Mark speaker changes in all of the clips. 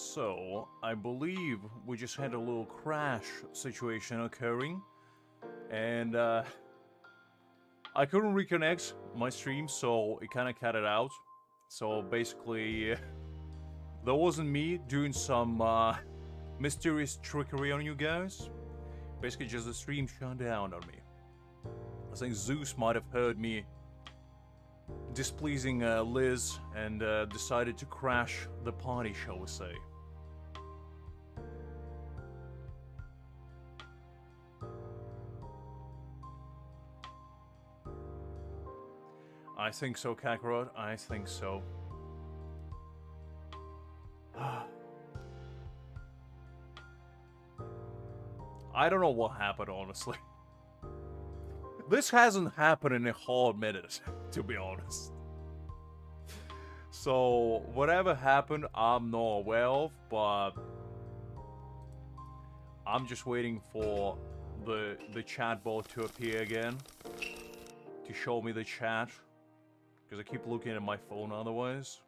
Speaker 1: So, I believe we just had a little crash situation occurring, and I couldn't reconnect my stream, so it kind of cut it out. So basically, that wasn't me doing some mysterious trickery on you guys. Basically, just the stream shut down on me. I think Zeus might have heard me displeasing Liz and decided to crash the party, shall we say. I think so, Kakarot. I think so. I don't know what happened, honestly. This hasn't happened in a hard minute, to be honest. So, whatever happened, I'm not aware of, but I'm just waiting for the chatbot to appear again to show me the chat, because I keep looking at my phone otherwise.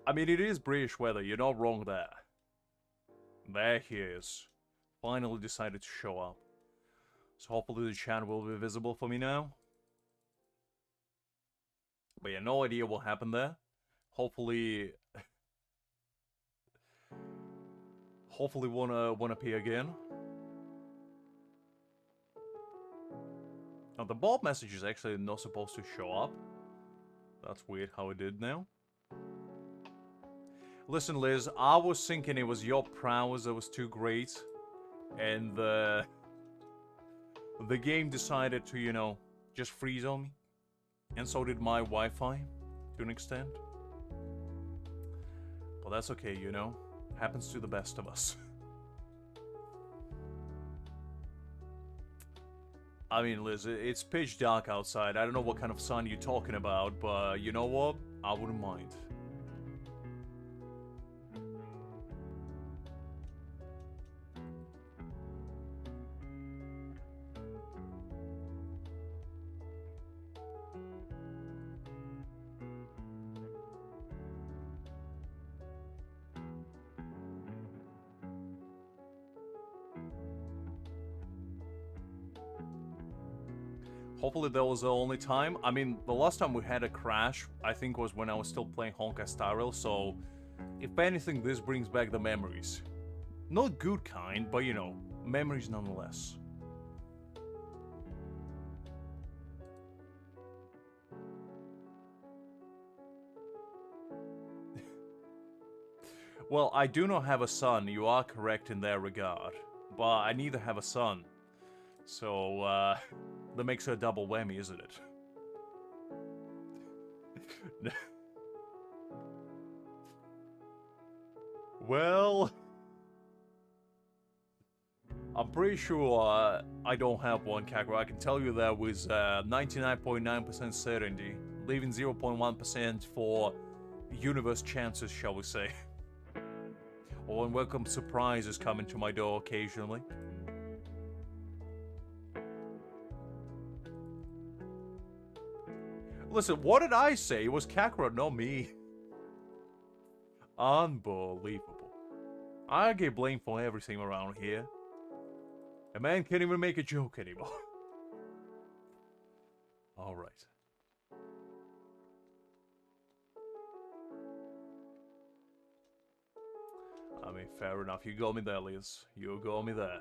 Speaker 1: I mean, it is British weather, you're not wrong there. There he is. Finally decided to show up. So hopefully the chat will be visible for me now. But yeah, no idea what happened there. Hopefully... hopefully won't appear again. Now, the Bob message is actually not supposed to show up. That's weird how it did now. Listen, Liz, I was thinking it was your prowess that was too great. And the game decided to, you know, just freeze on me. And so did my Wi-Fi, to an extent. But that's okay, you know. Happens to the best of us. I mean, Liz, it's pitch dark outside. I don't know what kind of sun you're talking about, but you know what? I wouldn't mind. Hopefully that was the only time. I mean, the last time we had a crash, I think, was when I was still playing Honkai Star Rail, so... if anything, this brings back the memories. Not good kind, but you know, memories nonetheless. Well, I do not have a son, you are correct in that regard. But I neither have a son. So, that makes it a double whammy, isn't it? Well... I'm pretty sure I don't have one, Kakarot. I can tell you that with 99.9% certainty, leaving 0.1% for universe chances, shall we say. Or unwelcome surprises coming to my door occasionally. Listen, what did I say? It was Kakarot, not me. Unbelievable. I get blamed for everything around here. A man can't even make a joke anymore. Alright. I mean, fair enough. You got me there, Liz. You got me there.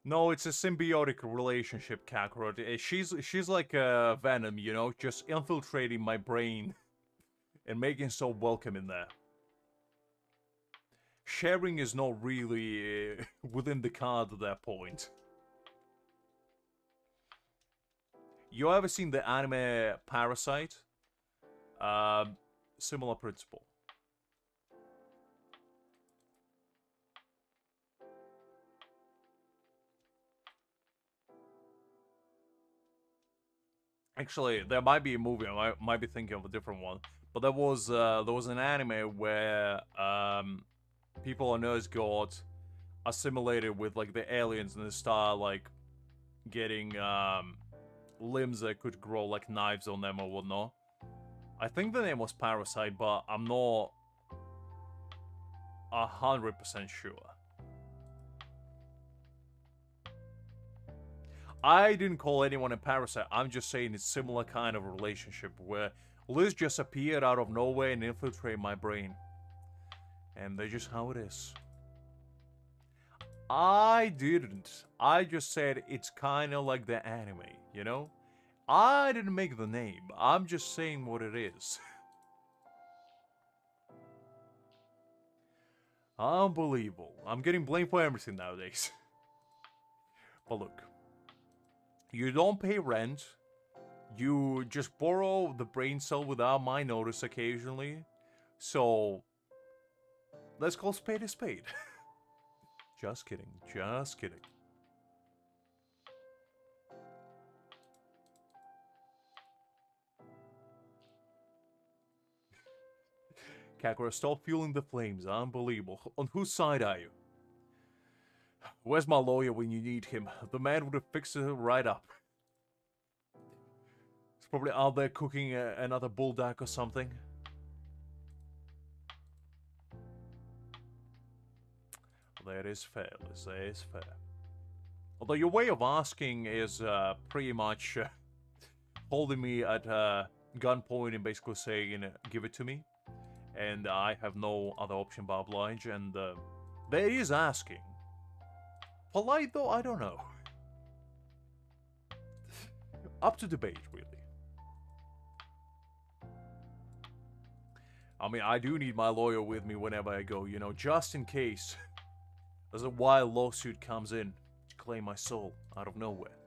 Speaker 1: No, it's a symbiotic relationship, Kakarot. She's like Venom, you know, just infiltrating my brain and making it so welcome in there. Sharing is not really within the card at that point. You ever seen the anime Parasite? Similar principle. Actually, there might be a movie. I might be thinking of a different one. But there was an anime where people on Earth got assimilated with like the aliens and they start like getting limbs that could grow like knives on them or whatnot. I think the name was Parasite, but I'm not 100% sure. I didn't call anyone a parasite. I'm just saying it's similar kind of relationship where Liz just appeared out of nowhere and infiltrated my brain. And that's just how it is. I didn't. I just said it's kind of like the anime, you know? I didn't make the name. I'm just saying what it is. Unbelievable. I'm getting blamed for everything nowadays. But look. You don't pay rent. You just borrow the brain cell without my notice occasionally. So, let's call spade a spade. Just kidding. Just kidding. Kakura, stop fueling the flames. Unbelievable. On whose side are you? Where's my lawyer when you need him? The man would have fixed it right up. He's probably out there cooking another bulldog or something. That is fair, Liz. That is fair. Although your way of asking is pretty much holding me at gunpoint and basically saying, give it to me. And I have no other option but oblige, and that is asking. Polite though, I don't know. Up to debate, really. I mean, I do need my lawyer with me whenever I go, you know, just in case there's a wild lawsuit comes in to claim my soul out of nowhere.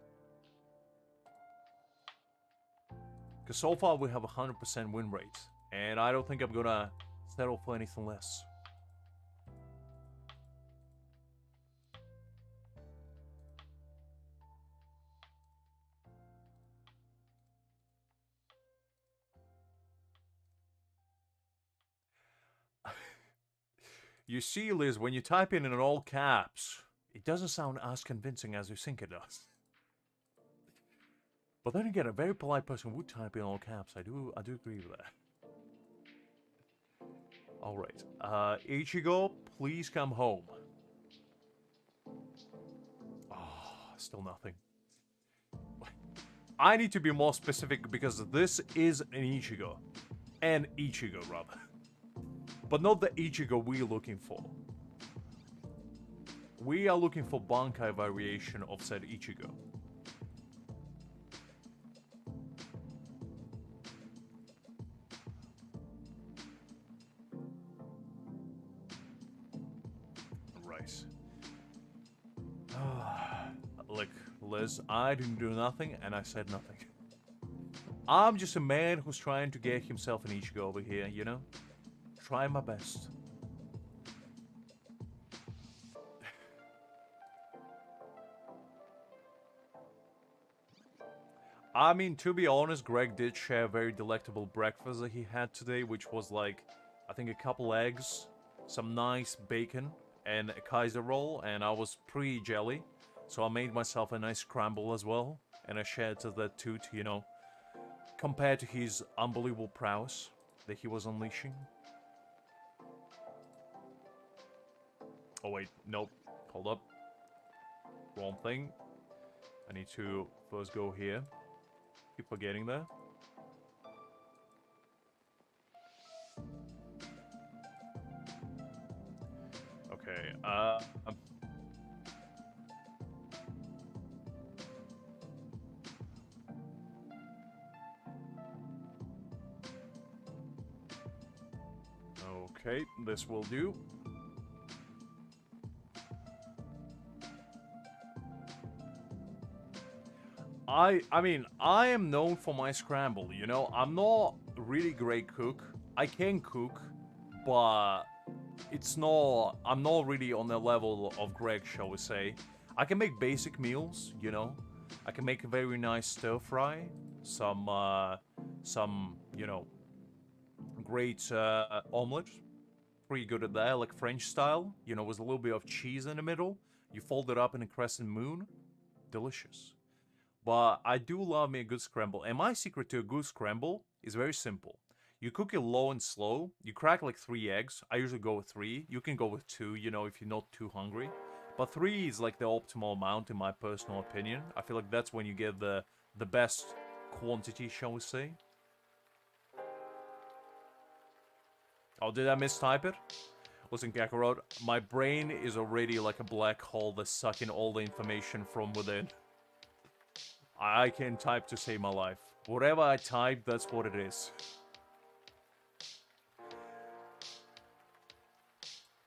Speaker 1: Because so far we have a 100% win rate, and I don't think I'm gonna settle for anything less. You see, Liz, when you type in all caps, it doesn't sound as convincing as you think it does. But then again, a very polite person would type in all caps. I do agree with that. Alright. Ichigo, please come home. Oh, still nothing. I need to be more specific because this is an Ichigo. An Ichigo, rather. But not the Ichigo we're looking for. We are looking for bankai variation of said Ichigo. Right. Look, Liz, I didn't do nothing and I said nothing. I'm just a man who's trying to get himself an Ichigo over here, you know? Try my best. I mean, to be honest, Greg did share a very delectable breakfast that he had today, which was like, I think a couple eggs, some nice bacon, and a Kaiser roll, and I was pretty jelly. So I made myself a nice scramble as well, and I shared to that too, to, you know, compare to his unbelievable prowess that he was unleashing. Oh wait, nope, hold up. Wrong thing. I need to first go here. Keep forgetting that. Okay, okay, this will do. I mean, I am known for my scramble, you know? I'm not a really great cook. I can cook, but it's not... I'm not really on the level of Greg, shall we say. I can make basic meals, you know? I can make a very nice stir-fry. Some, you know, great omelet. Pretty good at that, like French style. You know, with a little bit of cheese in the middle. You fold it up in a crescent moon. Delicious. But I do love me a good scramble. And my secret to a good scramble is very simple. You cook it low and slow. You crack like 3 eggs. I usually go with 3. You can go with 2, you know, if you're not too hungry. But 3 is like the optimal amount in my personal opinion. I feel like that's when you get the best quantity, shall we say. Oh, did I mistype it? Listen, Kakarot, my brain is already like a black hole that's sucking all the information from within. I can type to save my life. Whatever I type, that's what it is.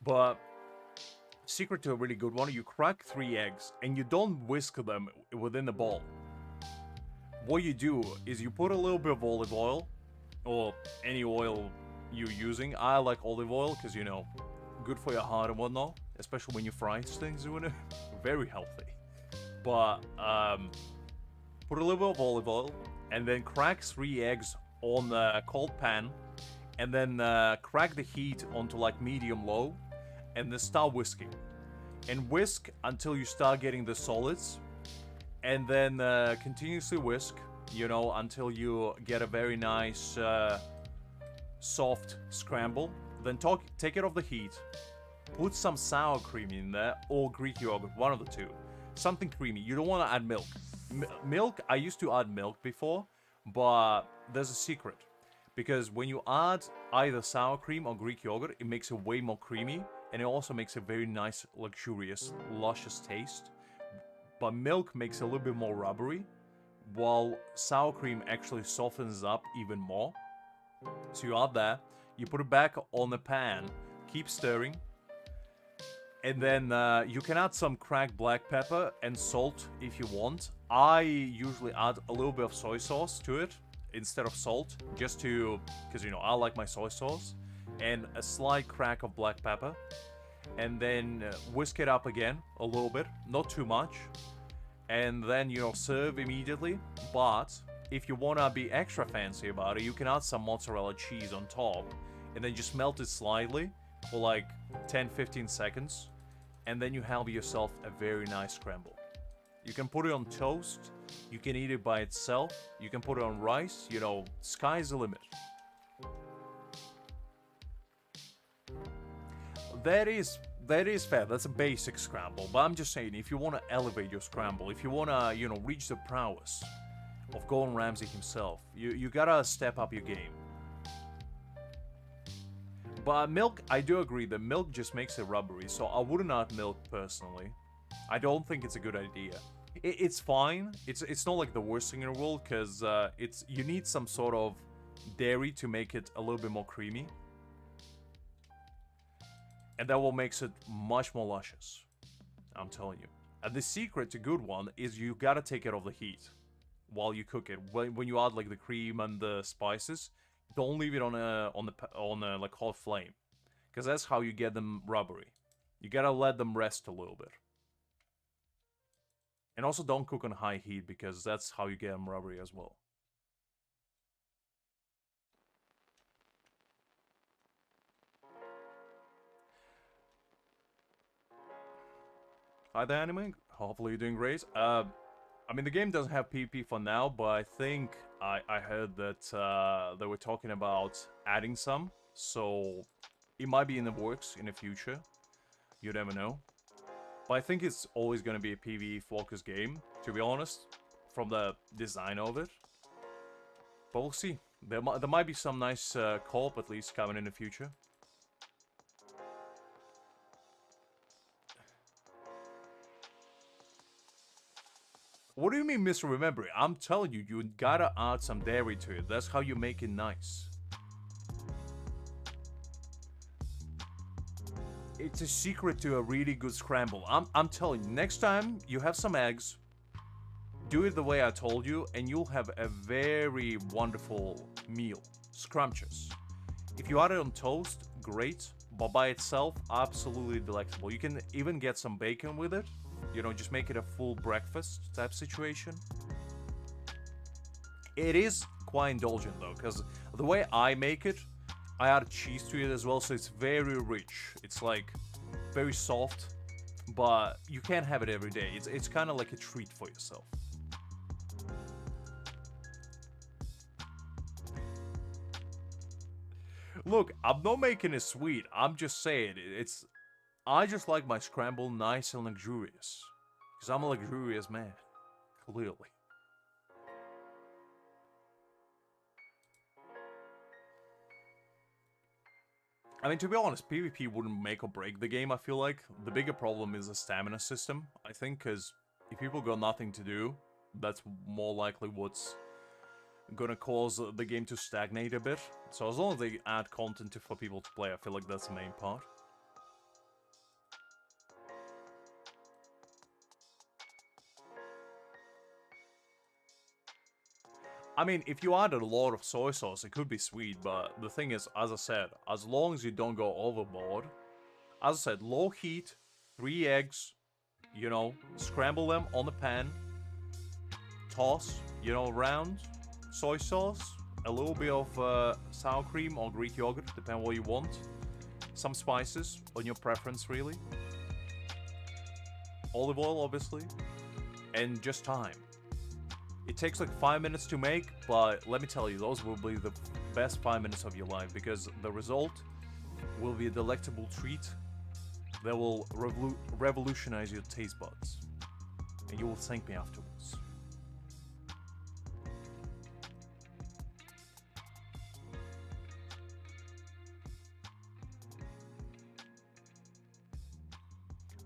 Speaker 1: But secret to a really good one, you crack 3 eggs and you don't whisk them within the bowl. What you do is you put a little bit of olive oil, or any oil you're using. I like olive oil because, you know, good for your heart and whatnot, especially when you fry things with it. Very healthy. But put a little bit of olive oil and then crack 3 eggs on a cold pan, and then crack the heat onto like medium low, and then start whisking. And whisk until you start getting the solids, and then continuously whisk, you know, until you get a very nice soft scramble. Then take it off the heat, put some sour cream in there, or Greek yogurt, one of the two. Something creamy. You don't want to add milk. Milk, I used to add milk before, but there's a secret. Because when you add either sour cream or Greek yogurt, it makes it way more creamy, and it also makes a very nice, luxurious, luscious taste. But milk makes it a little bit more rubbery, while sour cream actually softens up even more. So you add that, you put it back on the pan, keep stirring, and then you can add some cracked black pepper and salt if you want. I usually add a little bit of soy sauce to it instead of salt, just to, because, you know, I like my soy sauce, and a slight crack of black pepper, and then whisk it up again a little bit, not too much, and then, you know, serve immediately. But if you want to be extra fancy about it, you can add some mozzarella cheese on top, and then just melt it slightly for like 10-15 seconds, and then you have yourself a very nice scramble. You can put it on toast, you can eat it by itself, you can put it on rice, you know, sky's the limit. That is fair, that's a basic scramble, but I'm just saying, if you want to elevate your scramble, if you want to, you know, reach the prowess of Gordon Ramsay himself, you gotta step up your game. But milk, I do agree that milk just makes it rubbery, so I wouldn't add milk personally. I don't think it's a good idea. It's fine. It's not like the worst thing in the world, because you need some sort of dairy to make it a little bit more creamy. And that will makes it much more luscious. I'm telling you. And the secret to good one is you gotta take it off the heat while you cook it. When you add like the cream and the spices, don't leave it on a like hot flame, because that's how you get them rubbery. You gotta let them rest a little bit. And also don't cook on high heat, because that's how you get them rubbery as well. Hi there, Anime. Hopefully you're doing great. I mean, the game doesn't have PvP for now, but I think I heard that they were talking about adding some. So it might be in the works in the future. You never know. But I think it's always going to be a PvE-focused game, to be honest, from the design of it. But we'll see. There might be some nice co-op at least coming in the future. What do you mean misremembering? I'm telling you, you gotta add some dairy to it. That's how you make it nice. It's a secret to a really good scramble. I'm telling you, next time you have some eggs, Do it the way I told you, and you'll have a very wonderful meal. Scrumptious. If you add it on toast, great. But by itself, absolutely delectable. You can even get some bacon with it. You know, just make it a full breakfast type situation. It is quite indulgent though, because the way I make it, I add cheese to it as well, so it's very rich. It's like very soft, but you can't have it every day. It's kind of like a treat for yourself. Look, I'm not making it sweet. I'm just saying I just like my scramble nice and luxurious. Because I'm a luxurious man. Clearly. I mean, to be honest, PvP wouldn't make or break the game, I feel like. The bigger problem is the stamina system, I think, because if people got nothing to do, that's more likely what's gonna cause the game to stagnate a bit. So as long as they add content for people to play, I feel like that's the main part. I mean, if you add a lot of soy sauce, it could be sweet, but the thing is, as I said, as long as you don't go overboard, as I said, low heat, 3 eggs, you know, scramble them on the pan, toss, you know, around, soy sauce, a little bit of sour cream or Greek yogurt, depending on what you want, some spices, on your preference, really, olive oil, obviously, and just time. It takes like 5 minutes to make, but let me tell you, those will be the best 5 minutes of your life, because the result will be a delectable treat that will revolutionize your taste buds, and you will thank me afterwards.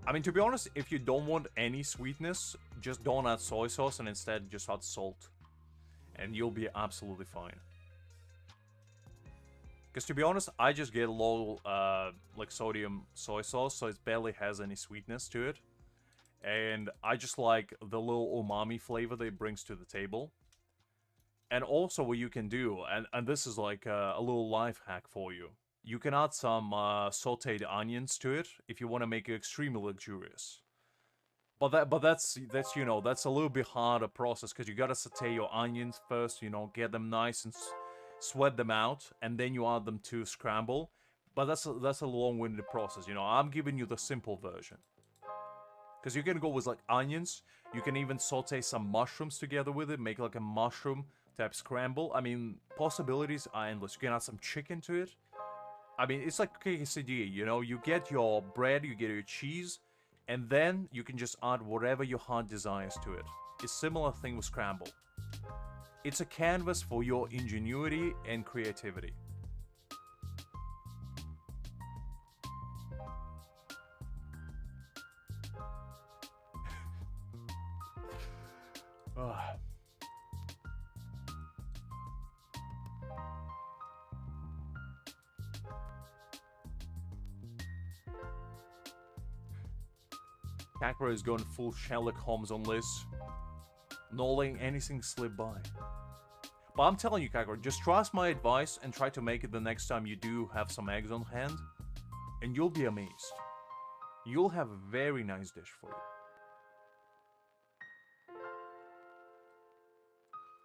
Speaker 1: I mean, to be honest, if you don't want any sweetness, just don't add soy sauce and instead just add salt. And you'll be absolutely fine. Because to be honest, I just get low, like, sodium soy sauce, so it barely has any sweetness to it. And I just like the little umami flavor that it brings to the table. And also what you can do, and this is like a little life hack for you. You can add some sauteed onions to it if you want to make it extremely luxurious. But that's you know, that's a little bit harder process, because you gotta saute your onions first, you know, get them nice and sweat them out, and then you add them to scramble. But that's a long-winded process, you know. I'm giving you the simple version. Because you can go with like onions, you can even saute some mushrooms together with it, make like a mushroom type scramble. I mean, possibilities are endless. You can add some chicken to it. I mean, it's like quesadilla, you know? You get your bread, you get your cheese, and then you can just add whatever your heart desires to it. It's a similar thing with scramble. It's a canvas for your ingenuity and creativity. Kakra is going full Sherlock Holmes on this, not letting anything slip by. But I'm telling you, Kakra, just trust my advice and try to make it the next time you do have some eggs on hand, and you'll be amazed. You'll have a very nice dish for you.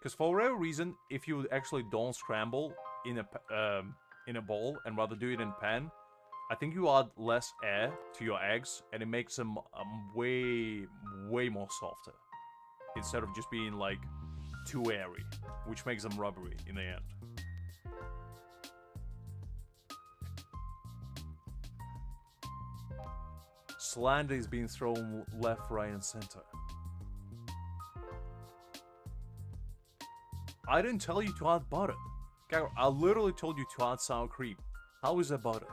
Speaker 1: Because for whatever reason, if you actually don't scramble in a bowl and rather do it in a pan, I think you add less air to your eggs, and it makes them way more softer. Instead of just being, like, too airy, which makes them rubbery in the end. Slander is being thrown left, right, and center. I didn't tell you to add butter. I literally told you to add sour cream. How is that butter?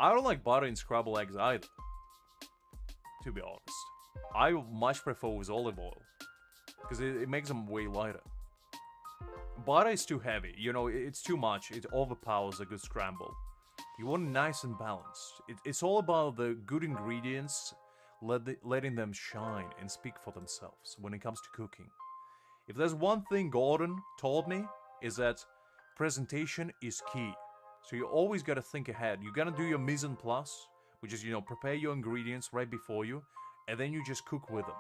Speaker 1: I don't like butter in scrambled eggs either, to be honest. I much prefer with olive oil, because it makes them way lighter. Butter is too heavy, you know, it's too much, it overpowers a good scramble. You want it nice and balanced. It's all about the good ingredients, letting them shine and speak for themselves when it comes to cooking. If there's one thing Gordon taught me, is that presentation is key. So you always gotta think ahead. You gotta do your mise en place, which is, prepare your ingredients right before you, and then you just cook with them.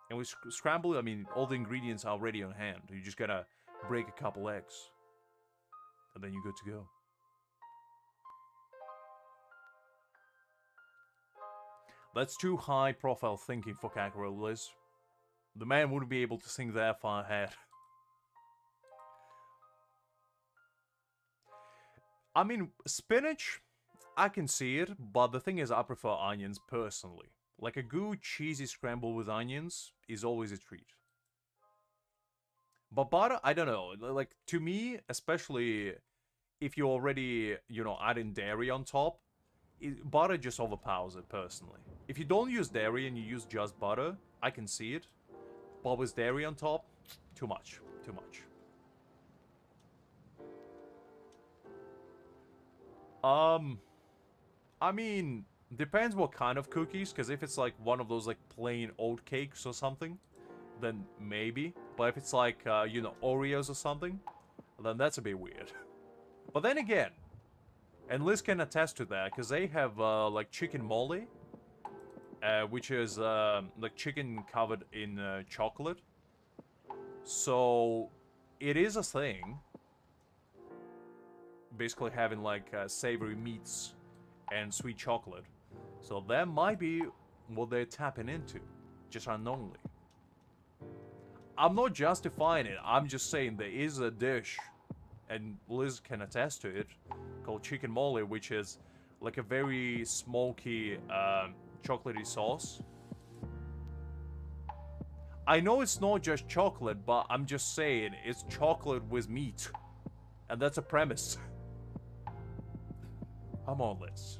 Speaker 1: And with scramble, I mean, all the ingredients are already on hand. You just gotta break a couple eggs, and then you're good to go. That's too high profile thinking for Kakarot, Liz. The man wouldn't be able to think that far ahead. I mean, spinach, I can see it, but the thing is I prefer onions personally. Like a good cheesy scramble with onions is always a treat. But butter, I don't know. Like, to me, especially if you already, adding dairy on top, butter just overpowers it, personally. If you don't use dairy and you use just butter, I can see it. But with dairy on top, too much. Too much. I mean, depends what kind of cookies, because if it's like one of those like plain oat cakes or something, then maybe. But if it's like, Oreos or something, then that's a bit weird. But then again, and Liz can attest to that, because they have, like, chicken mole, which is, like, chicken covered in chocolate. So, it is a thing. Basically having, like, savory meats and sweet chocolate. So that might be what they're tapping into, just unknowingly. I'm not justifying it, I'm just saying there is a dish, and Liz can attest to it, called chicken mole, which is like a very smoky, chocolatey sauce. I know it's not just chocolate, but I'm just saying, it's chocolate with meat. And that's a premise. Come on, Liz.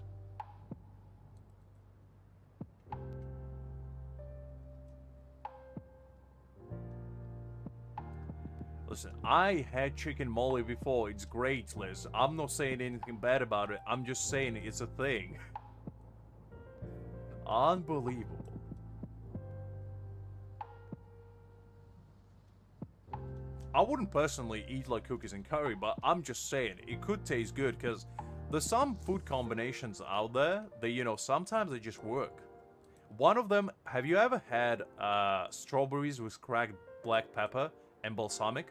Speaker 1: Listen, I had chicken mole before. It's great, Liz. I'm not saying anything bad about it. I'm just saying it's a thing. Unbelievable. I wouldn't personally eat like cookies and curry, but I'm just saying it could taste good because there's some food combinations out there that, sometimes they just work. One of them, have you ever had strawberries with cracked black pepper and balsamic?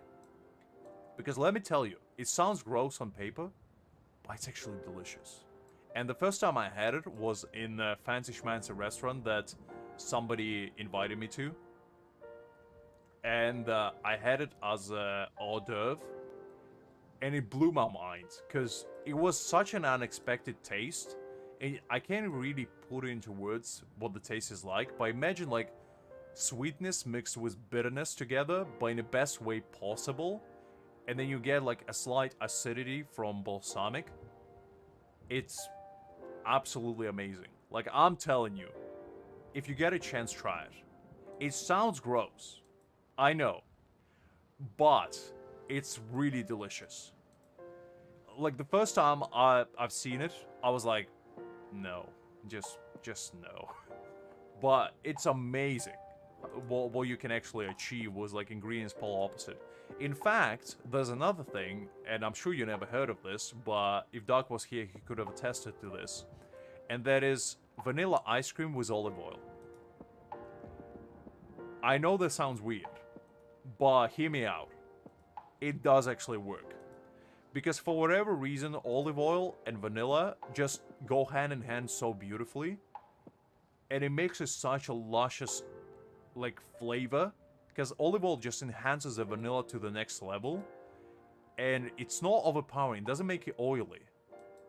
Speaker 1: Because let me tell you, it sounds gross on paper, but it's actually delicious. And the first time I had it was in a fancy schmancy restaurant that somebody invited me to. And I had it as a hors d'oeuvre. And it blew my mind, because it was such an unexpected taste. And I can't really put it into words what the taste is like, but imagine like sweetness mixed with bitterness together, but in the best way possible. And then you get like a slight acidity from balsamic. It's absolutely amazing. Like, I'm telling you, if you get a chance, try it. It sounds gross, I know, but it's really delicious. Like, the first time I've seen it, I was like, no, just no. But it's amazing what you can actually achieve with like ingredients polar opposite. In fact, there's another thing, and I'm sure you never heard of this, but if Doc was here, he could have attested to this. And that is vanilla ice cream with olive oil. I know this sounds weird, but hear me out. It does actually work. Because for whatever reason, olive oil and vanilla just go hand in hand so beautifully. And it makes it such a luscious, like, flavor. Because olive oil just enhances the vanilla to the next level. And it's not overpowering. It doesn't make it oily.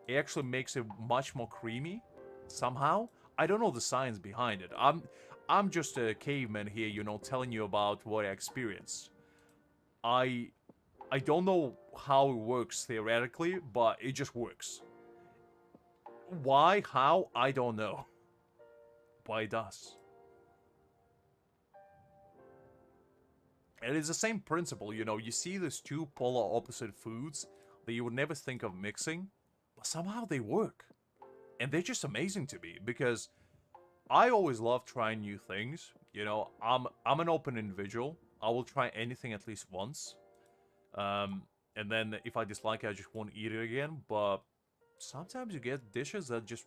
Speaker 1: It actually makes it much more creamy. Somehow. I don't know the science behind it. I'm just a caveman here, telling you about what I experienced. I don't know how it works theoretically, but it just works. Why, how, I don't know. But it does. And it's the same principle, you see these two polar opposite foods that you would never think of mixing, but somehow they work. And they're just amazing to me, because I always love trying new things. You know, I'm an open individual. I will try anything at least once. And then if I dislike it, I just won't eat it again. But sometimes you get dishes that just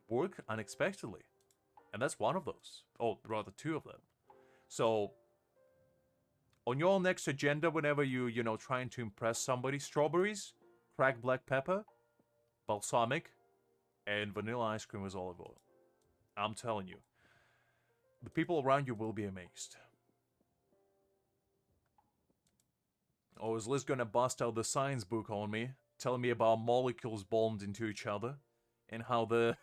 Speaker 1: work unexpectedly. And that's one of those. Oh, rather two of them. So, on your next agenda, whenever you know, trying to impress somebody, strawberries, cracked black pepper, balsamic, and vanilla ice cream with olive oil. I'm telling you. The people around you will be amazed. Oh, is Liz gonna bust out the science book on me, telling me about molecules bond into each other, and how the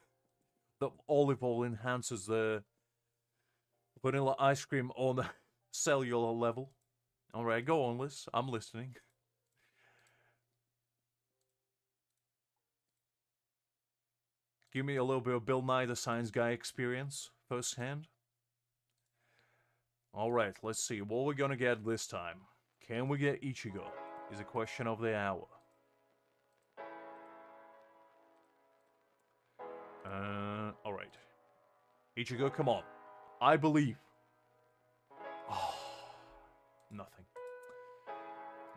Speaker 1: olive oil enhances the vanilla ice cream on the cellular level? Alright, go on, Liz. I'm listening. Give me a little bit of Bill Nye the Science Guy experience firsthand. Alright, let's see what we're gonna get this time. Can we get Ichigo? Is a question of the hour. Alright. Ichigo, come on. I believe. Oh, nothing.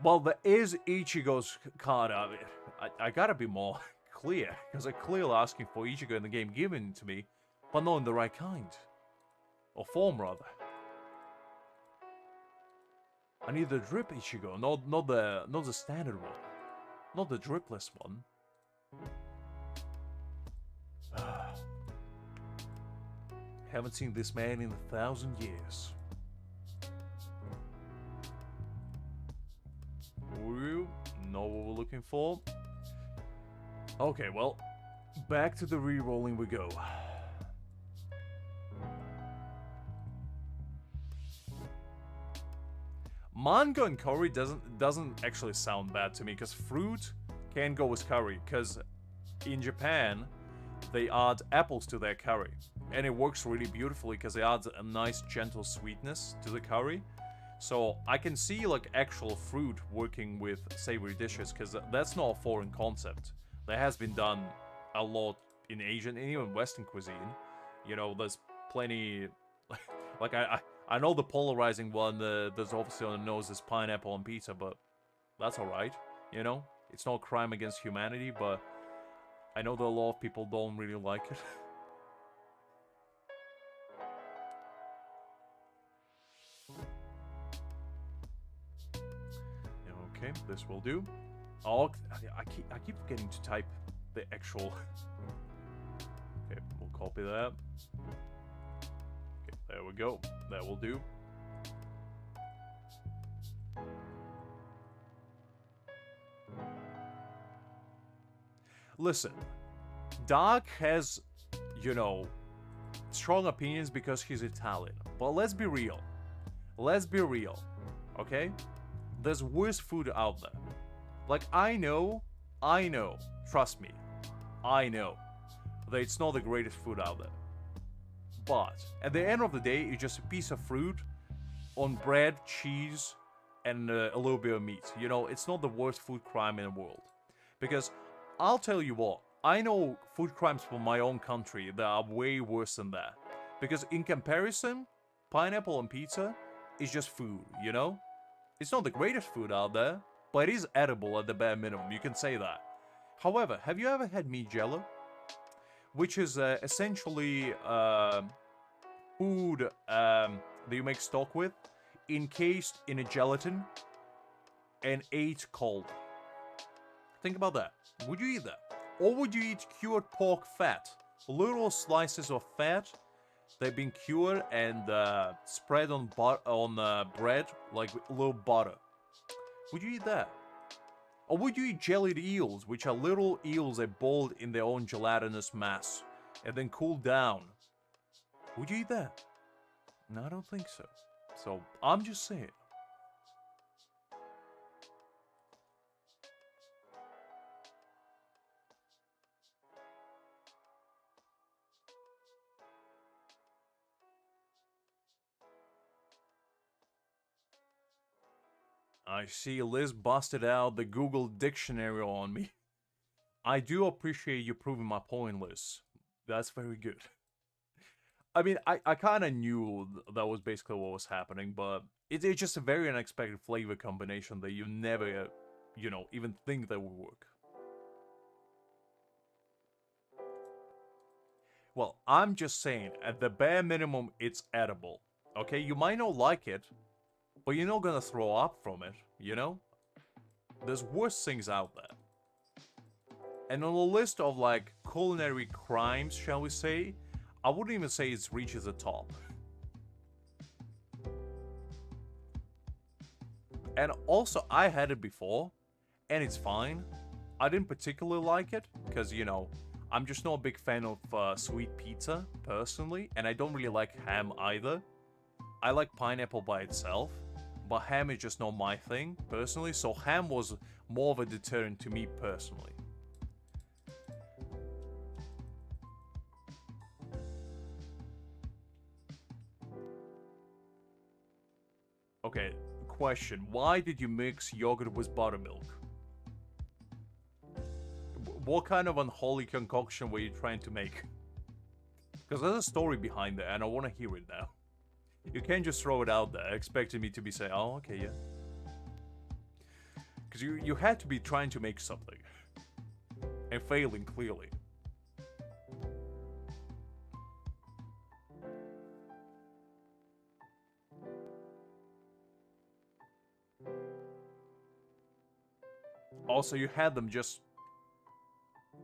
Speaker 1: Well, there is Ichigo's card of it. I gotta be more clear, because I'm clearly asking for Ichigo in the game given to me, but not in the right kind. Or form, rather. I need the drip Ichigo, not the standard one. Not the dripless one. Haven't seen this man in 1,000 years. We know what we're looking for. Okay, well, back to the re-rolling we go. Manga and curry doesn't actually sound bad to me, because fruit can go with curry, because in Japan they add apples to their curry, and it works really beautifully because it adds a nice gentle sweetness to the curry. So I can see like actual fruit working with savory dishes, because that's not a foreign concept. That has been done a lot in Asian and even Western cuisine. You know, there's plenty. Like I know the polarizing one. There's obviously on the nose is pineapple on pizza, but that's alright. You know, it's not a crime against humanity, but I know that a lot of people don't really like it. Okay, this will do. Oh, I keep forgetting to type the actual. Okay, we'll copy that. Okay, there we go. That will do. Listen, Doc has, you know, strong opinions because he's Italian. But let's be real. Let's be real, okay? There's worse food out there. Like, I know, trust me, I know that it's not the greatest food out there. But, at the end of the day, it's just a piece of fruit on bread, cheese, and a little bit of meat. You know, it's not the worst food crime in the world. Because, I'll tell you what, I know food crimes from my own country that are way worse than that. Because in comparison, pineapple on pizza is just food, you know? It's not the greatest food out there, but it is edible at the bare minimum, you can say that. However, have you ever had meat jello? Which is essentially food that you make stock with, encased in a gelatin, and ate cold. Think about that. Would you eat that? Or would you eat cured pork fat? Little slices of fat that have been cured and spread on bread like a little butter. Would you eat that? Or would you eat jellied eels, which are little eels that boiled in their own gelatinous mass and then cooled down? Would you eat that? No, I don't think so. So, I'm just saying. I see Liz busted out the Google Dictionary on me. I do appreciate you proving my point, Liz. That's very good. I mean, I kind of knew that was basically what was happening, but it's just a very unexpected flavor combination that you never, you know, even think that would work. Well, I'm just saying, at the bare minimum, it's edible. Okay, you might not like it, but you're not gonna throw up from it, you know? There's worse things out there. And on the list of, like, culinary crimes, shall we say, I wouldn't even say it reaches the top. And also, I had it before, and it's fine. I didn't particularly like it, because, you know, I'm just not a big fan of sweet pizza, personally, and I don't really like ham either. I like pineapple by itself, but ham is just not my thing, personally, so ham was more of a deterrent to me, personally. Okay, question. Why did you mix yogurt with buttermilk? What kind of unholy concoction were you trying to make? Because there's a story behind that, and I want to hear it now. You can't just throw it out there, expecting me to be saying, oh, okay, yeah. Because you had to be trying to make something. And failing, clearly. Also, you had them just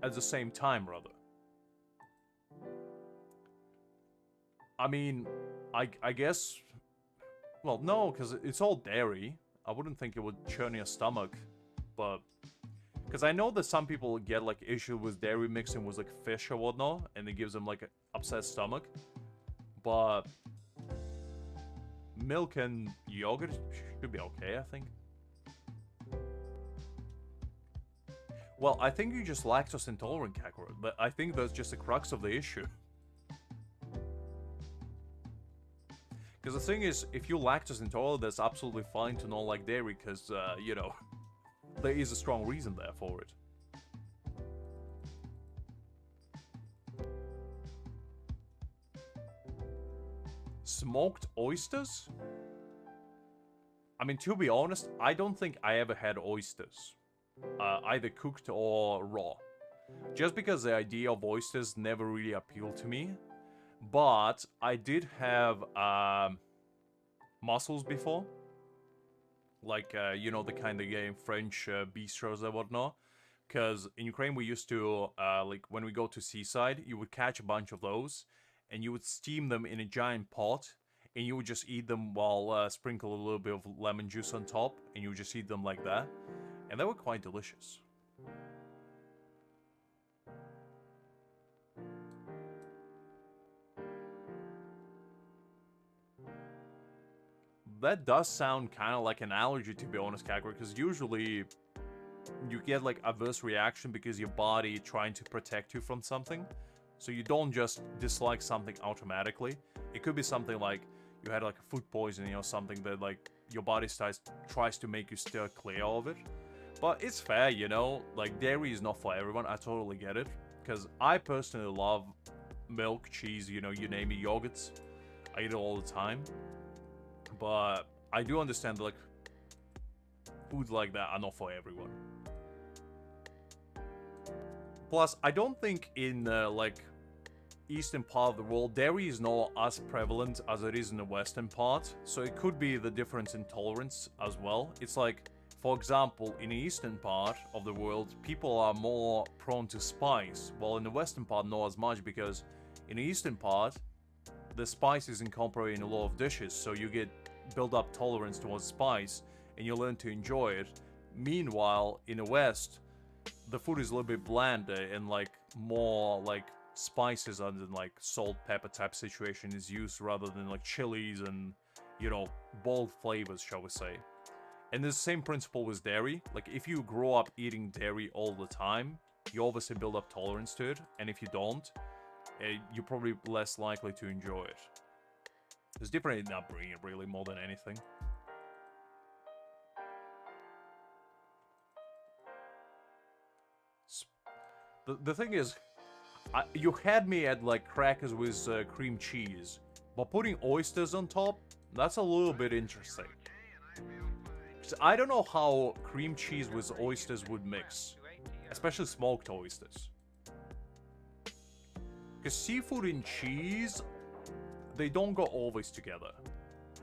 Speaker 1: at the same time, rather. I mean, I guess... Well, no, because it's all dairy. I wouldn't think it would churn your stomach, but... Because I know that some people get, like, issue with dairy mixing with, like, fish or whatnot, and it gives them, like, an upset stomach. But... milk and yogurt should be okay, I think. Well, I think you're just lactose intolerant, Kakarot, but I think that's just the crux of the issue. Because the thing is, if you're lactose intolerant, that's absolutely fine to not like dairy, because, you know, there is a strong reason there for it. Smoked oysters? I mean, to be honest, I don't think I ever had oysters. Either cooked or raw. Just because the idea of oysters never really appealed to me. But I did have mussels before. Like, you know, the kind of game French bistros and whatnot. Because in Ukraine we used to, like, when we go to seaside, you would catch a bunch of those. And you would steam them in a giant pot. And you would just eat them while sprinkle a little bit of lemon juice on top. And you would just eat them like that. And they were quite delicious. That does sound kind of like an allergy, to be honest, Kagura, because usually you get like adverse reaction because your body trying to protect you from something. So you don't just dislike something automatically. It could be something like you had like a food poisoning or something that like your body tries to make you steer clear of it. But it's fair, you know, like dairy is not for everyone, I totally get it. Because I personally love milk, cheese, you know, you name it, yogurts. I eat it all the time. But I do understand that, like, foods like that are not for everyone. Plus, I don't think in, like, eastern part of the world, dairy is not as prevalent as it is in the western part. So it could be the difference in tolerance as well. It's like... For example, in the eastern part of the world, people are more prone to spice, while in the western part not as much, because in the eastern part, the spice is incorporated in a lot of dishes, so you get build up tolerance towards spice, and you learn to enjoy it. Meanwhile, in the west, the food is a little bit blander, and like more like spices other than like salt, pepper type situation is used rather than like chilies and, you know, bold flavors, shall we say. And the same principle with dairy. Like, if you grow up eating dairy all the time, you obviously build up tolerance to it. And if you don't, you're probably less likely to enjoy it. It's different in upbringing, really, more than anything. The thing is, You had me at like crackers with cream cheese, but putting oysters on top, that's a little bit interesting. 'Cause I don't know how cream cheese with oysters would mix, especially smoked oysters. Because seafood and cheese, they don't go always together.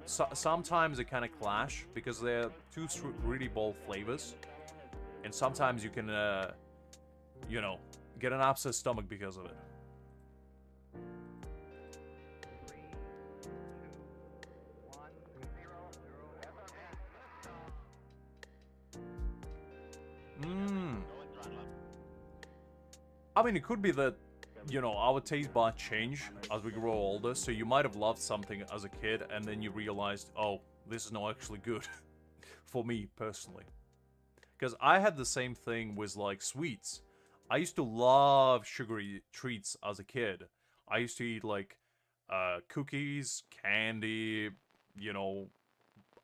Speaker 1: Sometimes they kind of clash because they're two really bold flavors, and sometimes you can, you know, get an upset stomach because of it. I mean, it could be that, you know, our taste buds change as we grow older, so you might have loved something as a kid, and then you realized, oh, this is not actually good. For me, personally. Because I had the same thing with, like, sweets. I used to love sugary treats as a kid. I used to eat, like, cookies, candy, you know...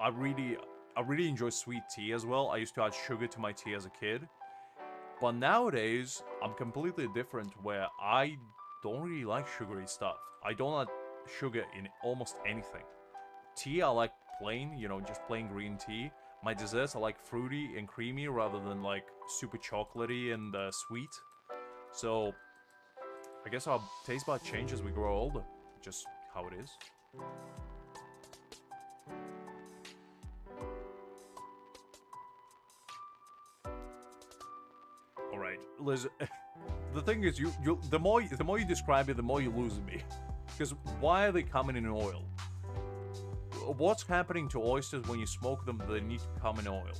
Speaker 1: I really enjoy sweet tea as well. I used to add sugar to my tea as a kid. But nowadays, I'm completely different where I don't really like sugary stuff. I don't like sugar in almost anything. Tea, I like plain, you know, just plain green tea. My desserts, I like fruity and creamy rather than like super chocolatey and sweet. So, I guess our taste bud changes as we grow older. Just how it is. Alright, Liz, the thing is, the more you describe it, the more you lose me. Because why are they coming in oil? What's happening to oysters when you smoke them? They need to come in oil.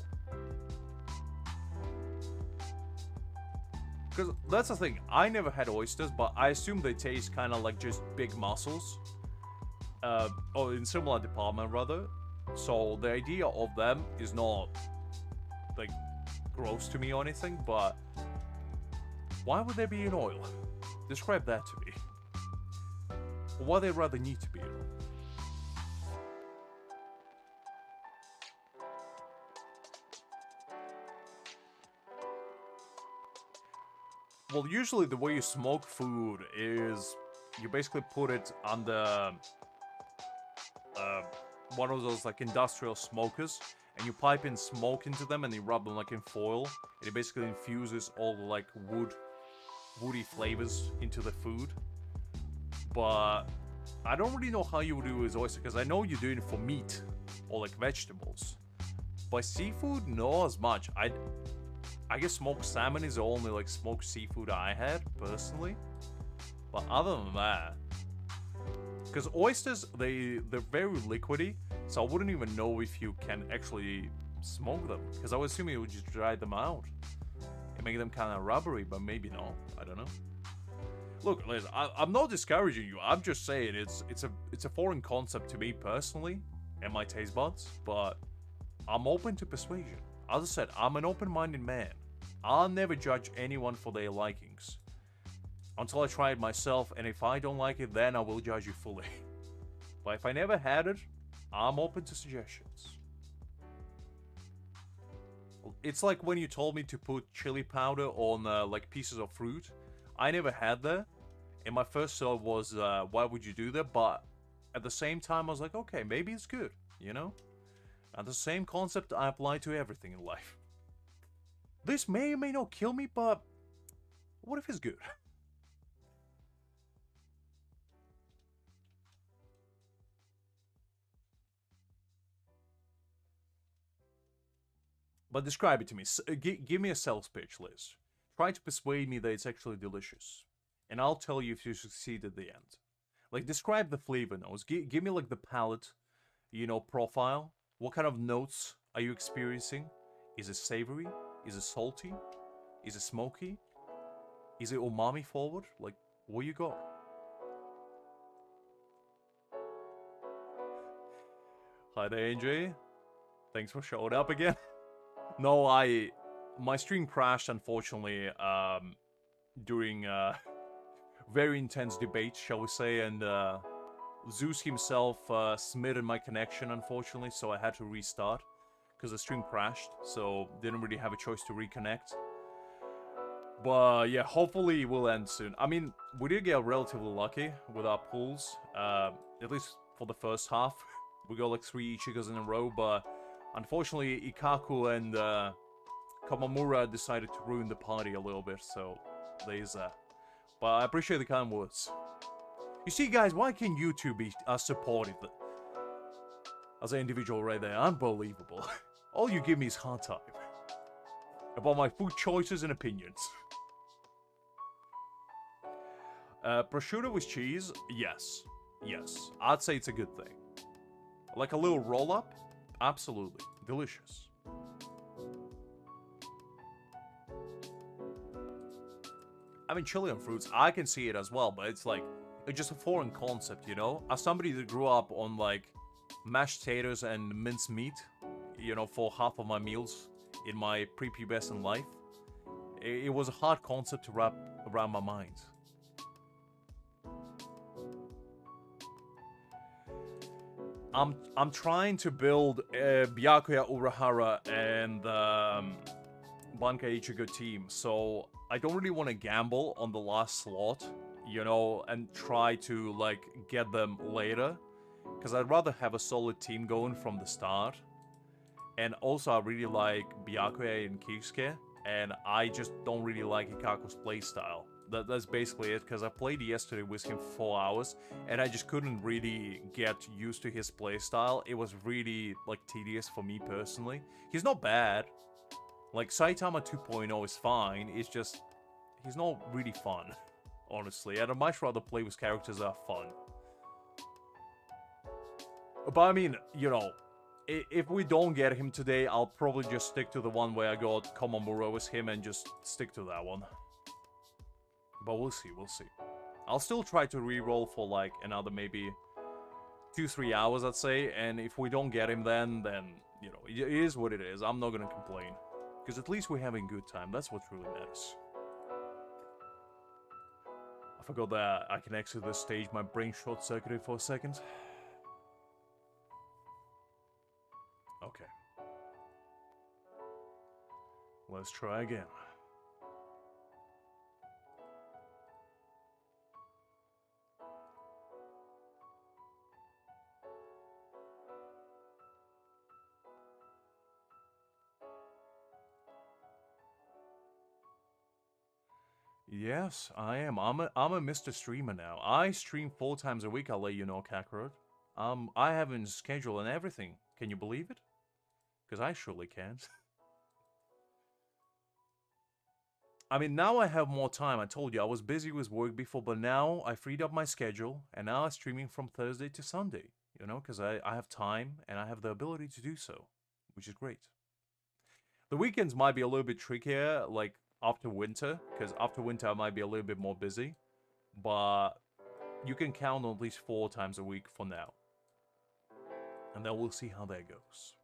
Speaker 1: Because that's the thing. I never had oysters, but I assume they taste kind of like just big mussels. Or in similar department, rather. So the idea of them is not, like, gross to me or anything, but why would they be in oil? Describe that to me. Why they rather need to be in oil? Well, usually the way you smoke food is you basically put it on the one of those like industrial smokers, and you pipe in smoke into them, and you rub them like in foil, and it basically infuses all the like woody flavors into the food. But I don't really know how you would do it with oyster, because I know you're doing it for meat or like vegetables. By seafood, not as much. I guess smoked salmon is the only like smoked seafood I had personally. But other than that, because oysters, they're very liquidy, so I wouldn't even know if you can actually smoke them. Because I would assume you would just dry them out and make them kind of rubbery, but maybe not. I don't know. Look, Liz, I'm not discouraging you. I'm just saying it's a foreign concept to me personally and my taste buds, but I'm open to persuasion. As I said, I'm an open-minded man. I'll never judge anyone for their likings until I try it myself, and if I don't like it, then I will judge you fully. But if I never had it, I'm open to suggestions. It's like when you told me to put chili powder on like pieces of fruit. I never had that, and my first thought was, why would you do that? But at the same time, I was like, okay, maybe it's good, you know? And the same concept I apply to everything in life. This may or may not kill me, but what if it's good? But describe it to me. Give me a sales pitch, Liz. Try to persuade me that it's actually delicious. And I'll tell you if you succeed at the end. Like, describe the flavor notes. Give me, like, the palate, you know, profile. What kind of notes are you experiencing? Is it savory? Is it salty? Is it smoky? Is it umami forward? Like, what you got? Hi there, AJ. Thanks for showing up again. No, my stream crashed, unfortunately, during very intense debate, shall we say, and Zeus himself smitted my connection, unfortunately, so I had to restart because the stream crashed, so didn't really have a choice to reconnect. But yeah, hopefully it will end soon. I mean, we did get relatively lucky with our pulls, at least for the first half. We got like 3 Ichigos in a row, but unfortunately Ikaku and Kamamura decided to ruin the party a little bit, so there's that. But I appreciate the kind words. You see, guys, why can you two be supportive as an individual right there? Unbelievable. All you give me is hard time about my food choices and opinions. Prosciutto with cheese? Yes. Yes. I'd say it's a good thing. Like a little roll-up? Absolutely. Delicious. I mean, chili on fruits, I can see it as well, but it's like, it's just a foreign concept, you know? As somebody that grew up on, like, mashed potatoes and minced meat, you know, for half of my meals in my prepubescent life, it was a hard concept to wrap around my mind. I'm trying to build Byakuya Urahara and Bankai Ichigo team, so I don't really want to gamble on the last slot, you know, and try to, like, get them later, because I'd rather have a solid team going from the start. And also, I really like Byakuya and Kisuke, and I just don't really like Hikaku's playstyle. That's basically it, because I played yesterday with him for 4 hours, and I just couldn't really get used to his playstyle. It was really, like, tedious for me personally. He's not bad. Like, Saitama 2.0 is fine, it's just, he's not really fun, honestly. I'd much rather play with characters that are fun. But I mean, you know, if we don't get him today, I'll probably just stick to the one where I got Komamura with him and just stick to that one. But we'll see, we'll see. I'll still try to re-roll for like another maybe 2-3 hours, I'd say. And if we don't get him then, you know, it is what it is. I'm not gonna complain. Because at least we're having a good time. That's what really matters. I forgot that I can exit this stage. My brain short-circuited for a second. Okay. Let's try again. Yes, I am. I'm a Mr. Streamer now. I stream 4 times a week, I'll let you know, Kakarot. I have a schedule and everything. Can you believe it? Because I surely can't. I mean, now I have more time. I told you, I was busy with work before, but now I freed up my schedule, and now I'm streaming from Thursday to Sunday. You know, because I have time, and I have the ability to do so, which is great. The weekends might be a little bit trickier, like, after winter, because after winter I might be a little bit more busy, but you can count on at least 4 times a week for now. And then we'll see how that goes.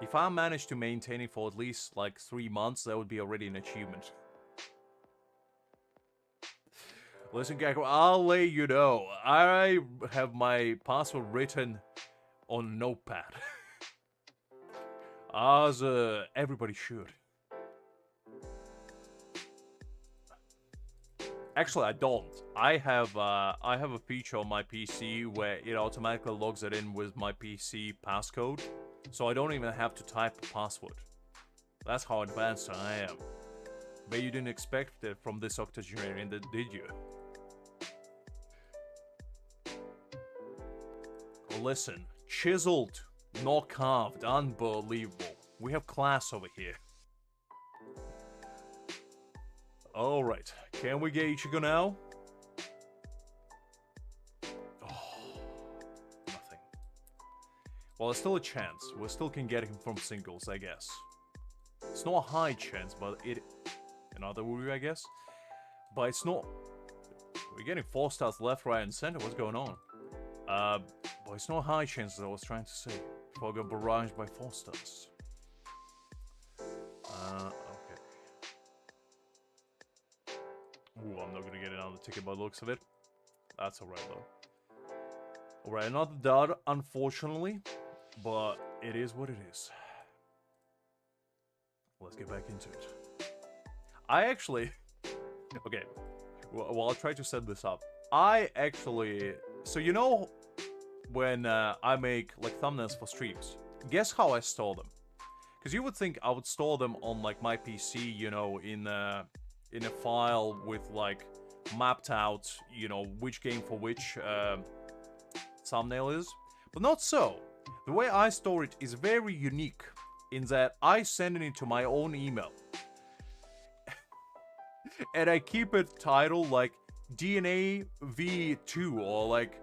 Speaker 1: If I manage to maintain it for at least like 3 months, that would be already an achievement. Listen, Gecko, I'll let you know. I have my password written on Notepad. As everybody should. Actually, I don't. I have a feature on my PC where it automatically logs it in with my PC passcode, so I don't even have to type a password. That's how advanced I am. But you didn't expect it from this octogenarian, did you? Listen, chiseled, not carved, unbelievable. We have class over here. Alright, can we get Ichigo now? Oh, nothing. Well, there's still a chance. We still can get him from singles, I guess. It's not a high chance, but it... Another Uru, I guess? But it's not... We're getting 4 stars left, right, and center. What's going on? But it's not a high chance, as I was trying to say. Before I got barraged by 4 stars. Okay. Ooh, I'm not gonna get another ticket by the looks of it. That's alright, though. Alright, another dud, unfortunately. But it is what it is. Let's get back into it. I actually... Okay, well, I'll try to set this up. I actually... So you know when I make like thumbnails for streams, guess how I store them? Because you would think I would store them on like my PC, you know, in a file with like mapped out, you know, which game for which thumbnail is. But not so. The way I store it is very unique in that I send it into my own email. And I keep it titled like DNA V2 or like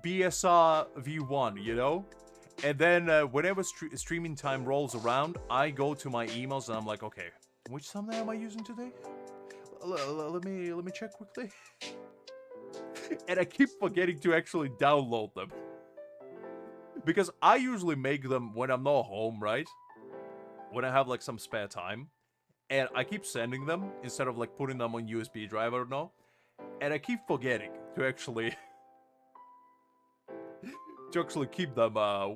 Speaker 1: BSR V1, you know? And then whenever streaming time rolls around, I go to my emails and I'm like, okay, which thumbnail am I using today? Let me check quickly. And I keep forgetting to actually download them. Because I usually make them when I'm not home, right? When I have like some spare time. And I keep sending them instead of like putting them on USB drive or no. And I keep forgetting to actually keep them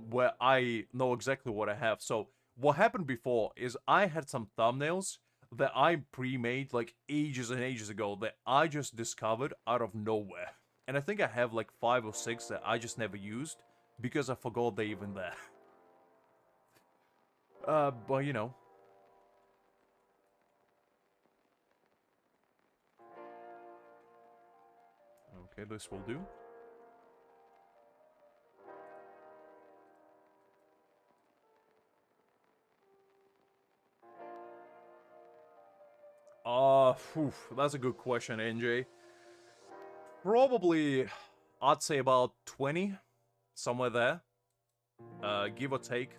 Speaker 1: where I know exactly what I have. So what happened before is I had some thumbnails that I pre-made like ages and ages ago that I just discovered out of nowhere. And I think I have like 5 or 6 that I just never used because I forgot they're even there. But you know. Okay, this will do. That's a good question, NJ. Probably, I'd say about 20, somewhere there. Give or take.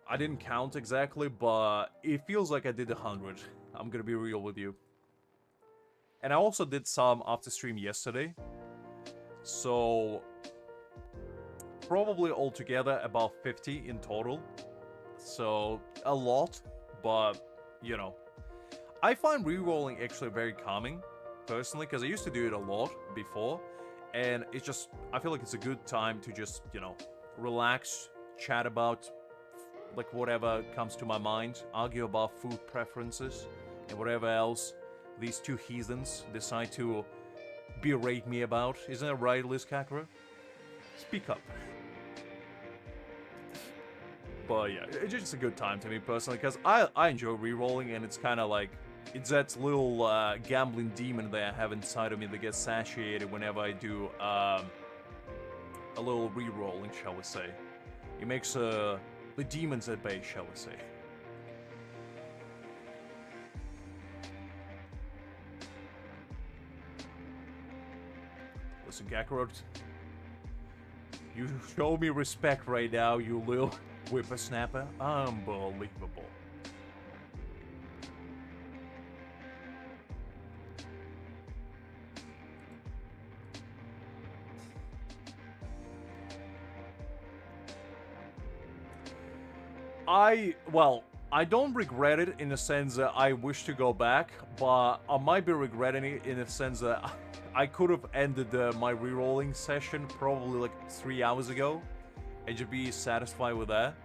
Speaker 1: I didn't count exactly, but it feels like I did 100. I'm gonna be real with you. And I also did some after stream yesterday. So, probably altogether about 50 in total. So, a lot, but, you know. I find rerolling actually very calming, personally, because I used to do it a lot before, and it's just, I feel like it's a good time to just, you know, relax, chat about, like, whatever comes to my mind, argue about food preferences, and whatever else these two heathens decide to berate me about. Isn't it right, Liz Kakra? Speak up. But yeah, it's just a good time to me personally, because I enjoy rerolling, and it's kind of like, it's that little gambling demon that I have inside of me that gets satiated whenever I do a little rerolling, shall we say. It makes the demons at bay, shall we say. Listen, Kakarot, you show me respect right now, you little whippersnapper. Unbelievable. I don't regret it in the sense that I wish to go back, but I might be regretting it in the sense that I could have ended my rerolling session probably like 3 hours ago and just be satisfied with that.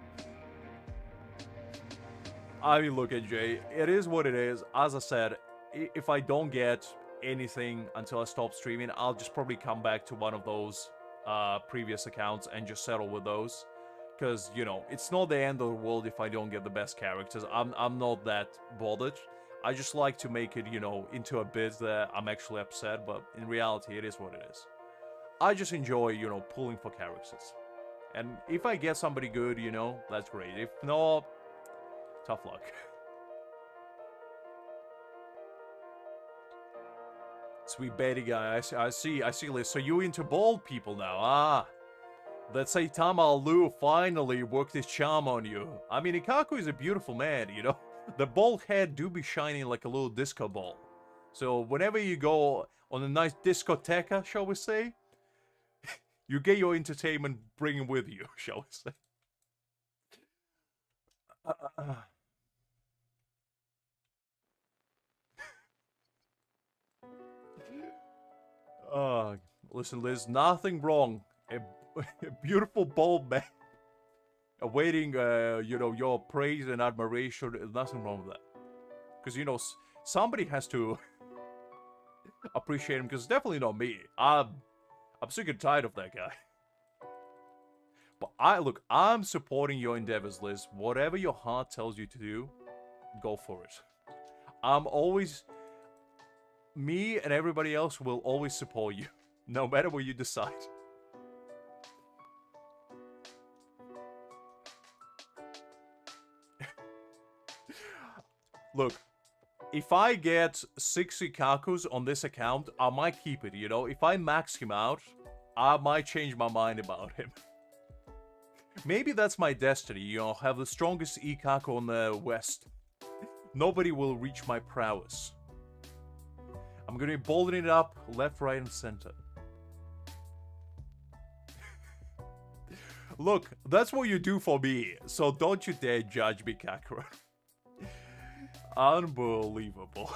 Speaker 1: I mean, look at Jay, it is what it is. As I said, if I don't get anything until I stop streaming, I'll just probably come back to one of those previous accounts and just settle with those. Because, you know, it's not the end of the world if I don't get the best characters. I'm not that bothered. I just like to make it, you know, into a bit that I'm actually upset, but in reality, it is what it is. I just enjoy, you know, pulling for characters. And if I get somebody good, you know, that's great. If not, tough luck. Sweet Betty guy, I see, Liz. So you into bald people now, ah. That Saitama Lu finally worked his charm on you. I mean, Ikaku is a beautiful man, you know? The bald head do be shining like a little disco ball. So whenever you go on a nice discoteca, shall we say, you get your entertainment bringing with you, shall we say. Listen, Liz, nothing wrong. A beautiful bald man awaiting, your praise and admiration. There's nothing wrong with that. Because, somebody has to appreciate him, because it's definitely not me. I'm sick and tired of that guy. But I'm supporting your endeavors, Liz. Whatever your heart tells you to do, go for it. Me and everybody else will always support you, no matter what you decide. Look, if I get 6 Ikakus on this account, I might keep it, If I max him out, I might change my mind about him. Maybe that's my destiny, have the strongest Ikaku on the West. Nobody will reach my prowess. I'm gonna be bolting it up left, right, and center. Look, that's what you do for me, so don't you dare judge me, Kakarot. Unbelievable.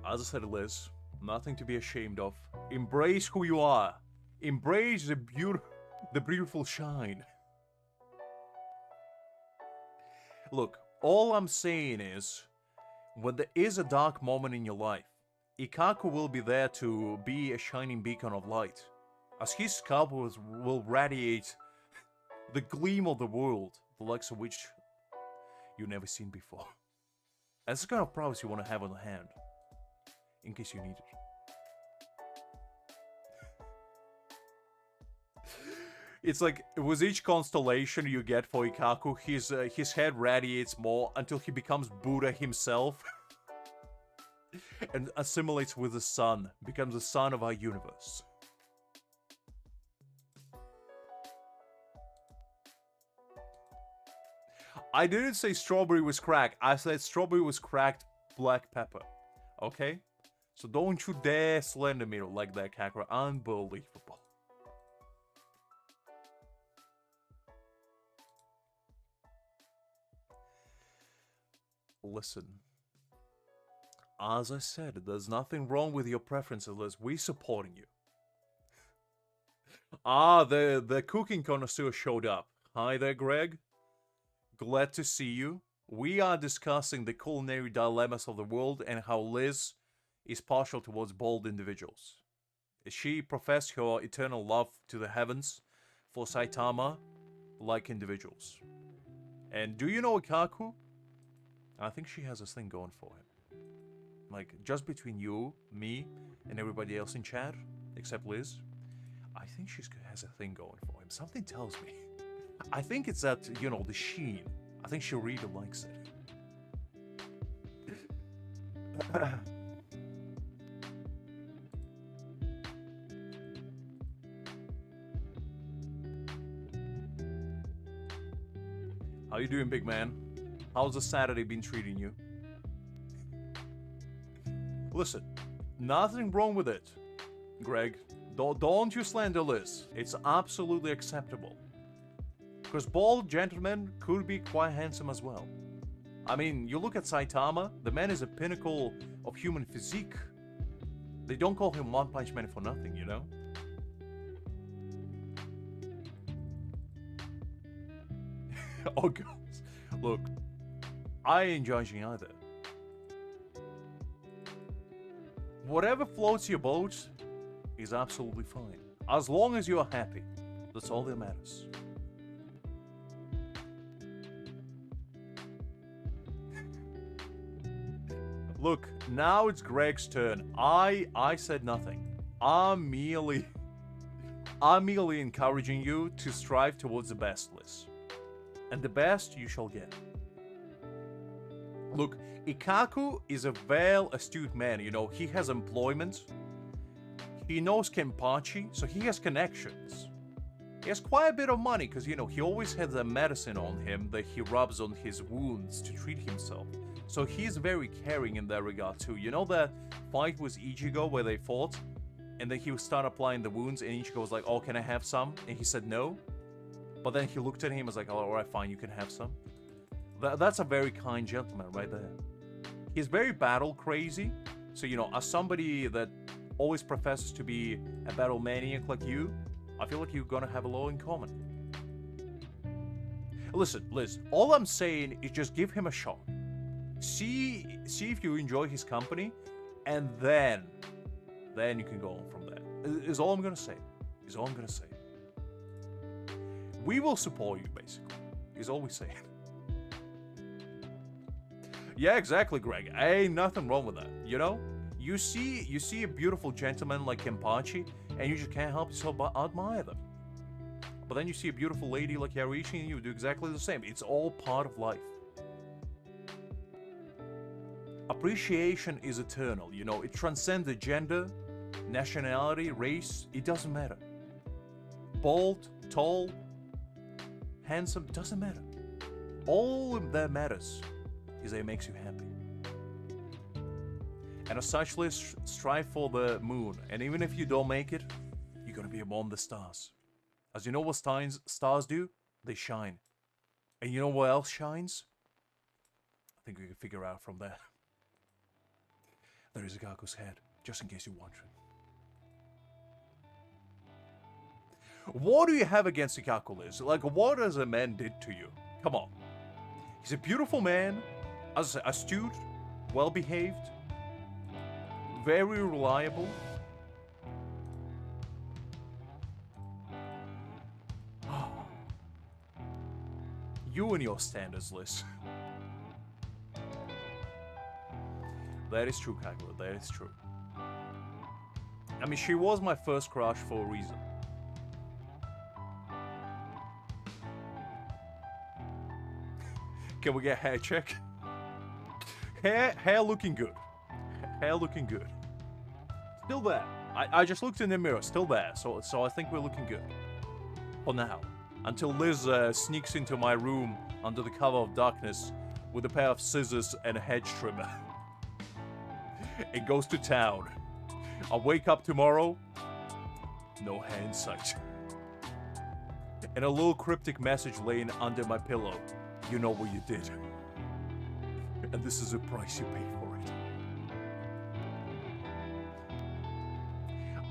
Speaker 1: As I said, Liz, nothing to be ashamed of. Embrace who you are. Embrace the beautiful shine. Look, all I'm saying is, when there is a dark moment in your life, Ikaku will be there to be a shining beacon of light, as his scalp will radiate the gleam of the world, the likes of which you've never seen before. That's the kind of prowess you want to have on hand, in case you need it. It's like, with each constellation you get for Ikaku, his head radiates more until he becomes Buddha himself. And assimilates with the sun, becomes the sun of our universe. I didn't say strawberry was crack, I said strawberry was cracked black pepper. Okay? So don't you dare slander me like that, Kakarot. Unbelievable. Listen. As I said, there's nothing wrong with your preferences, Liz. We're supporting you. The cooking connoisseur showed up. Hi there, Greg. Glad to see you. We are discussing the culinary dilemmas of the world and how Liz is partial towards bold individuals. She professed her eternal love to the heavens for Saitama-like individuals. And do you know Ikaku? I think she has this thing going for him. Like, just between you, me, and everybody else in chat, except Liz, I think she has a thing going for him. Something tells me. I think it's that, the sheen. I think she really likes it. How you doing, big man? How's the Saturday been treating you? Listen, nothing wrong with it, Greg. Don't you slander Liz. It's absolutely acceptable. Because bald gentlemen could be quite handsome as well. I mean, you look at Saitama, the man is a pinnacle of human physique. They don't call him One Punch Man for nothing, Oh, God. Look, I ain't judging either. Whatever floats your boat is absolutely fine. As long as you are happy. That's all that matters. Look, now it's Greg's turn. I said nothing. I'm merely encouraging you to strive towards the best, Liz. And the best you shall get. Look, Ikaku is a well-astute man, he has employment. He knows Kenpachi, so he has connections. He has quite a bit of money, because, he always has a medicine on him that he rubs on his wounds to treat himself. So he's very caring in that regard, too. You know that fight with Ichigo where they fought? And then he would start applying the wounds, and Ichigo was like, oh, can I have some? And he said no. But then he looked at him and was like, oh, alright, fine, you can have some. That's a very kind gentleman right there. He's very battle crazy. So, you know, as somebody that always professes to be a battle maniac like you, I feel like you're gonna have a lot in common. Listen, Liz, all I'm saying is just give him a shot. See if you enjoy his company, and then you can go on from there. Is all I'm gonna say. Is all I'm gonna say. We will support you, basically. Is all we say. Yeah, exactly, Greg. Ain't nothing wrong with that. You know, you see a beautiful gentleman like Kenpachi, and you just can't help yourself but admire them. But then you see a beautiful lady like Yarishi, and you do exactly the same. It's all part of life. Appreciation is eternal, you know. It transcends the gender, nationality, race. It doesn't matter. Bald, tall, handsome, doesn't matter. All that matters is that it makes you happy. And as such, let's strive for the moon. And even if you don't make it, you're gonna be among the stars. As you know what stars do? They shine. And you know what else shines? I think we can figure out from there. There is a Gaku's head, just in case you're wondering. What do you have against Gaku, Liz? Like, what has a man did to you? Come on. He's a beautiful man, as I say, astute, well-behaved, very reliable. You and your standards, Liz. That is true, Kagura, that is true. I mean, she was my first crush for a reason. Can we get a hair check? Hair looking good. Hair looking good. Still there. I just looked in the mirror, still there. So I think we're looking good. For now. Until Liz sneaks into my room under the cover of darkness with a pair of scissors and a hedge trimmer. It goes to town. I'll wake up tomorrow, no hair in sight. And a little cryptic message laying under my pillow. You know what you did. And this is the price you paid for it.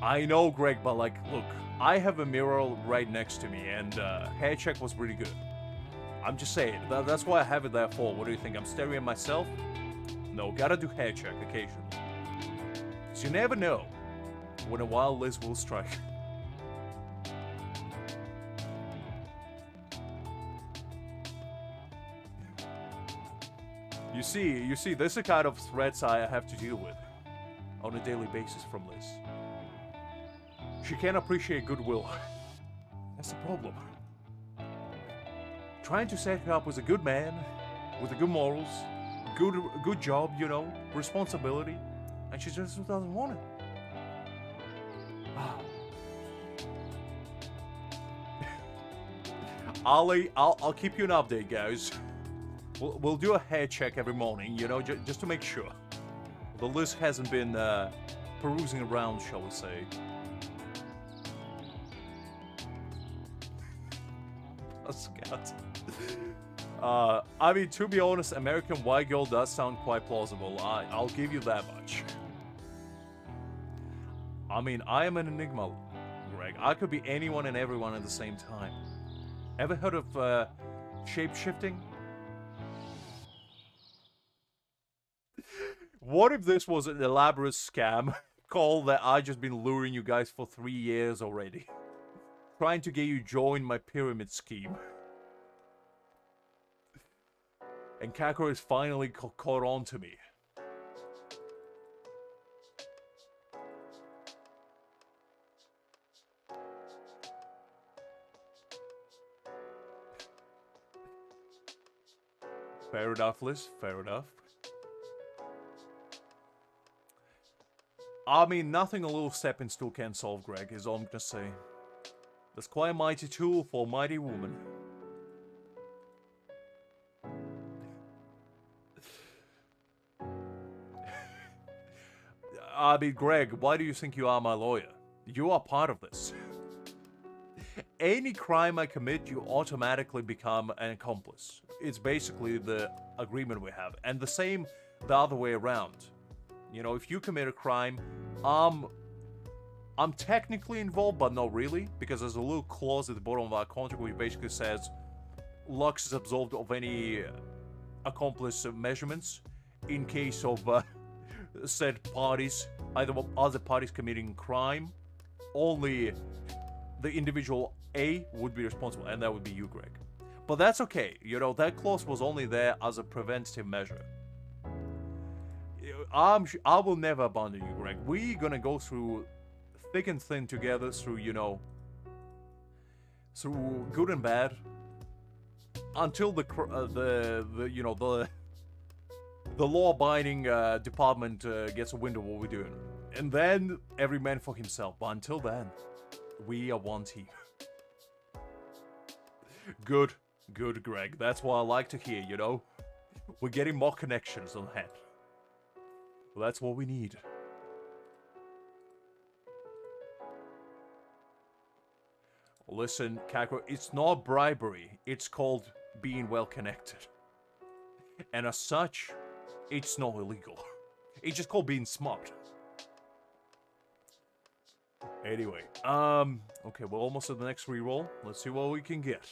Speaker 1: I know, Greg, but like, look, I have a mirror right next to me, and hair check was pretty good. I'm just saying, that's why I have it there for. What do you think? I'm staring at myself? No, gotta do hair check occasionally. So you never know when a wild Liz will strike. You see, this is the kind of threats I have to deal with on a daily basis from Liz. She can't appreciate goodwill. That's the problem. Trying to set her up as a good man, with the good morals, good job, you know, responsibility, and she just doesn't want it. I'll keep you an update, guys. We'll do a hair check every morning, you know, just to make sure. The list hasn't been perusing around, shall we say. A scout. I mean, to be honest, American White Girl does sound quite plausible. I'll give you that much. I mean, I am an enigma, Greg. I could be anyone and everyone at the same time. Ever heard of shape-shifting? What if this was an elaborate scam call that I just been luring you guys for 3 years already? Trying to get you join my pyramid scheme. And Kakuro is finally caught on to me. Fair enough, Liz. Fair enough. I mean, nothing a little stepping stool can solve, Greg, is all I'm gonna say. That's quite a mighty tool for a mighty woman. I mean, Greg, why do you think you are my lawyer? You are part of this. Any crime I commit, you automatically become an accomplice. It's basically the agreement we have. And the same the other way around. You know, if you commit a crime, I'm technically involved, but not really, because there's a little clause at the bottom of our contract which basically says Lux is absolved of any accomplice measurements in case of said parties, either other parties committing crime. Only the individual A would be responsible, and that would be you, Greg. But that's okay, you know, that clause was only there as a preventative measure. I will never abandon you, Greg. We're gonna go through thick and thin together, through, you know, through good and bad, until the law-abiding department gets a wind of what we're doing. And then, every man for himself. But until then, we are one team. Good, Greg. That's what I like to hear, you know? We're getting more connections on hand. Well, that's what we need. Listen, Kakro, it's not bribery. It's called being well-connected. And as such, it's not illegal. It's just called being smart. Anyway, okay, we're almost at the next reroll. Let's see what we can get.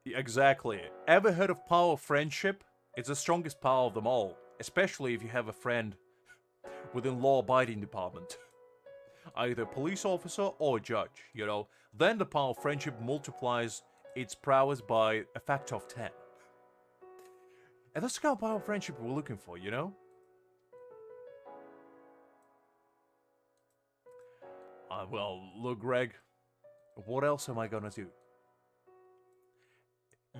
Speaker 1: Exactly. Ever heard of power of friendship? It's the strongest power of them all, especially if you have a friend within law-abiding department. Either a police officer or a judge, you know. Then the power of friendship multiplies its prowess by a factor of 10. And that's the kind of power of friendship we're looking for, you know? Well, look, Greg, what else am I gonna do?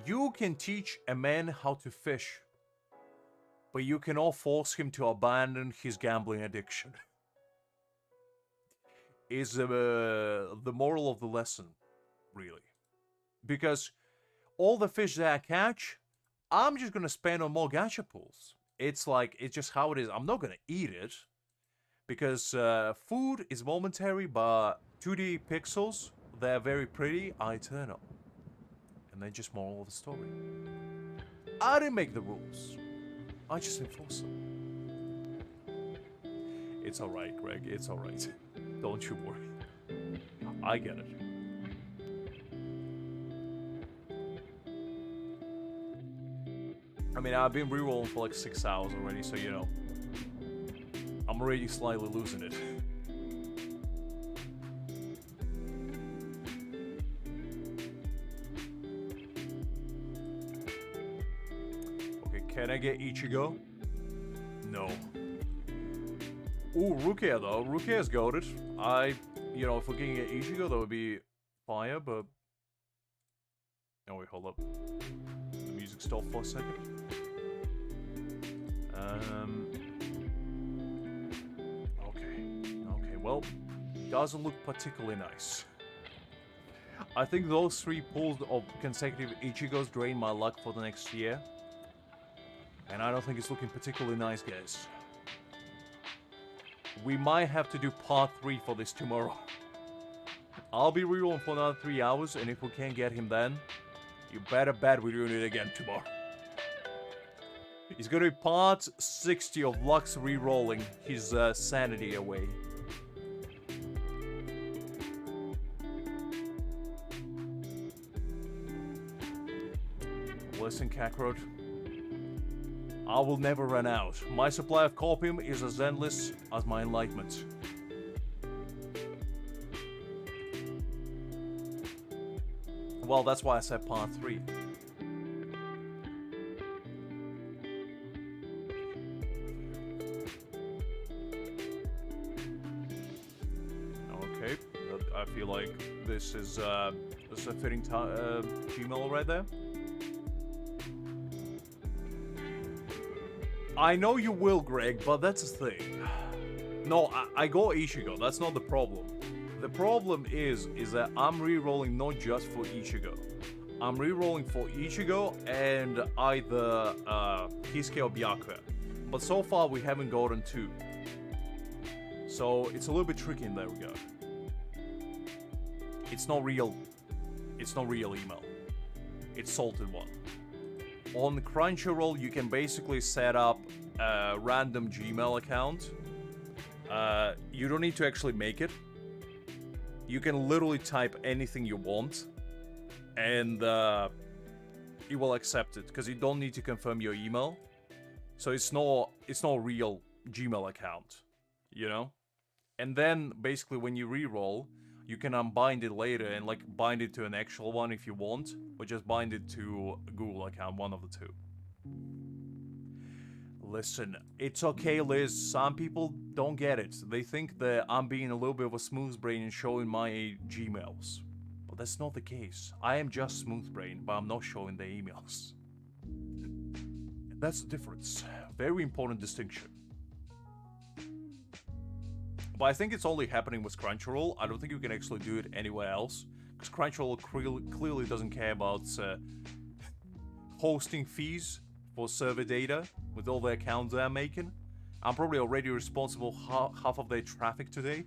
Speaker 1: You can teach a man how to fish, but you cannot force him to abandon his gambling addiction. Is the moral of the lesson, really. Because all the fish that I catch, I'm just gonna spend on more gacha pools. It's like, it's just how it is. I'm not gonna eat it, because food is momentary, but 2D pixels, they're very pretty, are eternal. And then just moral of the story. I didn't make the rules. I just enforce them. It's alright, Greg. It's alright. Don't you worry. I get it. I mean, I've been rerolling for like 6 hours already, so you know. I'm already slightly losing it. Okay, can I get Ichigo? No. Ooh, Rukia though. Rukia's goated. You know, if we can get Ichigo, that would be fire, but... Oh wait, hold up. The music stopped for a second. Okay, well, doesn't look particularly nice. I think those 3 pulls of consecutive Ichigos drain my luck for the next year. And I don't think it's looking particularly nice, guys. We might have to do part 3 for this tomorrow. I'll be rerolling for another 3 hours, and if we can't get him then, you better bet we're doing it again tomorrow. It's gonna be part 60 of Lux rerolling his sanity away. Listen, Kakarot. I will never run out. My supply of copium is as endless as my enlightenment. Well, that's why I said part 3. Okay, I feel like this is a fitting female right there. I know you will, Greg, but that's the thing. No, I go Ichigo. That's not the problem. The problem is that I'm rerolling not just for Ichigo. I'm rerolling for Ichigo and either Kisuke or Byakuya. But so far we haven't gotten 2. So it's a little bit tricky in that regard. It's not real. It's not real email. It's salted one. On Crunchyroll, you can basically set up a random Gmail account. You don't need to actually make it. You can literally type anything you want, and it will accept it because you don't need to confirm your email. So it's not a real Gmail account, you know. And then basically when you re-roll, you can unbind it later and like bind it to an actual one if you want, or just bind it to a Google account, one of the two. Listen, it's okay, Liz. Some people don't get it. They think that I'm being a little bit of a smooth brain and showing my Gmails. But that's not the case. I am just smooth brain, but I'm not showing the emails. That's the difference. Very important distinction. But I think it's only happening with Crunchyroll. I don't think you can actually do it anywhere else. Because Crunchyroll clearly doesn't care about hosting fees for server data with all the accounts they're making. I'm probably already responsible half of their traffic today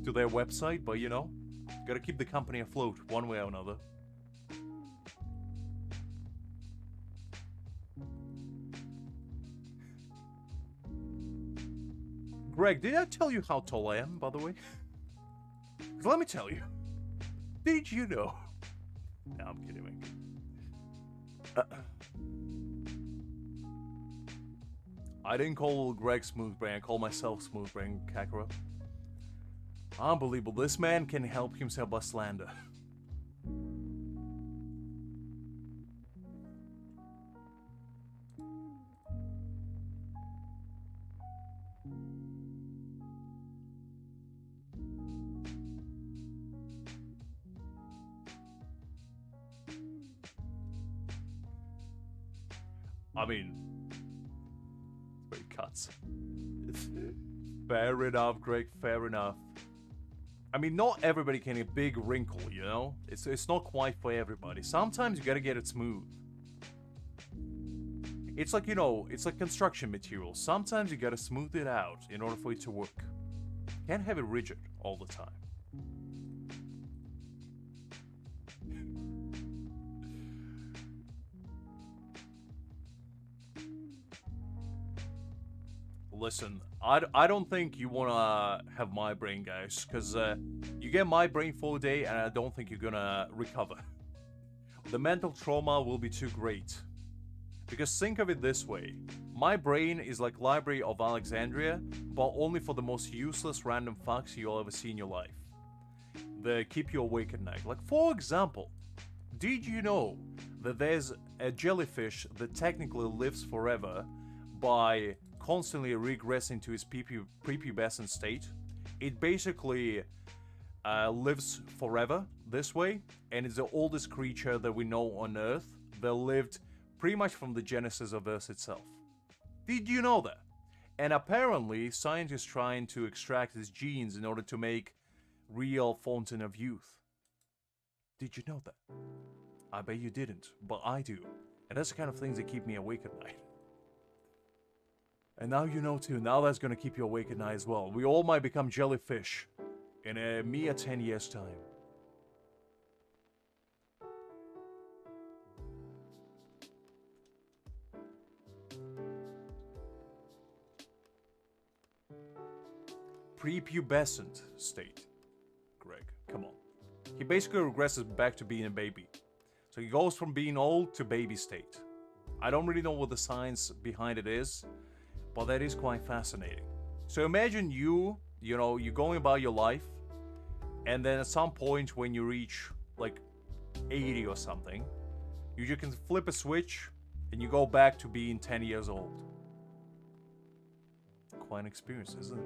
Speaker 1: to their website, but you know, gotta keep the company afloat one way or another. Greg, did I tell you how tall I am, by the way? 'Cause let me tell you. Did you know? No, I'm kidding. I didn't call Greg Smoothbrain, I call myself Smoothbrain Kakarot. Unbelievable, this man can help himself by slander. I mean, it cuts. Fair enough, Greg, fair enough. I mean, not everybody can get a big wrinkle, you know? It's not quite for everybody. Sometimes you gotta get it smooth. It's like, you know, it's like construction material. Sometimes you gotta smooth it out in order for it to work. Can't have it rigid all the time. Listen, I don't think you wanna have my brain, guys, because you get my brain for a day and I don't think you're gonna recover. The mental trauma will be too great. Because think of it this way, my brain is like Library of Alexandria, but only for the most useless random facts you'll ever see in your life. They keep you awake at night. Like, for example, did you know that there's a jellyfish that technically lives forever by constantly regressing to its prepubescent state? It basically lives forever this way, and it's the oldest creature that we know on Earth that lived pretty much from the genesis of Earth itself. Did you know that? And apparently, scientists trying to extract its genes in order to make real fountain of youth. Did you know that? I bet you didn't, but I do. And that's the kind of things that keep me awake at night. And now you know too, now that's gonna keep you awake at night as well. We all might become jellyfish in a mere 10 years' time. Prepubescent state. Greg, come on. He basically regresses back to being a baby. So he goes from being old to baby state. I don't really know what the science behind it is, but that is quite fascinating. So imagine you're going about your life, and then at some point when you reach like 80 or something, you just can flip a switch and you go back to being 10 years old. Quite an experience, isn't it?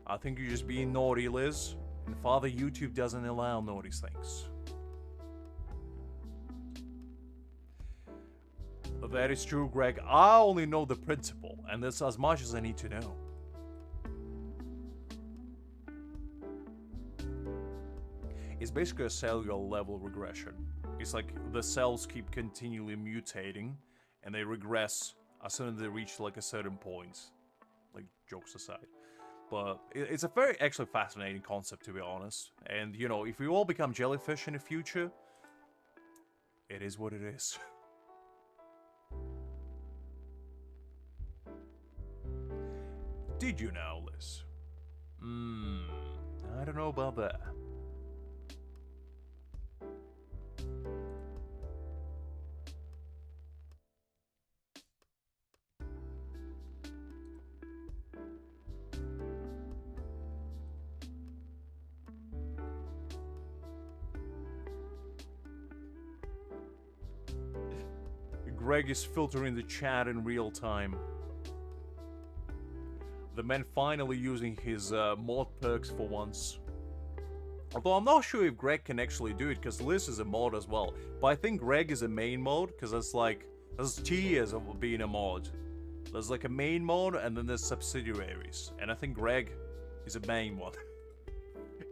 Speaker 1: I think you're just being naughty, Liz, and Father YouTube doesn't allow naughty things. That is true, Greg. I only know the principle, and that's as much as I need to know. It's basically a cellular level regression. It's like the cells keep continually mutating, and they regress as soon as they reach like a certain point. Like, jokes aside. But it's a very actually fascinating concept, to be honest. And, you know, if we all become jellyfish in the future, it is what it is. Did you know, Liz? I don't know about that. Greg is filtering the chat in real time. The man finally using his mod perks for once. Although I'm not sure if Greg can actually do it, because Liz is a mod as well. But I think Greg is a main mod, because that's like, there's tiers of being a mod. There's like a main mod, and then there's subsidiaries. And I think Greg is a main mod.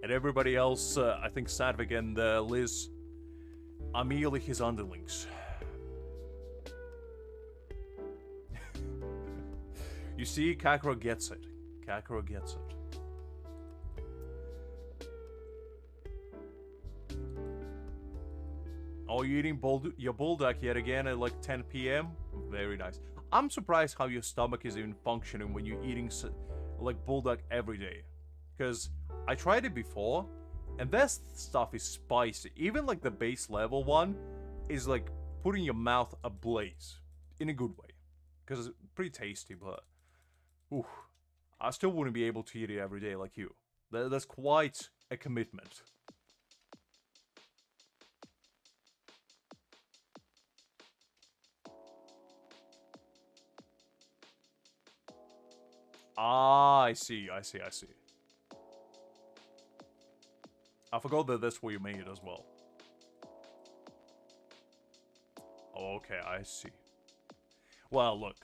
Speaker 1: And everybody else, I think Sadvik and Liz, are merely his underlings. You see, Kakuro gets it. Kakuro gets it. Oh, you eating your bulldog yet again at like 10 p.m? Very nice. I'm surprised how your stomach is even functioning when you're eating like bulldog every day. Because I tried it before, and that stuff is spicy. Even like the base level one is like putting your mouth ablaze. In a good way. Because it's pretty tasty, but... Ooh, I still wouldn't be able to eat it every day like you. That's quite a commitment. Ah, I see. I forgot that that's where you made it as well. Okay, I see. Well, look.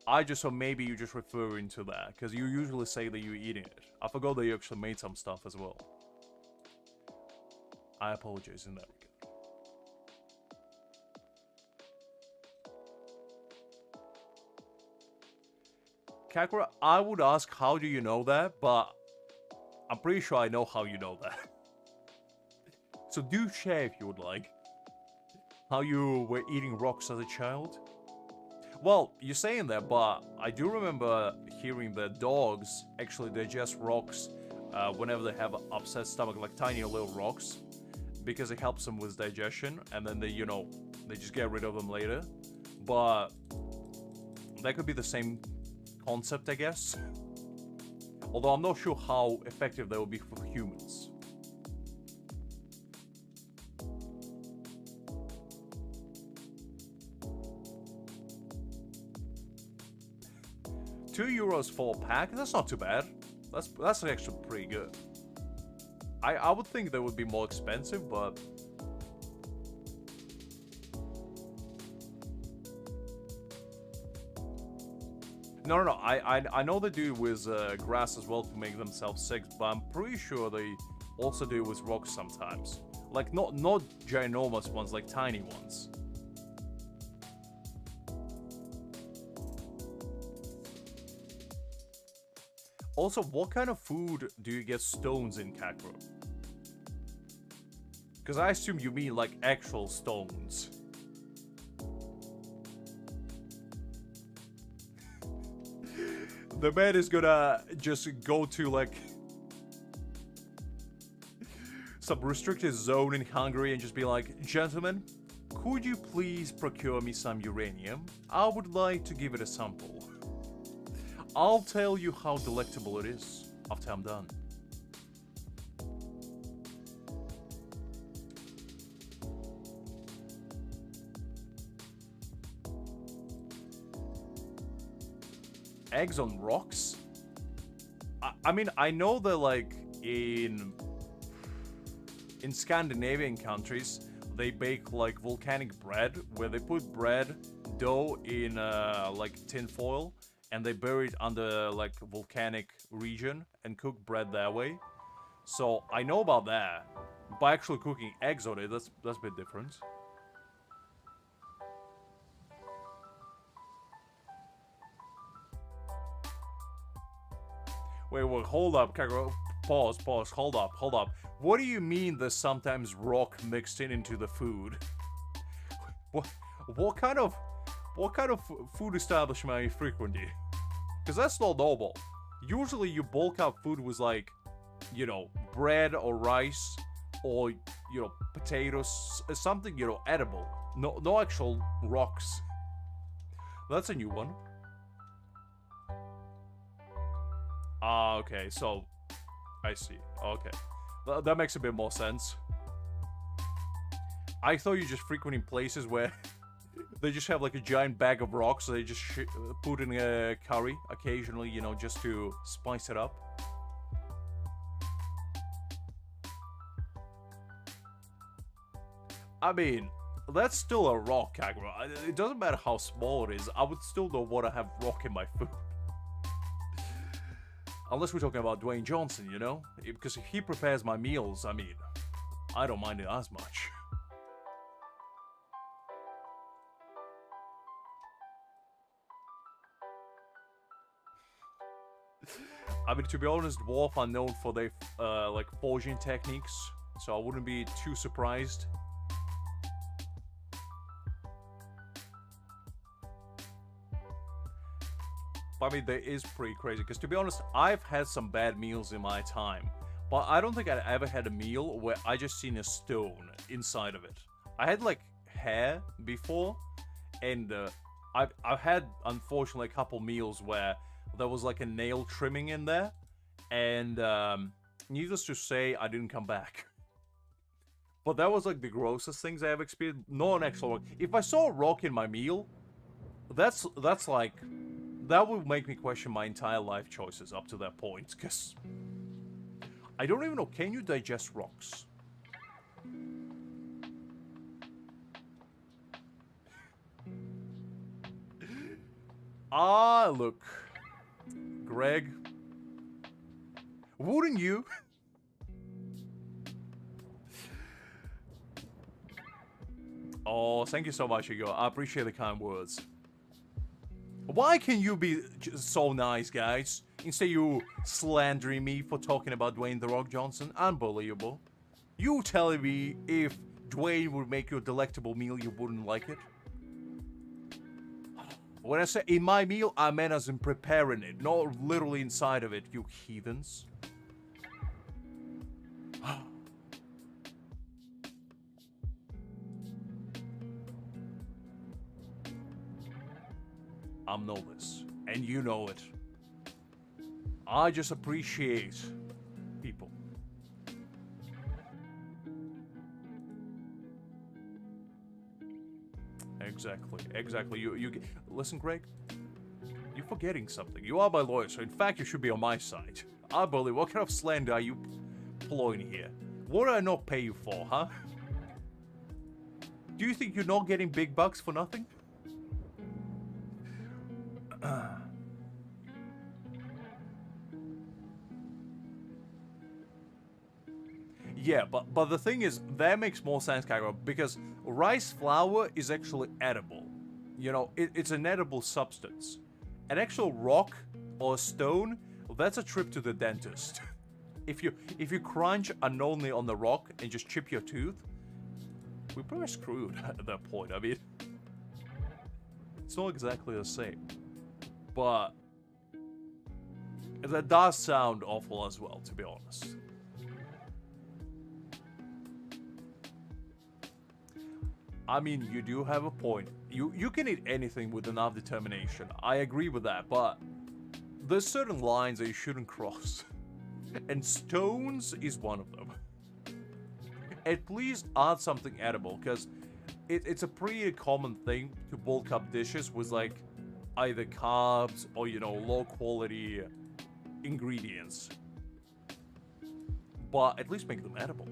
Speaker 1: I just thought maybe you just referring to that, because you usually say that you're eating it. I forgot that you actually made some stuff as well. I apologize in that regard. Kakura, I would ask how do you know that, but I'm pretty sure I know how you know that. So do share if you would like. How you were eating rocks as a child? Well, you're saying that, but I do remember hearing that dogs actually digest rocks whenever they have an upset stomach, like tiny little rocks, because it helps them with digestion, and then they, you know, they just get rid of them later. But that could be the same concept, I guess. Although I'm not sure how effective that would be for humans. €2 for a pack? That's not too bad. That's actually pretty good. I would think they would be more expensive, but... No. I know they do with grass as well to make themselves sick, but I'm pretty sure they also do with rocks sometimes. Like, not ginormous ones, like tiny ones. Also, what kind of food do you get stones in, Kakuro? Because I assume you mean, like, actual stones. The man is gonna just go to, like, some restricted zone in Hungary and just be like, gentlemen, could you please procure me some uranium? I would like to give it a sample. I'll tell you how delectable it is after I'm done. Eggs on rocks? I mean, I know that, like, in Scandinavian countries, they bake, like, volcanic bread, where they put bread dough in, like, tin foil, and they bury it under, like, volcanic region and cook bread that way. So, I know about that. By actually cooking eggs on it, that's a bit different. Wait, hold up, Kagura. Pause, hold up. What do you mean there's sometimes rock mixed into the food? What kind of food establishment are you frequenting? Because that's not normal. Usually you bulk up food with like, you know, bread or rice or, you know, potatoes, something, you know, edible. No actual rocks. That's a new one. Ah, okay, so I see. Okay. That makes a bit more sense. I thought you just frequenting places where they just have like a giant bag of rocks, so they just put in a curry occasionally, you know, just to spice it up. I mean, that's still a rock, Kagura. It doesn't matter how small it is, I would still not want to have rock in my food. Unless we're talking about Dwayne Johnson, you know? Because if he prepares my meals, I mean, I don't mind it as much. I mean, to be honest, Dwarf are known for their, like, forging techniques, so I wouldn't be too surprised. I mean, that is pretty crazy, because to be honest, I've had some bad meals in my time, but I don't think I'd ever had a meal where I just seen a stone inside of it. I had, like, hair before, and I've had, unfortunately, a couple meals where there was, like, a nail trimming in there, and needless to say, I didn't come back. But that was, like, the grossest things I ever experienced. Not an actual rock. If I saw a rock in my meal, that's like... That would make me question my entire life choices up to that point, because I don't even know, can you digest rocks? Ah, look. Greg. Wouldn't you? Oh, thank you so much, Hugo. I appreciate the kind words. Why can you be so nice, guys? Instead you slandering me for talking about Dwayne The Rock Johnson? Unbelievable. You telling me if Dwayne would make you a delectable meal, you wouldn't like it? When I say in my meal, I meant as in preparing it, not literally inside of it, you heathens. I know this, and you know it. I just appreciate people. Exactly. You listen, Greg. You're forgetting something. You are my lawyer, so in fact you should be on my side. I believe. What kind of slander are you pulling here? What do I not pay you for, huh? Do you think you're not getting big bucks for nothing? Yeah, but the thing is, that makes more sense, Kagura, because rice flour is actually edible. You know, it's an edible substance. An actual rock or stone, that's a trip to the dentist. If you crunch unknowingly on the rock and just chip your tooth, we're pretty screwed at that point. I mean, it's not exactly the same. But that does sound awful as well, to be honest. I mean, you do have a point. You can eat anything with enough determination. I agree with that, but there's certain lines that you shouldn't cross. And stones is one of them. And please add something edible, because it's a pretty common thing to bulk up dishes with, like, either carbs or, you know, low quality ingredients. But at least make them edible.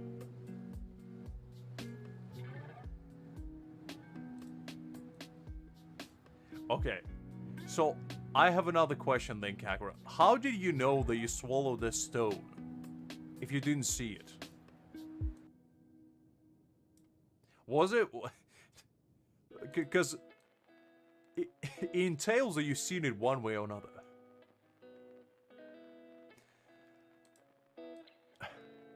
Speaker 1: Okay, so I have another question then, Kagura. How did you know that you swallowed this stone if you didn't see it? Was it? Because it entails that you've seen it one way or another.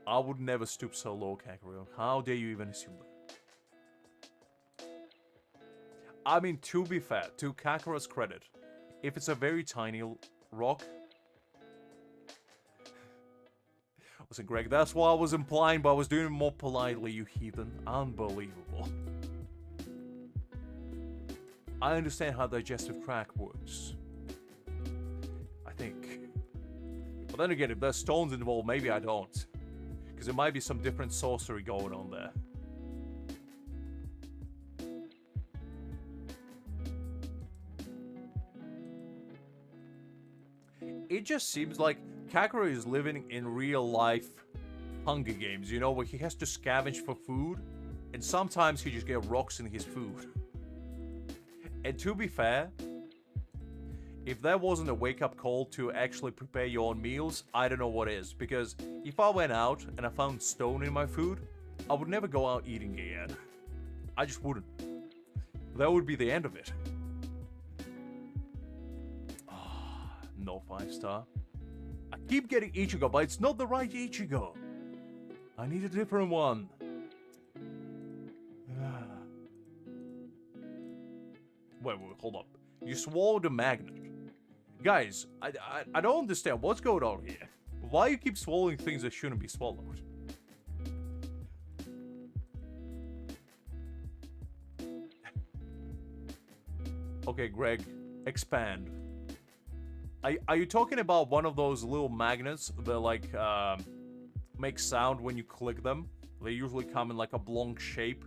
Speaker 1: I would never stoop so low, Kakarot. How dare you even assume that? I mean, to be fair, to Kakarot's credit, if it's a very tiny rock... Listen, Greg, that's what I was implying, but I was doing it more politely, you heathen. Unbelievable. I understand how digestive tract works. I think. But then again, if there's stones involved, maybe I don't. Because there might be some different sorcery going on there. It just seems like Kakarot is living in real life Hunger Games, you know, where he has to scavenge for food, and sometimes he just gets rocks in his food. And to be fair, if there wasn't a wake-up call to actually prepare your own meals, I don't know what is. Because if I went out and I found stone in my food, I would never go out eating again. I just wouldn't. That would be the end of it. No 5-star. I keep getting Ichigo, but it's not the right Ichigo. I need a different one. Wait, hold up. You swallowed a magnet. Guys, I don't understand what's going on here. Why you keep swallowing things that shouldn't be swallowed? Okay, Greg, expand. Are you talking about one of those little magnets that, like, make sound when you click them? They usually come in, like, a oblong shape.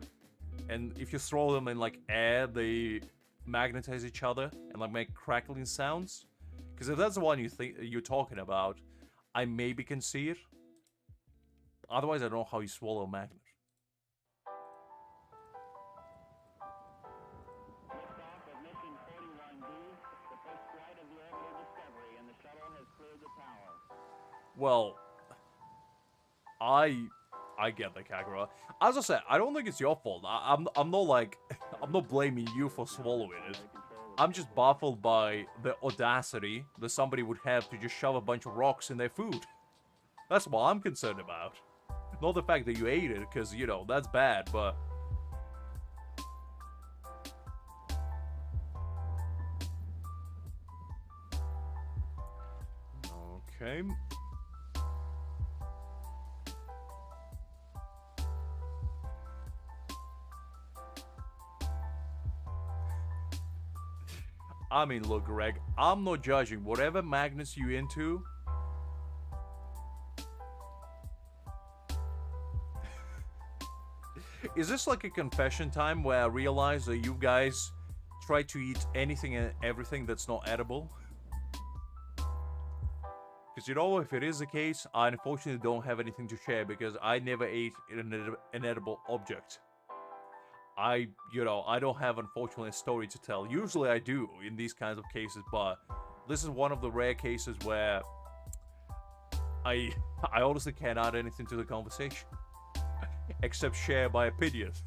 Speaker 1: And if you throw them in, like, air, they magnetize each other and, like, make crackling sounds? Because if that's the one you're talking about, I maybe can see it. Otherwise, I don't know how you swallow a magnet. Well, I get the Kakarot. As I said, I don't think it's your fault. I'm not like I'm not blaming you for swallowing it. I'm just baffled by the audacity that somebody would have to just shove a bunch of rocks in their food. That's what I'm concerned about. Not the fact that you ate it, because, you know, that's bad, but... Okay. I mean, look, Greg, I'm not judging. Whatever magnets you into... Is this like a confession time where I realize that you guys try to eat anything and everything that's not edible? Because, you know, if it is the case, I unfortunately don't have anything to share because I never ate an edible object. I don't have, unfortunately, a story to tell. Usually I do in these kinds of cases, but this is one of the rare cases where I honestly can't add anything to the conversation. Except share my opinions.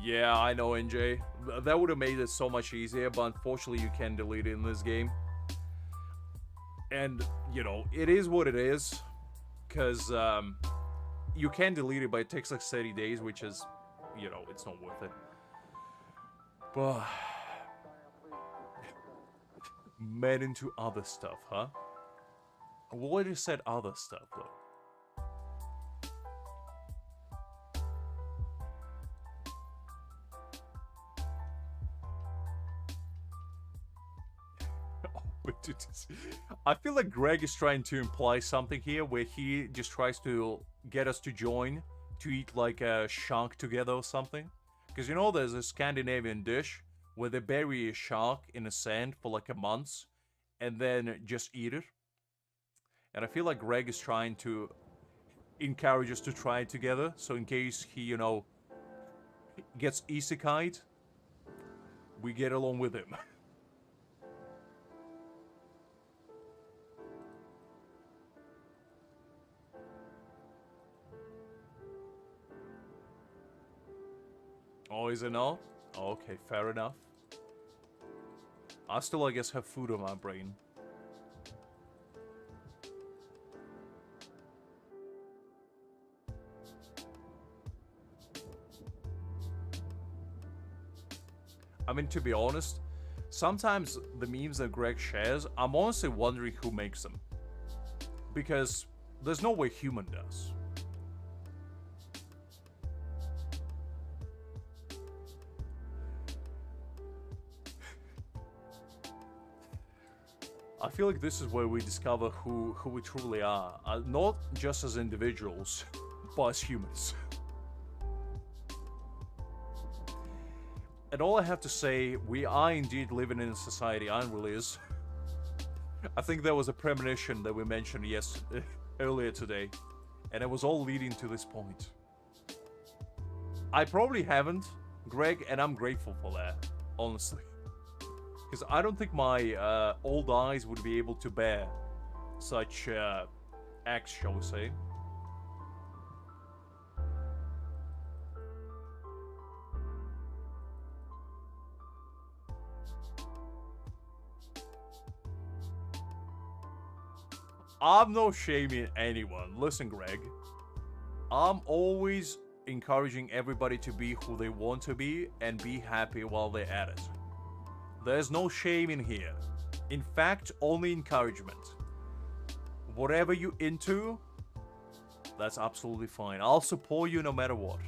Speaker 1: Yeah, I know, NJ. That would have made it so much easier, but unfortunately you can delete it in this game. And, you know, it is what it is. Because, you can delete it, but it takes like 30 days, which is, you know, it's not worth it. But... Men into other stuff, huh? What is said other stuff, though? I feel like Greg is trying to imply something here where he just tries to get us to join to eat like a shark together or something. Because, you know, there's a Scandinavian dish where they bury a shark in the sand for like a month and then just eat it. And I feel like Greg is trying to encourage us to try it together. So in case he, you know, gets isekai'd, we get along with him. Oh, is it not? Okay, fair enough. I still, I guess, have food on my brain. I mean, to be honest, sometimes the memes that Greg shares, I'm honestly wondering who makes them. Because there's no way human does. I feel like this is where we discover who we truly are. Not just as individuals, but as humans. And all I have to say, we are indeed living in a society, aren't we, Liz? I think there was a premonition that we mentioned earlier today, and it was all leading to this point. I probably haven't, Greg, and I'm grateful for that, honestly. Because I don't think my old eyes would be able to bear such acts, shall we say. I'm not shaming anyone. Listen, Greg. I'm always encouraging everybody to be who they want to be and be happy while they're at it. There's no shame in here. In fact, only encouragement. Whatever you're into, that's absolutely fine. I'll support you no matter what.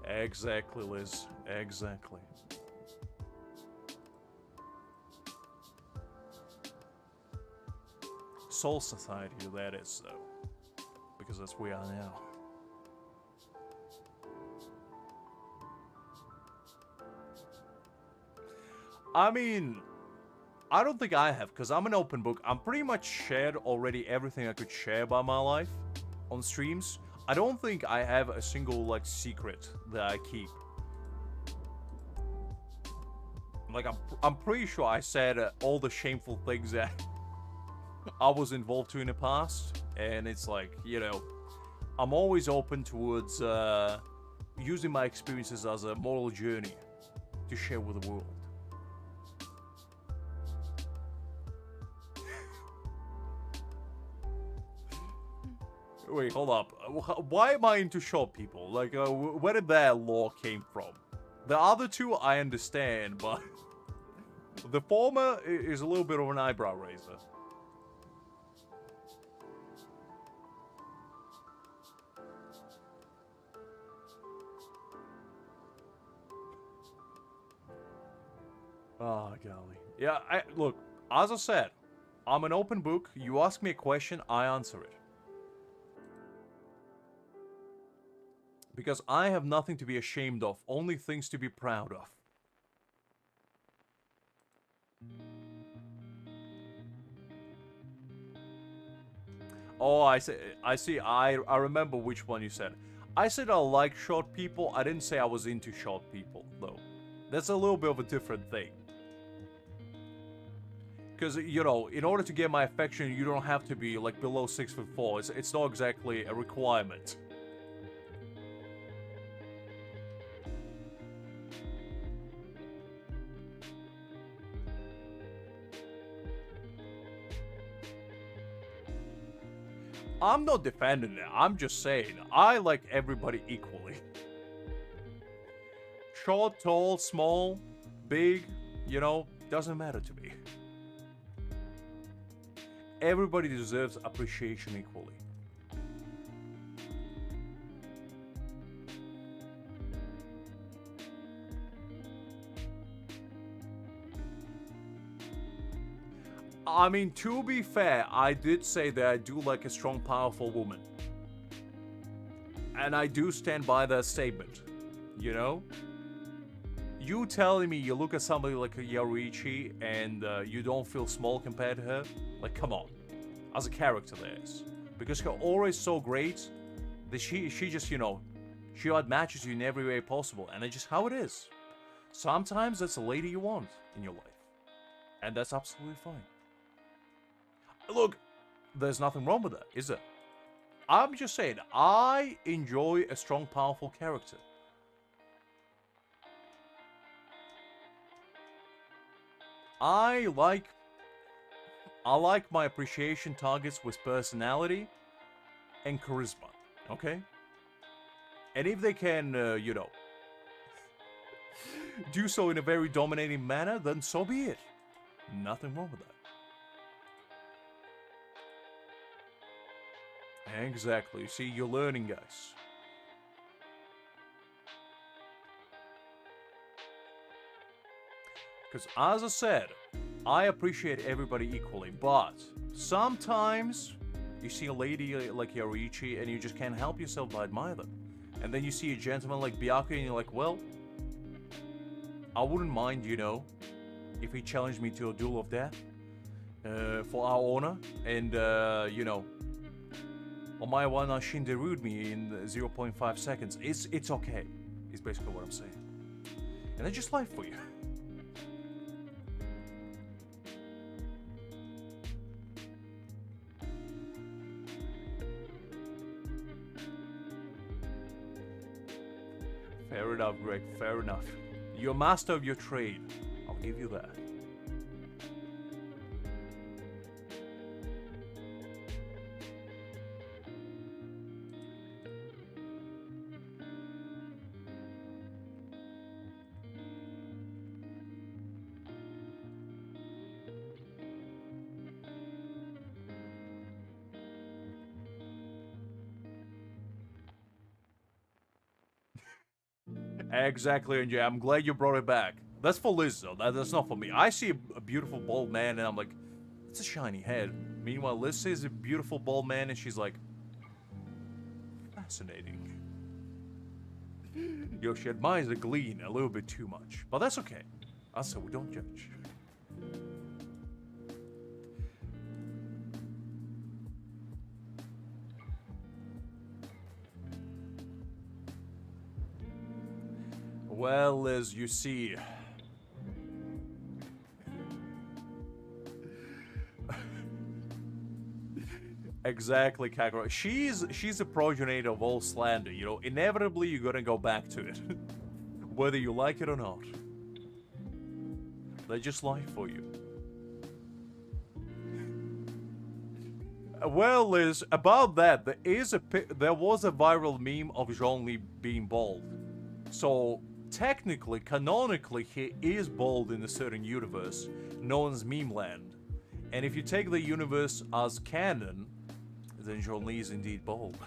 Speaker 1: Exactly, Liz. Exactly. Soul Society, that is, though. Because that's where we are now. I mean, I don't think I have, because I'm an open book. I'm pretty much shared already everything I could share about my life on streams. I don't think I have a single, like, secret that I keep. Like, I'm pretty sure I said all the shameful things that I was involved to in the past. And it's like, you know, I'm always open towards using my experiences as a moral journey to share with the world. Wait, hold up. Why am I into short people? Like, where did that law came from? The other two I understand, but the former is a little bit of an eyebrow raiser. Oh, golly. Yeah, look, as I said, I'm an open book. You ask me a question, I answer it. Because I have nothing to be ashamed of, only things to be proud of. Oh, I see. I remember which one you said. I said I like short people. I didn't say I was into short people, though. That's a little bit of a different thing. Because, you know, in order to get my affection, you don't have to be, like, below 6'4". It's not exactly a requirement. I'm not defending it. I'm just saying, I like everybody equally. Short, tall, small, big, you know, doesn't matter to me. Everybody deserves appreciation equally. I mean, to be fair, I did say that I do like a strong, powerful woman. And I do stand by that statement, you know? You telling me you look at somebody like a Yaruichi and you don't feel small compared to her? Like, come on. As a character, there is. Because her aura is so great that she just, you know, She outmatches you in every way possible, and it's just how it is. Sometimes that's the lady you want in your life. And that's absolutely fine. Look, there's nothing wrong with that, is there? I'm just saying, I enjoy a strong, powerful character. I like my appreciation targets with personality and charisma, okay? And if they can, you know, do so in a very dominating manner, then so be it. Nothing wrong with that. Exactly. You see, you're learning, guys. Because as I said, I appreciate everybody equally, but sometimes you see a lady like Yoriichi and you just can't help yourself but admire them. And then you see a gentleman like Byakuya and you're like, well, I wouldn't mind, you know, if he challenged me to a duel of death for our honor. And, you know, Omae wa na shinderu'd me in 0.5 seconds. It's okay, is basically what I'm saying. And that's just life for you. Fair enough, Greg, fair enough. You're a master of your trade. I'll give you that. Exactly, NJ. I'm glad you brought it back. That's for Liz, though. That's not for me. I see a beautiful bald man, and I'm like, it's a shiny head. Meanwhile, Liz sees a beautiful bald man, and she's like, fascinating. Yo, she admires the glean a little bit too much. But that's okay. Also, we don't judge. Well, as you see, exactly, Kagura. She's a progenitor of all slander. You know, inevitably you're gonna go back to it, whether you like it or not. They're just life for you. Well, Liz, about that, there was a viral meme of Zhongli being bald. So technically, canonically, he is bald in a certain universe known as Meme Land. And if you take the universe as canon, then Zhongli is indeed bald.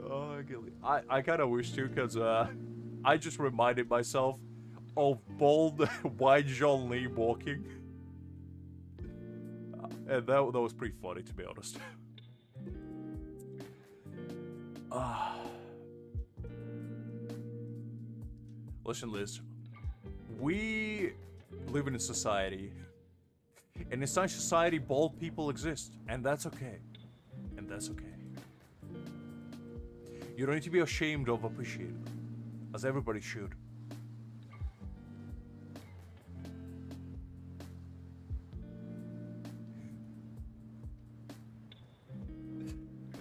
Speaker 1: Oh, I kind of wish to, because I just reminded myself of bald white Zhongli walking. And that was pretty funny, to be honest. Listen, Liz. We live in a society. And in such society, bald people exist. And that's okay. And that's okay. You don't need to be ashamed of appreciating them. As everybody should.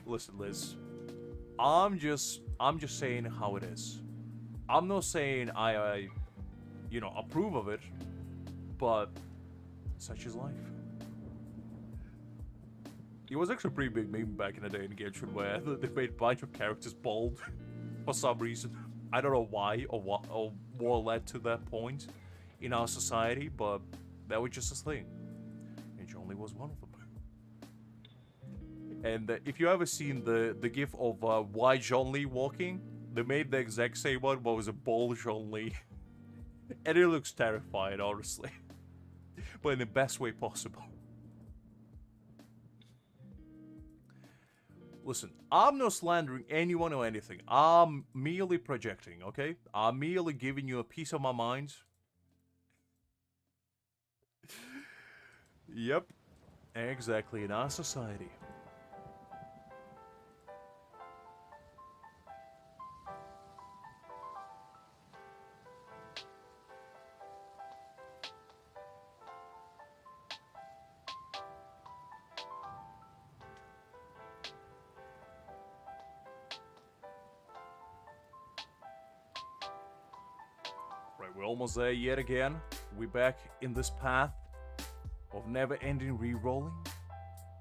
Speaker 1: Listen, Liz. I'm just saying how it is. I'm not saying I you know, approve of it, but such is life. It was actually a pretty big meme back in the day in Genshin where they made a bunch of characters bald for some reason. I don't know why or what led to that point in our society, but that was just a thing. And Zhongli was one of them. And if you ever seen the gif of white Zhongli walking, they made the exact same one, but it was a bald Zhongli. And it looks terrifying, honestly. But in the best way possible. Listen, I'm not slandering anyone or anything. I'm merely projecting, okay? I'm merely giving you a piece of my mind. Yep, exactly, in our society. Right, we're almost there yet again. We're back in this path of never-ending re-rolling.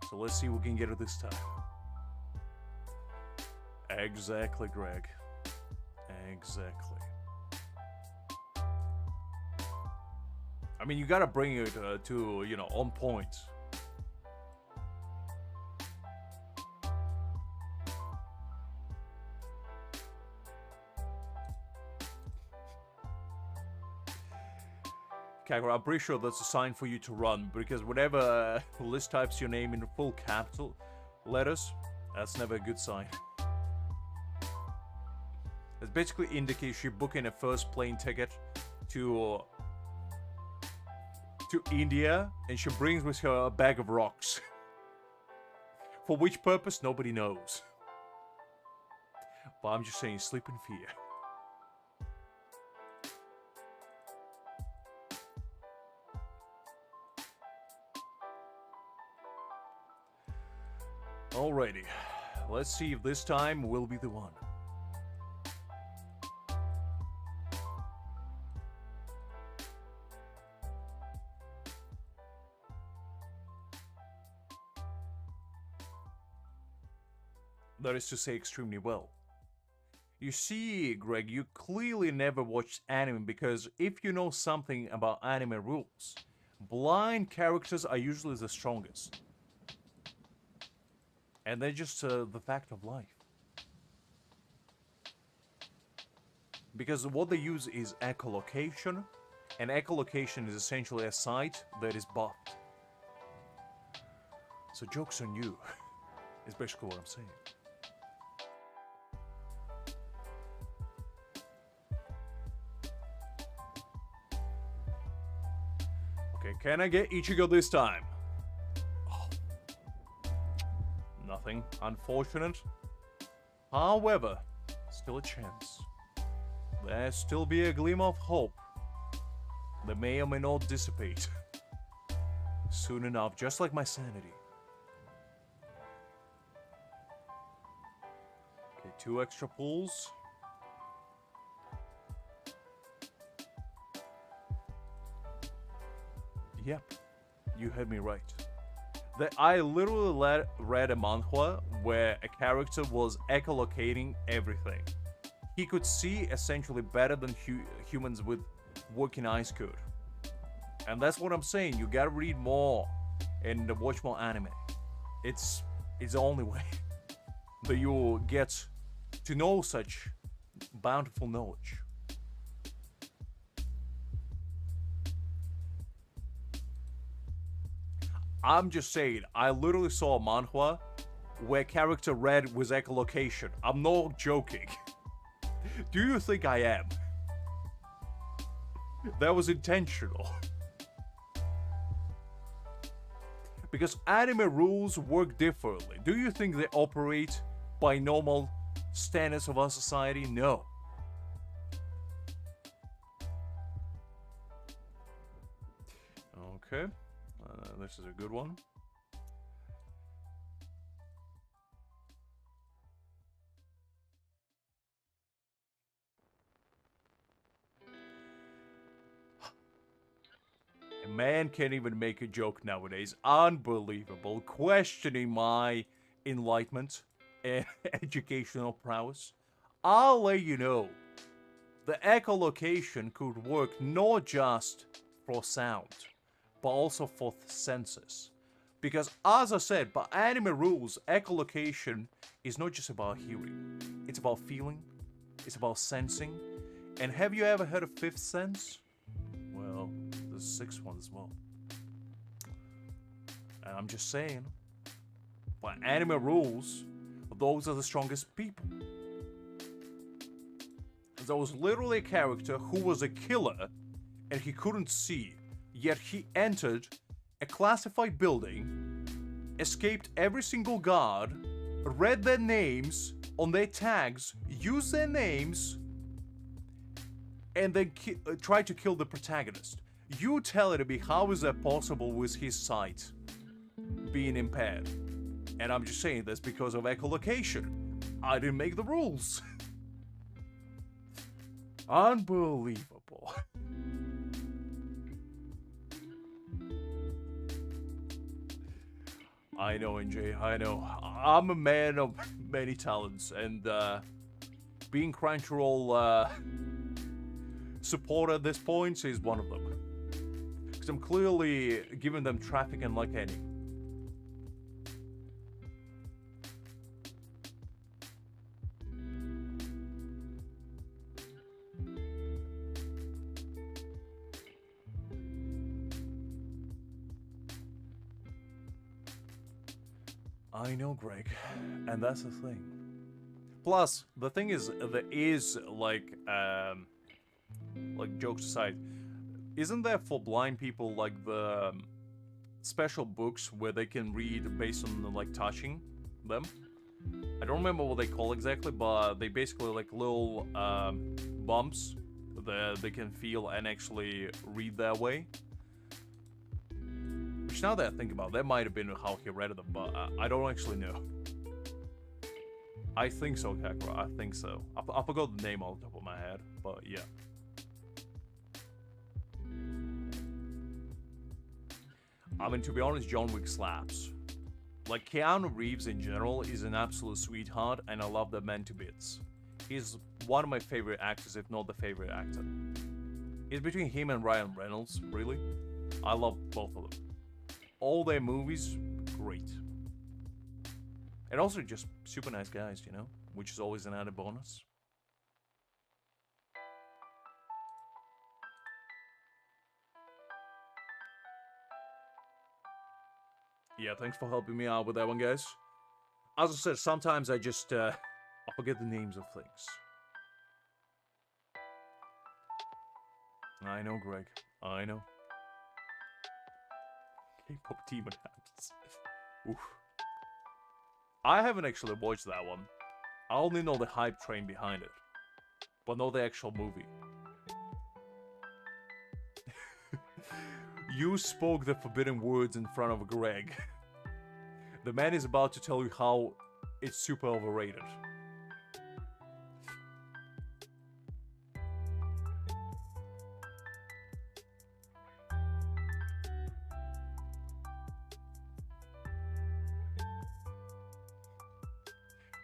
Speaker 1: So let's see what we can get it this time. Exactly, Greg. Exactly. I mean, you gotta bring it to, you know, on point. Kagura, I'm pretty sure that's a sign for you to run, because whenever list types your name in full capital letters, that's never a good sign. It basically indicates you're booking a first plane ticket to India, and she brings with her a bag of rocks. For which purpose, nobody knows. But I'm just saying, sleep in fear. Alrighty, let's see if this time will be the one. That is to say, extremely well. You see, Greg, you clearly never watched anime, because if you know something about anime rules, blind characters are usually the strongest. And they're just the fact of life. Because what they use is echolocation, and echolocation is essentially a sight that is buffed. So joke's on you, is basically what I'm saying. Okay, can I get Ichigo this time? Nothing unfortunate. However, still a chance. There still be a gleam of hope that may or may not dissipate soon enough, just like my sanity. Okay, 2 extra pulls. Yep, you heard me right. I literally read a manhwa where a character was echolocating everything. He could see essentially better than humans with working eyes could. And that's what I'm saying, you gotta read more and watch more anime. It's the only way that you will get to know such bountiful knowledge. I'm just saying, I literally saw a manhwa where character read with echolocation. I'm not joking. Do you think I am? That was intentional. Because anime rules work differently. Do you think they operate by normal standards of our society? No. Okay. This is a good one. A man can't even make a joke nowadays. Unbelievable. Questioning my enlightenment and educational prowess. I'll let you know. The echolocation could work not just for sound, but also for senses. Because as I said, by anime rules, echolocation is not just about hearing. It's about feeling, it's about sensing. And have you ever heard of fifth sense? Well, there's a sixth one as well. And I'm just saying, by anime rules, those are the strongest people. There was literally a character who was a killer and he couldn't see, yet he entered a classified building, escaped every single guard, read their names on their tags, used their names, and then tried to kill the protagonist. You tell it to me, how is that possible with his sight being impaired? And I'm just saying this because of echolocation. I didn't make the rules. Unbelievable. I know, NJ, I know. I'm a man of many talents, and being Crunchyroll supporter at this point is one of them. Because I'm clearly giving them traffic unlike any. I know, Greg, and that's the thing. Plus, the thing is, there is, like jokes aside, isn't there for blind people, like, the special books where they can read based on, like, touching them? I don't remember what they call exactly, but they basically, like, little, bumps that they can feel and actually read that way. Which, now that I think about it, that might have been how he read them, but I don't actually know. I think so, Kakura, I think so. I forgot the name off the top of my head, but yeah. I mean, to be honest, John Wick slaps. Like, Keanu Reeves in general is an absolute sweetheart, and I love that man to bits. He's one of my favorite actors, if not the favorite actor. It's between him and Ryan Reynolds, really. I love both of them. All their movies, great. And also just super nice guys, you know? Which is always an added bonus. Yeah, thanks for helping me out with that one, guys. As I said, sometimes I just, I forget the names of things. I know, Greg. I know. K-pop Demon Hands. Oof. I haven't actually watched that one. I only know the hype train behind it. But not the actual movie. You spoke the forbidden words in front of Greg. The man is about to tell you how it's super overrated.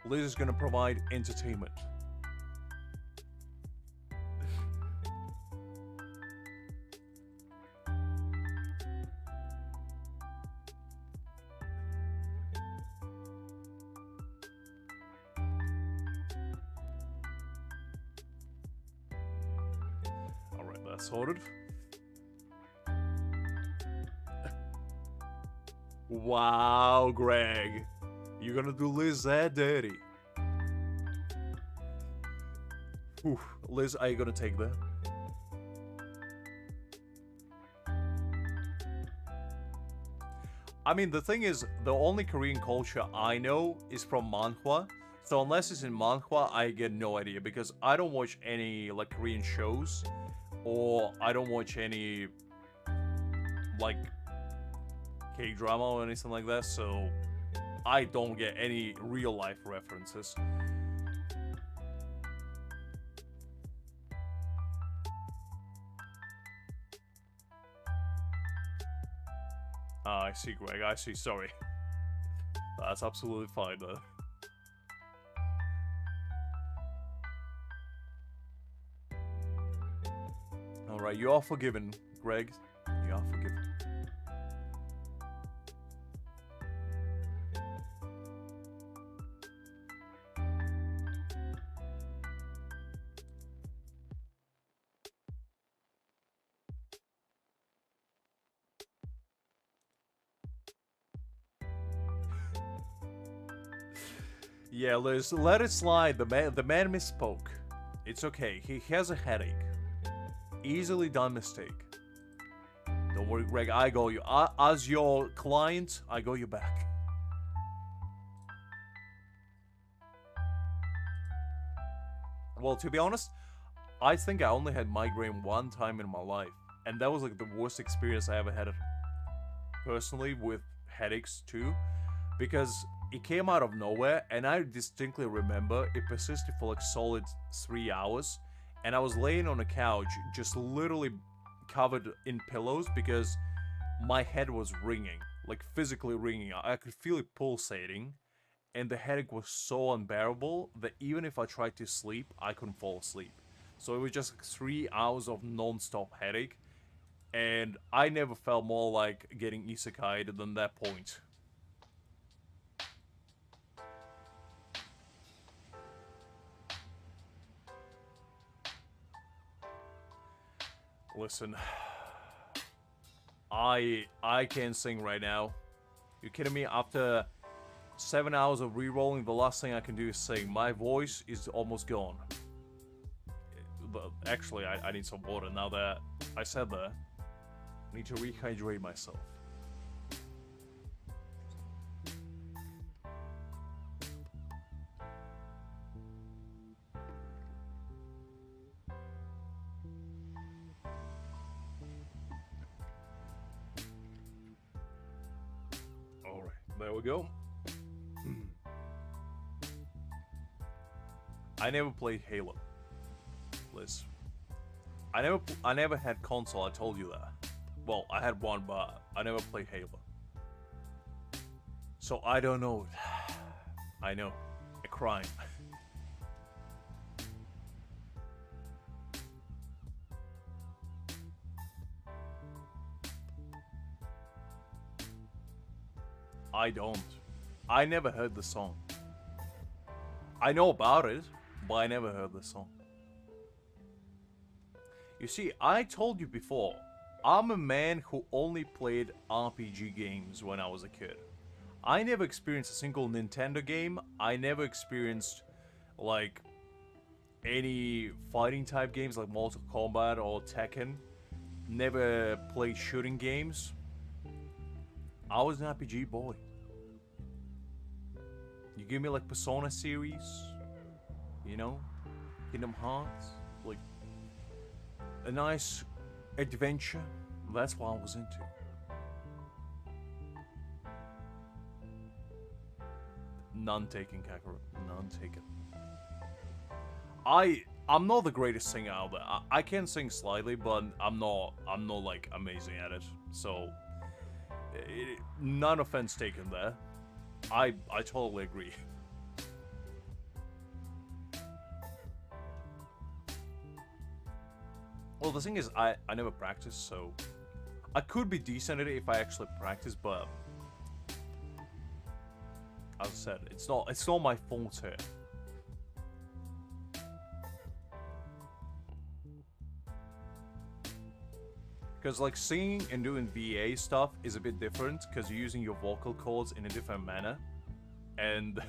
Speaker 1: Liz is gonna provide entertainment. Alright, that's sorted. Wow, Greg. You're gonna do Liz that dirty. Oof, Liz, are you gonna take that? I mean, the thing is, the only Korean culture I know is from manhwa. So unless it's in manhwa, I get no idea. Because I don't watch any, like, Korean shows. Or I don't watch any, like, K-drama or anything like that. So I don't get any real-life references. I see, Greg, I see, sorry. That's absolutely fine, though. Alright, you are forgiven, Greg. You are forgiven. Yeah, Liz, let it slide. The man misspoke. It's okay. He has a headache. Easily done mistake. Don't worry, Greg, I got you. As your client, I got you back. Well, to be honest, I think I only had migraine one time in my life. And that was like the worst experience I ever had personally with headaches too. Because it came out of nowhere and I distinctly remember it persisted for like solid 3 hours. And I was laying on a couch just literally covered in pillows because my head was ringing. Like physically ringing. I could feel it pulsating. And the headache was so unbearable that even if I tried to sleep, I couldn't fall asleep. So it was just 3 hours of non-stop headache. And I never felt more like getting isekai'd than that point. Listen. I can't sing right now. You kidding me? After 7 hours of rerolling, the last thing I can do is sing. My voice is almost gone. Actually, I need some water now that I said that. I need to rehydrate myself. Alright, there we go. I never played Halo. Liz. I never had console, I told you that. Well, I had one, but I never played Halo. So I don't know it. I know. A crime. I don't. I never heard the song. I know about it, but I never heard the song. You see, I told you before, I'm a man who only played RPG games when I was a kid. I never experienced a single Nintendo game. I never experienced, like, any fighting type games like Mortal Kombat or Tekken. Never played shooting games. I was an RPG boy. You give me, like, Persona series, you know? Kingdom Hearts, like, a nice adventure. That's what I was into. None taken, Kakarot. None taken. I'm not the greatest singer out there. I can sing slightly, but I'm not like amazing at it. So none offense taken there. I totally agree. Well, the thing is, I never practiced, so I could be decent at it if I actually practice, but as I said, it's not my forte. Because like singing and doing VA stuff is a bit different because you're using your vocal cords in a different manner, and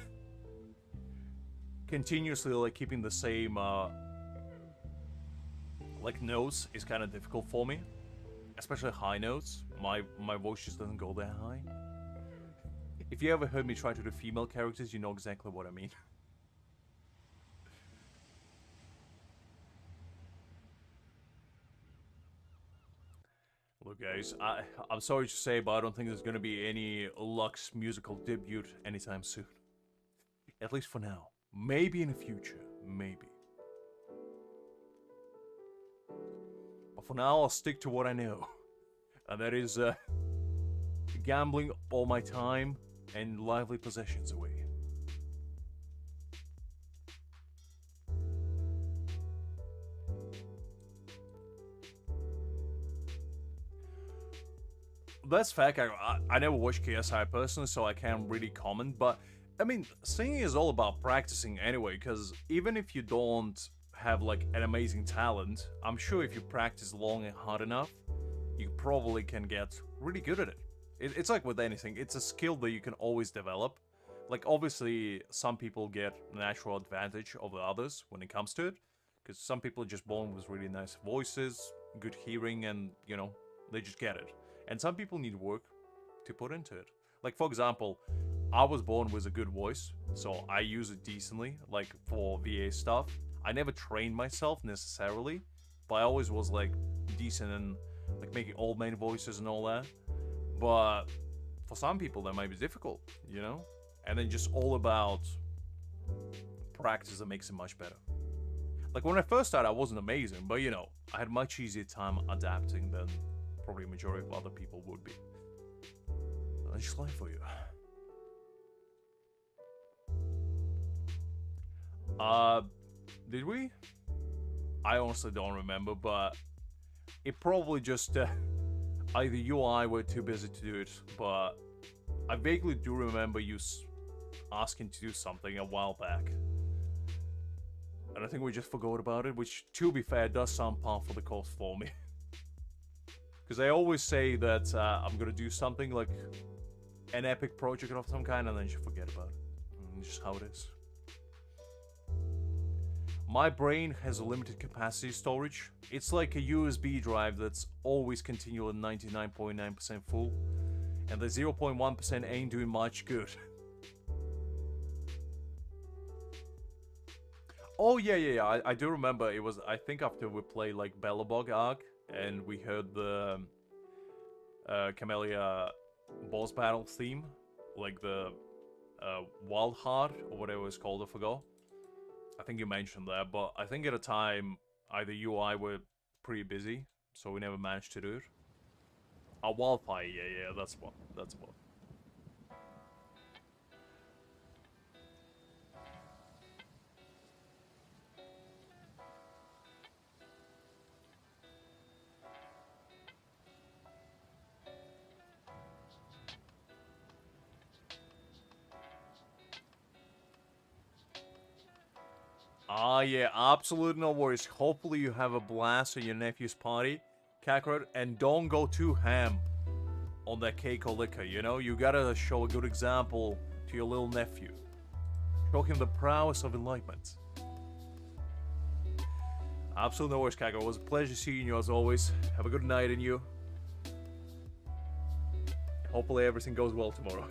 Speaker 1: continuously like keeping the same like notes is kind of difficult for me, especially high notes. My voice just doesn't go that high. If you ever heard me try to do female characters, you know exactly what I mean. Look guys, I'm sorry to say, but I don't think there's gonna be any Lux musical debut anytime soon. At least for now. Maybe in the future. Maybe. But for now, I'll stick to what I know. And that is, gambling all my time and lively possessions away. That's fact. I never watched KSI personally, so I can't really comment. But I mean, singing is all about practicing anyway. Because even if you don't have like an amazing talent, I'm sure if you practice long and hard enough, you probably can get really good at it. It's like with anything. It's a skill that you can always develop. Like obviously, some people get natural advantage over others when it comes to it. Because some people are just born with really nice voices, good hearing, and you know, they just get it. And some people need work to put into it. Like, for example, I was born with a good voice, so I use it decently, like, for VA stuff. I never trained myself, necessarily, but I always was, like, decent in, like, making old man voices and all that. But for some people, that might be difficult, you know? And then just all about practice that makes it much better. Like, when I first started, I wasn't amazing, but, you know, I had much easier time adapting than probably a majority of other people would be. I just like for you. Did we? I honestly don't remember, but it probably just either you or I were too busy to do it, but I vaguely do remember you asking to do something a while back. And I think we just forgot about it, which, to be fair, does sound par for the course for me. Because I always say that I'm gonna do something like an epic project of some kind, and then just forget about it. And just how it is. My brain has a limited capacity storage. It's like a USB drive that's always continual at 99.9% full, and the 0.1% ain't doing much good. Oh yeah, I do remember. It was, I think, after we played like Bellabog arc, and we heard the Camellia boss battle theme, like the Wild Heart or whatever it's called. I forgot. I think you mentioned that, but I think at the time either you or I were pretty busy, so we never managed to do it. Wildfire, yeah, that's one. That's one. Yeah, absolutely no worries. Hopefully you have a blast at your nephew's party, Kakarot, and don't go too ham on that cake or liquor, you know? You gotta show a good example to your little nephew. Show him the prowess of enlightenment. Absolutely no worries, Kakarot. It was a pleasure seeing you as always. Have a good night in you. Hopefully everything goes well tomorrow.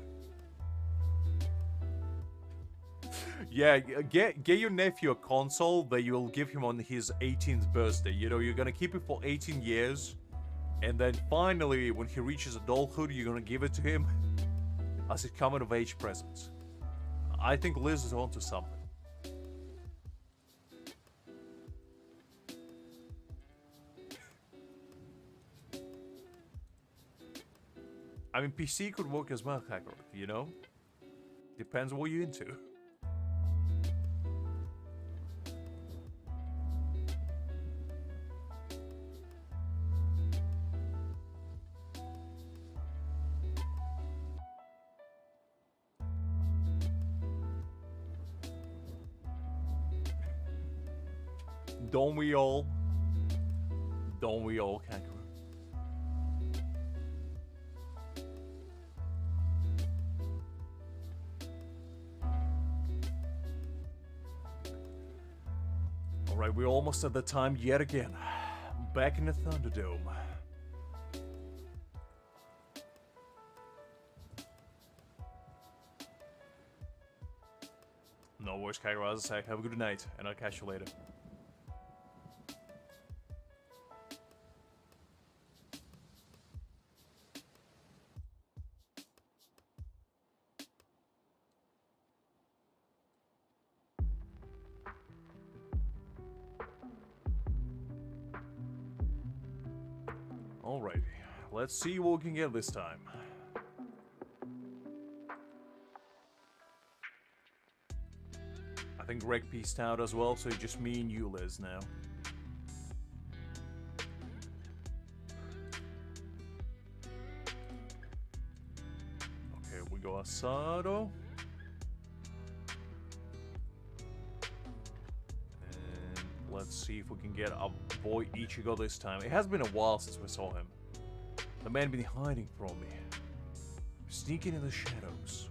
Speaker 1: Yeah, get your nephew a console that you'll give him on his 18th birthday. You know, you're gonna keep it for 18 years, and then finally, when he reaches adulthood, you're gonna give it to him as his coming-of-age present. I think Liz is onto something. I mean, PC could work as well, Kakarot, you know? Depends what you're into. Don't we all? Don't we all, Kakarot? Alright, we're almost at the time yet again. Back in the Thunderdome. No worries, Kakarot. As I say, have a good night, and I'll catch you later. Alrighty, let's see what we can get this time. I think Greg pieced out as well, so it's just me and you, Liz, now. Okay, we go Asado. And let's see if we can get our boy Ichigo this time. It has been a while since we saw him. The man been hiding from me. Sneaking in the shadows.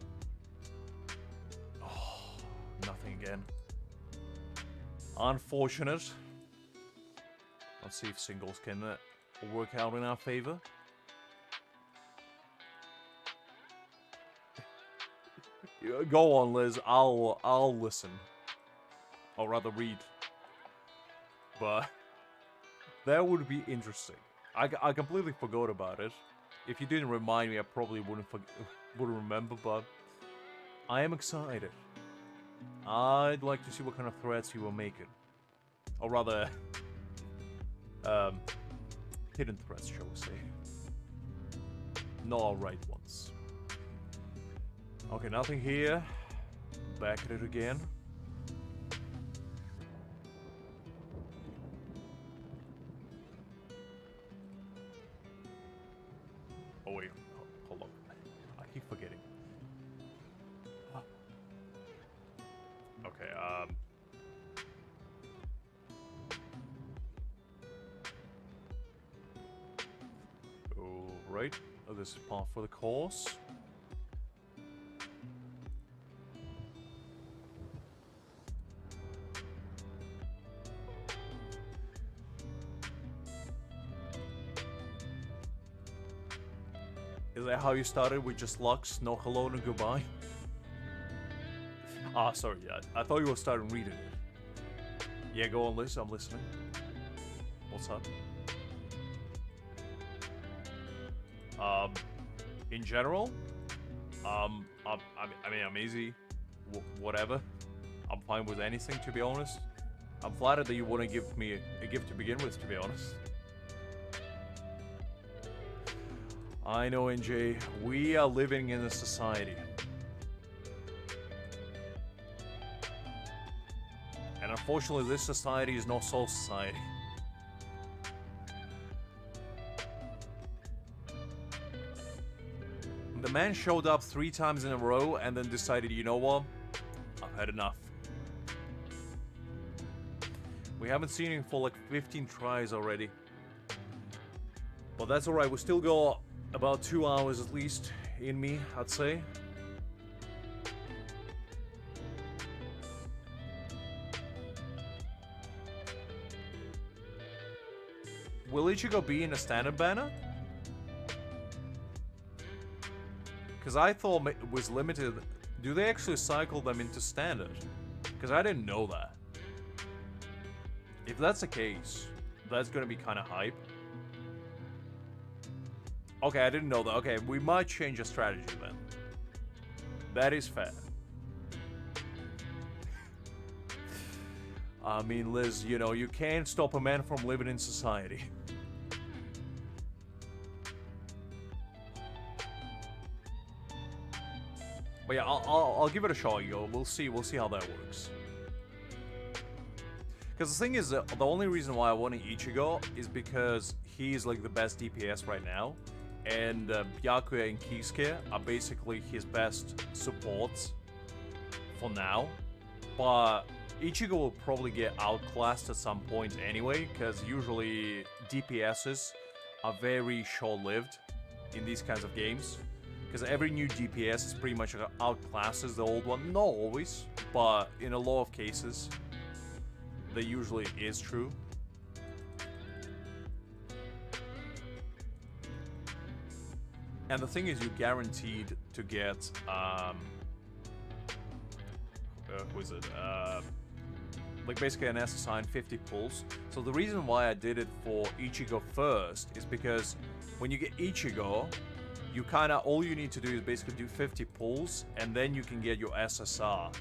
Speaker 1: Oh, nothing again. Unfortunate. Let's see if singles can work out in our favor. Go on, Liz. I'll listen. Or rather read. But that would be interesting. I completely forgot about it. If you didn't remind me, I probably wouldn't remember, but I am excited. I'd like to see what kind of threats you were making. Or rather, hidden threats, shall we say. Not alright ones. Okay, nothing here. Back at it again. Oh wait, hold on. I keep forgetting. Okay, Alright, this is part for the course. Is that how you started with just Lux, no hello, no goodbye? Ah, sorry, yeah. I thought you were starting reading it. Yeah, go on, Liz, I'm listening. What's up? In general, I mean, I'm easy. Whatever. I'm fine with anything, to be honest. I'm flattered that you want to give me a gift to begin with, to be honest. I know, NJ. We are living in a society. And unfortunately, this society is not Soul Society. The man showed up 3 times in a row and then decided, you know what? I've had enough. We haven't seen him for like 15 tries already. But that's alright, we still got about 2 hours at least in me, I'd say. Will Ichigo be in a standard banner? Because I thought it was limited. Do they actually cycle them into standard? Because I didn't know that. If that's the case, that's going to be kind of hype. Okay, I didn't know that. Okay, we might change our strategy then. That is fair. I mean, Liz, you know, you can't stop a man from living in society. But yeah, I'll give it a shot, yo. We'll see how that works. Because the thing is, the only reason why I want Ichigo is because he's like the best DPS right now, and Byakuya and Kisuke are basically his best supports for now. But Ichigo will probably get outclassed at some point anyway, because usually DPSs are very short-lived in these kinds of games. Because every new DPS is pretty much outclasses the old one. Not always, but in a lot of cases, that usually is true. And the thing is, you're guaranteed to get, who is it? Like basically an SSI and 50 pulls. So the reason why I did it for Ichigo first is because when you get Ichigo, you kind of, all you need to do is basically do 50 pulls, and then you can get your SSR.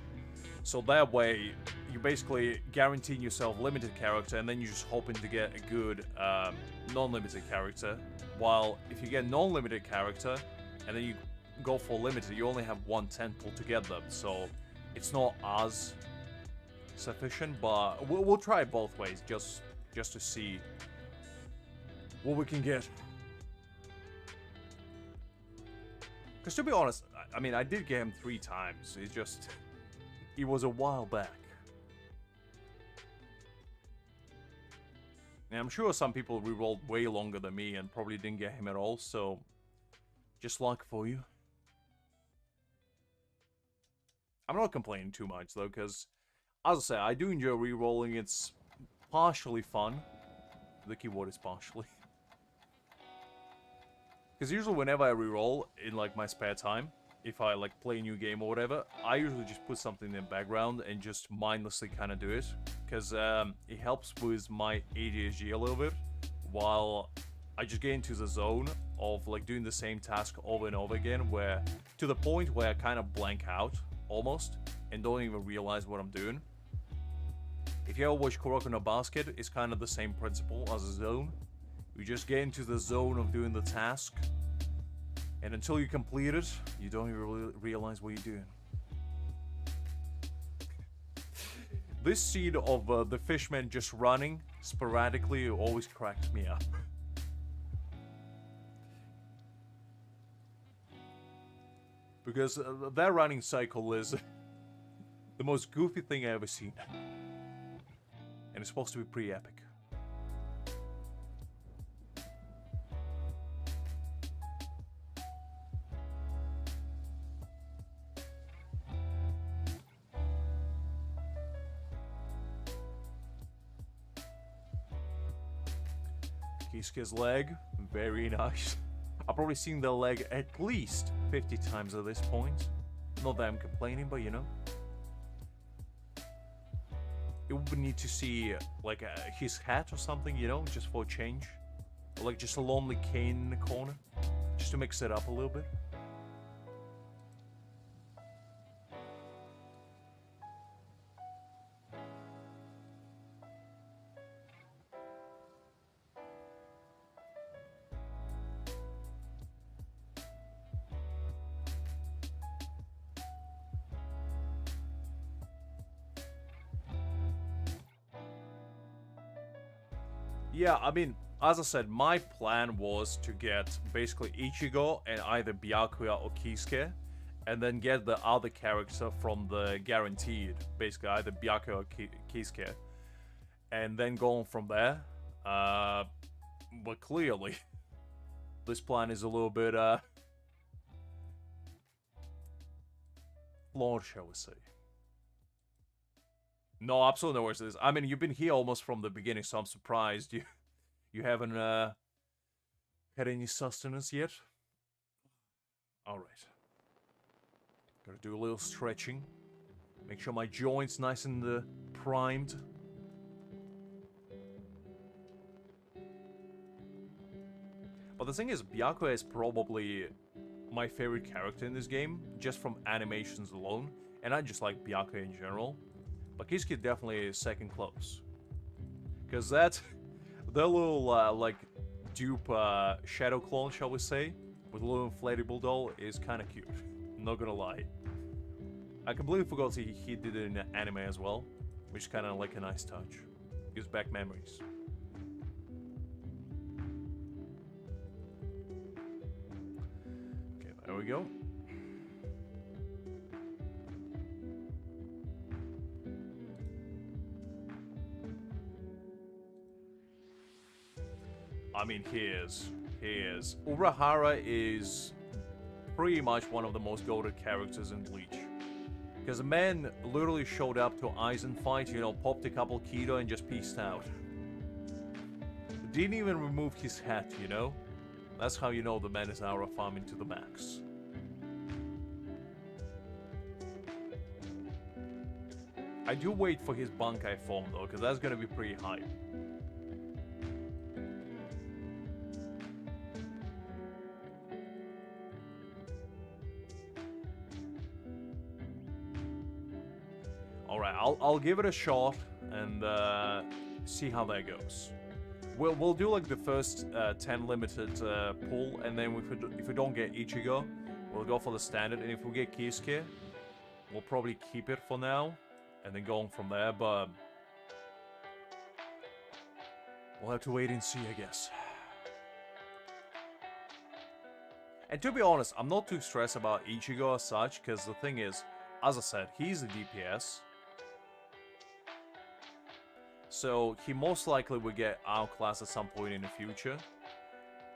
Speaker 1: So that way, you're basically guaranteeing yourself limited character, and then you're just hoping to get a good non-limited character. While if you get non-limited character, and then you go for limited, you only have 1 10 pull to get them. So it's not as sufficient, but we'll try it both ways, just to see what we can get. Because to be honest, I mean, I did get him 3 times. It's just, it was a while back. And I'm sure some people rerolled way longer than me and probably didn't get him at all, so just luck for you. I'm not complaining too much though, because as I say, I do enjoy rerolling. It's partially fun. The keyword is partially. Because usually whenever I reroll in like my spare time, if I like play a new game or whatever, I usually just put something in the background and just mindlessly kind of do it, because it helps with my ADHD a little bit, while I just get into the zone of like doing the same task over and over again, where to the point where I kind of blank out almost and don't even realize what I'm doing. If you ever watch Kuroko no Basket, it's kind of the same principle as a zone. You just get into the zone of doing the task, and until you complete it, you don't even really realize what you're doing. This scene of the fishman just running sporadically always cracks me up. Because that running cycle is the most goofy thing I've ever seen. And it's supposed to be pretty epic. Kisuke's leg, very nice. I've probably seen the leg at least 50 times at this point. Not that I'm complaining, but you know. It would need to see like his hat or something, you know, just for a change. Or like just a lonely cane in the corner, just to mix it up a little bit. Yeah, I mean, as I said, my plan was to get basically Ichigo and either Byakuya or Kisuke, and then get the other character from the guaranteed, basically either Byakuya or Kisuke, and then go on from there. But clearly, this plan is a little bit flawed, shall we say. No, absolutely no worries. I mean, you've been here almost from the beginning, so I'm surprised you haven't had any sustenance yet. All right. Gotta do a little stretching. Make sure my joints nice and primed. But the thing is, Byakuya is probably my favorite character in this game, just from animations alone, and I just like Byakuya in general. But Kisuke definitely is second close. Because the little, like, dupe shadow clone, shall we say, with a little inflatable doll is kind of cute. Not gonna lie. I completely forgot he did it in anime as well, which is kind of like a nice touch. Gives back memories. Okay, there we go. I mean, he is. Urahara is pretty much one of the most goated characters in Bleach. Because the man literally showed up to Aizen fight, you know, popped a couple Kido and just peaced out. Didn't even remove his hat, you know? That's how you know the man is aura farming to the max. I do wait for his bankai form though, because that's gonna be pretty hype. Alright, I'll give it a shot and see how that goes. We'll do like the first 10 limited pull, and then if we don't get Ichigo, we'll go for the standard, and if we get Kisuke, we'll probably keep it for now, and then go on from there, but we'll have to wait and see, I guess. And to be honest, I'm not too stressed about Ichigo as such, because the thing is, as I said, he's a DPS. So he most likely will get outclassed at some point in the future.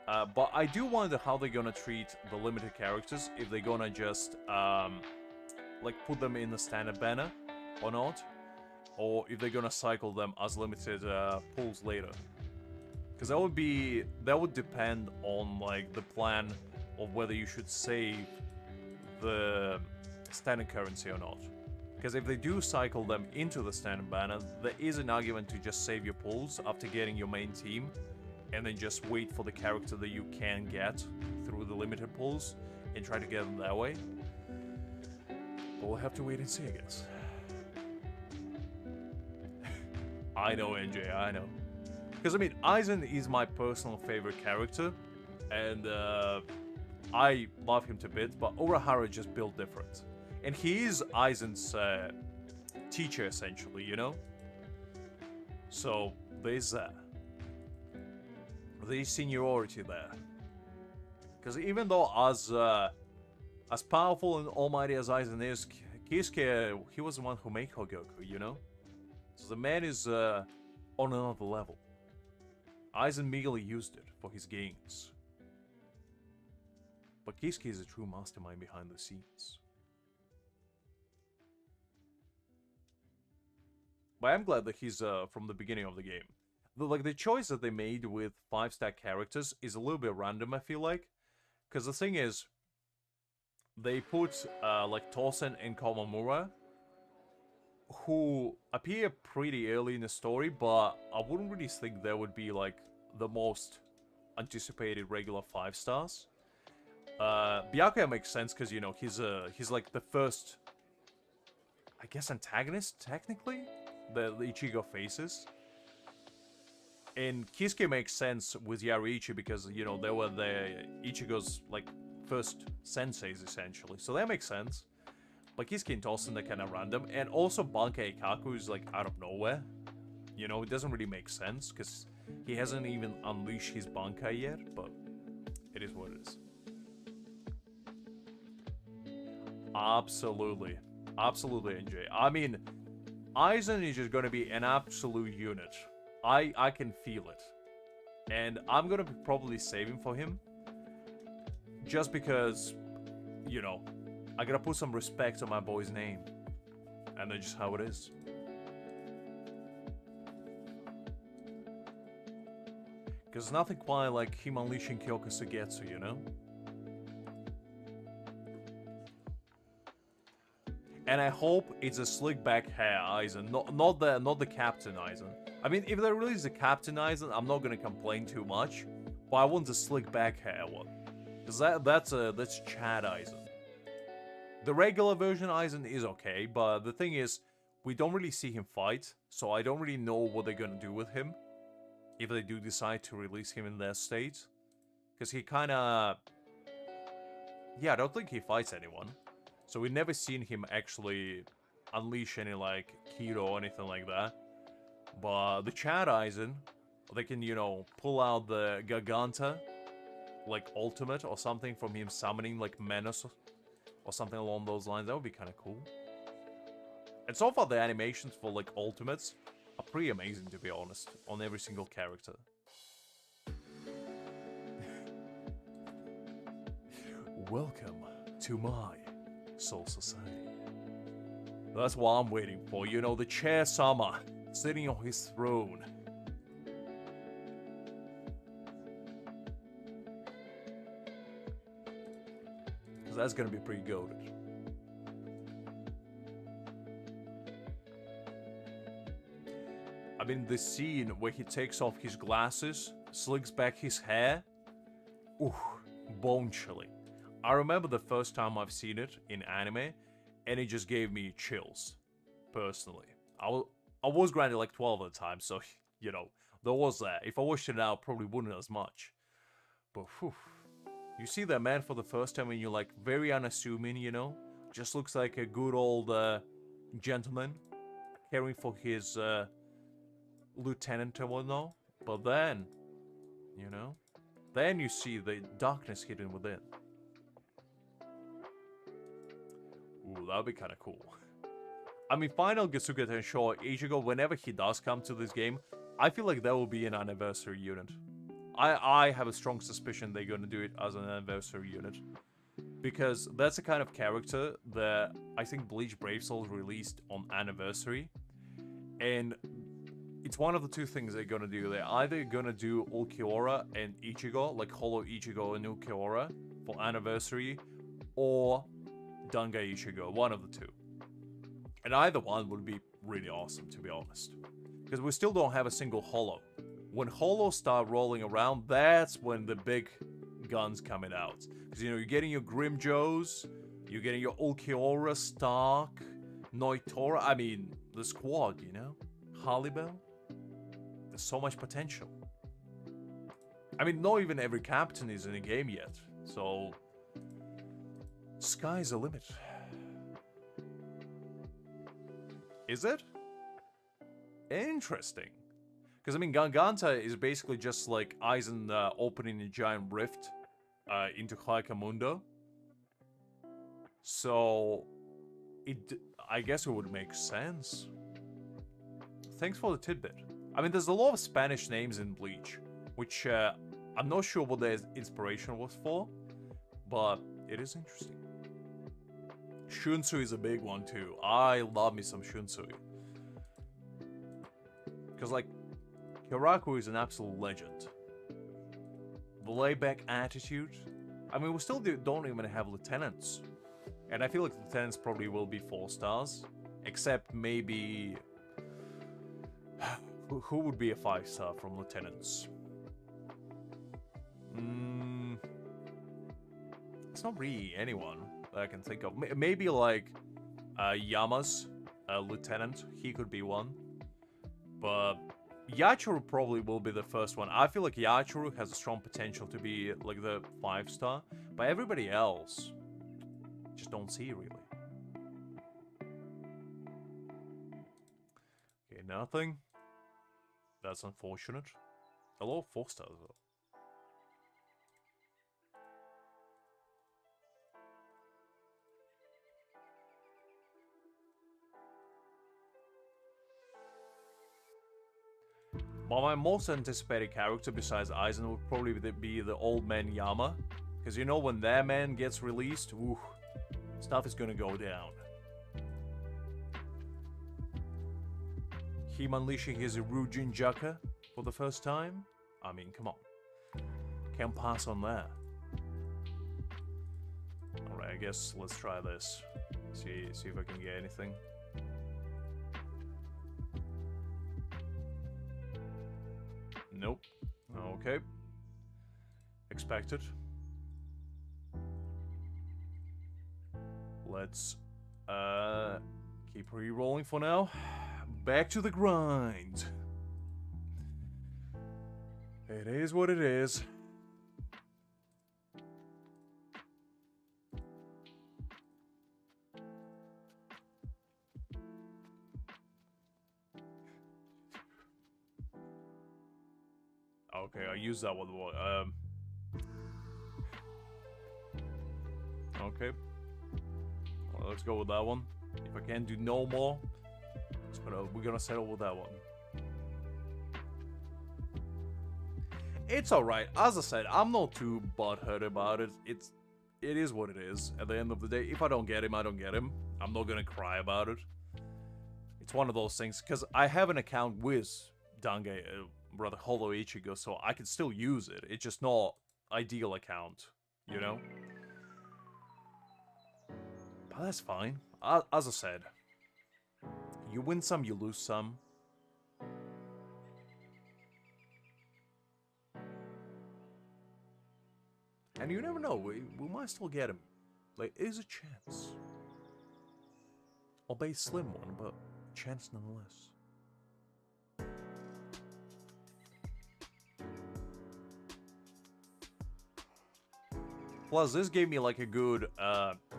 Speaker 1: But I do wonder how they're gonna treat the limited characters, if they're gonna just like put them in the standard banner or not, or if they're gonna cycle them as limited pulls later. Because that would depend on like the plan of whether you should save the standard currency or not. Because if they do cycle them into the standard banner, there is an argument to just save your pulls after getting your main team, and then just wait for the character that you can get through the limited pulls, and try to get them that way. But we'll have to wait and see, I guess. I know, NJ, I know. Because, I mean, Aizen is my personal favorite character, and I love him to bits, but Urahara just built different. And he is Aizen's teacher, essentially, you know? So, there's that. There's seniority there. Because even though as powerful and almighty as Aizen is, Kisuke, he was the one who made Hogoku, you know? So the man is on another level. Aizen merely used it for his gains. But Kisuke is a true mastermind behind the scenes. But I'm glad that he's from the beginning of the game. The choice that they made with 5-stack characters is a little bit random, I feel like. Because the thing is, they put like Tosen and Komamura, who appear pretty early in the story, but I wouldn't really think they would be like the most anticipated regular 5 stars. Byakuya makes sense because, you know, he's like the first, I guess, antagonist, technically, the Ichigo faces. And Kisuke makes sense with Yariichi because, you know, they were the Ichigo's, like, first senseis, essentially. So that makes sense. But Kisuke and Tosen, they're kind of random. And also Bankai Ikaku is, like, out of nowhere. You know, it doesn't really make sense because he hasn't even unleashed his Bankai yet. But it is what it is. Absolutely. Absolutely, NJ. I mean, Aizen is just going to be an absolute unit. I can feel it. And I'm going to be probably saving for him. Just because, you know, I gotta put some respect on my boy's name. And that's just how it is. Because nothing quite like him unleashing Kyoka Sugetsu, you know? And I hope it's a slick back hair Aizen, not the Captain Aizen. I mean, if they release the Captain Aizen, I'm not gonna complain too much, but I want the slick back hair one, because that's Chad Aizen. The regular version Aizen is okay, but the thing is, we don't really see him fight, so I don't really know what they're gonna do with him if they do decide to release him in that state, because he kind of, yeah, I don't think he fights anyone. So we've never seen him actually unleash any, like, Kiro or anything like that. But the Chad Aizen, they can, you know, pull out the Giganta, like, ultimate or something from him summoning, like, Menace or something along those lines. That would be kind of cool. And so far, the animations for, like, ultimates are pretty amazing, to be honest, on every single character. Welcome to my Soul Society. That's what I'm waiting for, you know, the Chair-sama sitting on his throne. Because that's gonna be pretty goated. I mean, the scene where he takes off his glasses, slicks back his hair, ooh, bone chilling. I remember the first time I've seen it in anime, and it just gave me chills, personally. I was granted like 12 at the time, so, you know, there was that. If I watched it now, I probably wouldn't as much. But, whew, you see that man for the first time and you're like very unassuming, you know? Just looks like a good old gentleman, caring for his lieutenant and whatnot. But then, you know, then you see the darkness hidden within. Ooh, that'd be kind of cool. I mean, Final Getsuga Tensho Ichigo, whenever he does come to this game, I feel like that will be an anniversary unit. I have a strong suspicion they're going to do it as an anniversary unit. Because that's the kind of character that I think Bleach Brave Souls released on anniversary. And it's one of the two things they're going to do. They're either going to do Ulquiorra and Ichigo, like Hollow Ichigo and Ulquiorra for anniversary, or Dangai Ichigo, one of the two. And either one would be really awesome, to be honest. Because we still don't have a single holo. When holos start rolling around, that's when the big guns coming out. Because, you know, you're getting your Grimjoes, you're getting your Ulquiorra, Stark, Noitora, I mean, the squad, you know? Harleybell. There's so much potential. I mean, not even every captain is in the game yet, so... Sky's the limit. Is it? Interesting. Because, I mean, Ganganta is basically just like Aizen opening a giant rift into Hyakamundo. So, I guess it would make sense. Thanks for the tidbit. I mean, there's a lot of Spanish names in Bleach, which I'm not sure what the inspiration was for, but it is interesting. Shunsui is a big one too. I love me some Shunsui. Because, like, Hiraku is an absolute legend. The layback attitude. I mean, we still don't even have lieutenants. And I feel like lieutenants probably will be 4 stars. Except maybe... Who would be a 5-star from lieutenants? It's not really anyone that I can think of. Maybe like Yama's lieutenant. He could be one. But Yachuru probably will be the first one. I feel like Yachuru has a strong potential to be like the 5-star. But everybody else, just don't see really. Okay, nothing. That's unfortunate. A lot of 4 stars though. But my most anticipated character besides Aizen would probably be the old man Yama. Because you know when that man gets released, ooh, stuff is gonna go down. Him unleashing his Ryujin Jaka for the first time? I mean, come on. Can't pass on that. Alright, I guess let's try this. See if I can get anything. Nope. Okay. Expected. Let's keep re-rolling for now. Back to the grind. It is what it is. Okay, I use that one. Okay. Well, let's go with that one. If I can't do no more, we're gonna settle with that one. It's alright. As I said, I'm not too butthurt about it. It is what it is. At the end of the day, if I don't get him, I don't get him. I'm not gonna cry about it. It's one of those things, because I have an account with Dangai, rather Holo Ichigo, so I can still use it. It's just not ideal account, you know? But that's fine. As I said, you win some, you lose some. And you never know, we might still get him. Like, there's a chance. Albeit slim one, but chance nonetheless. Plus, this gave me like a good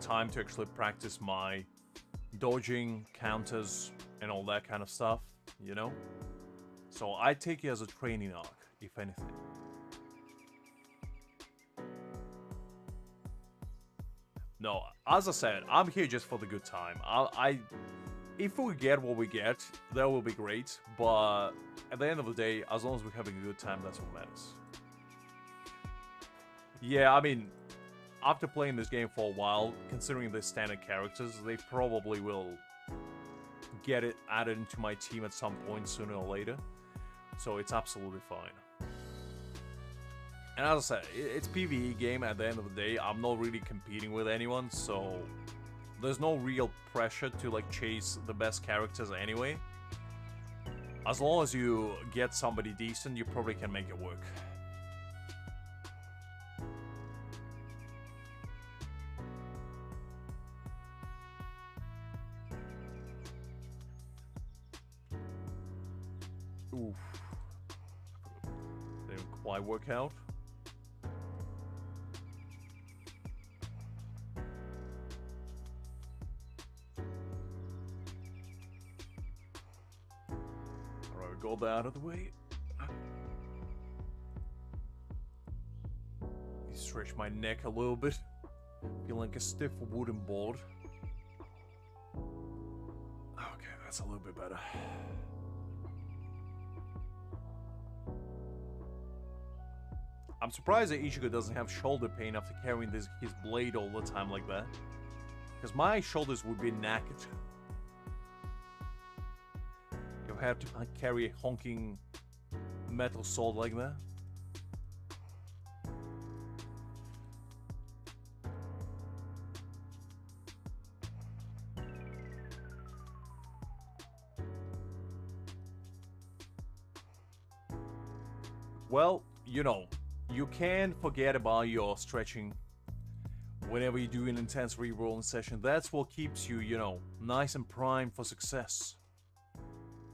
Speaker 1: time to actually practice my dodging, counters, and all that kind of stuff, you know? So I take it as a training arc, if anything. No, as I said, I'm here just for the good time. If we get what we get, that will be great, but at the end of the day, as long as we're having a good time, that's what matters. Yeah, I mean, after playing this game for a while, considering the standard characters, they probably will get it added into my team at some point sooner or later. So it's absolutely fine. And as I said, it's a PvE game at the end of the day. I'm not really competing with anyone, so there's no real pressure to like chase the best characters anyway. As long as you get somebody decent, you probably can make it work. Oof. Didn't quite work out. Alright, got that out of the way. Stretch my neck a little bit. Feel like a stiff wooden board. Okay, that's a little bit better. I'm surprised that Ichigo doesn't have shoulder pain after carrying his blade all the time like that. Because my shoulders would be knackered. You have to carry a honking metal sword like that. Well, you know, you can forget about your stretching whenever you do an intense rerolling session. That's what keeps you, you know, nice and primed for success.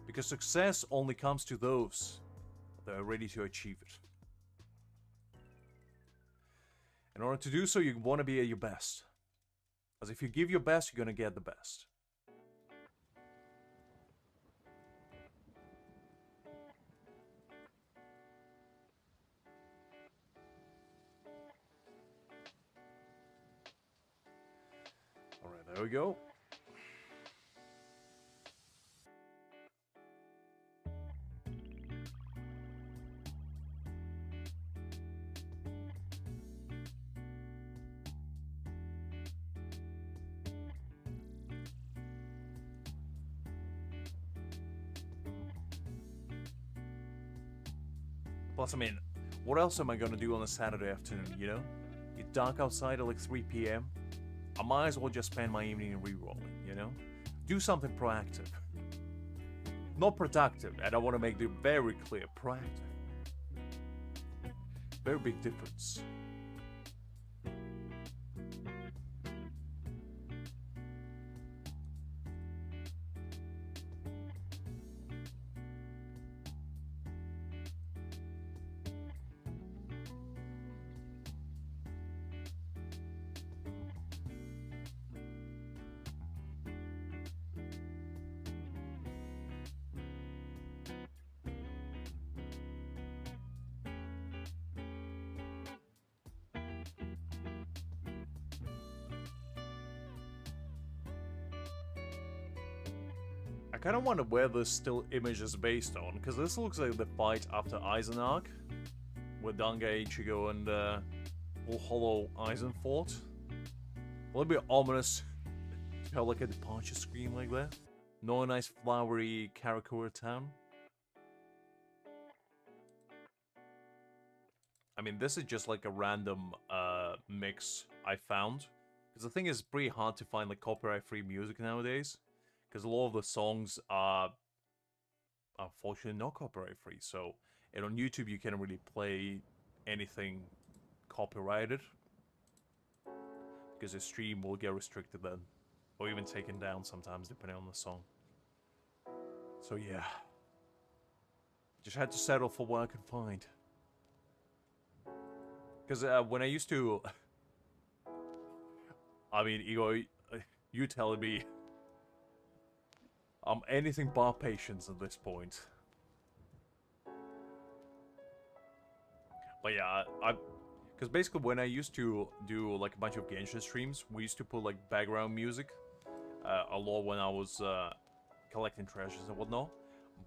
Speaker 1: Because success only comes to those that are ready to achieve it. In order to do so, you want to be at your best. Because if you give your best, you're going to get the best. Alright, there we go. Plus, I mean, what else am I gonna do on a Saturday afternoon, you know? It's dark outside at like 3 p.m. I might as well just spend my evening rerolling, you know? Do something proactive. Not productive, and I want to make it very clear, proactive. Very big difference. I kind of wonder where this still image is based on, because this looks like the fight after Eisenarch, where Dangai, Ichigo, and Full Hollow Eisen fought. A little bit ominous to have like a departure screen like that. No nice flowery Karakura town. I mean, this is just like a random mix I found. Because the thing is, it's pretty hard to find like copyright-free music nowadays. Because a lot of the songs are unfortunately not copyright-free. So, and on YouTube you can't really play anything copyrighted. Because the stream will get restricted then. Or even taken down sometimes, depending on the song. So yeah. Just had to settle for what I could find. Because when I used to... I mean, Igor, you telling me... I'm anything but patience at this point. But yeah, because basically when I used to do like a bunch of Genshin streams, we used to put like background music a lot when I was collecting treasures and whatnot.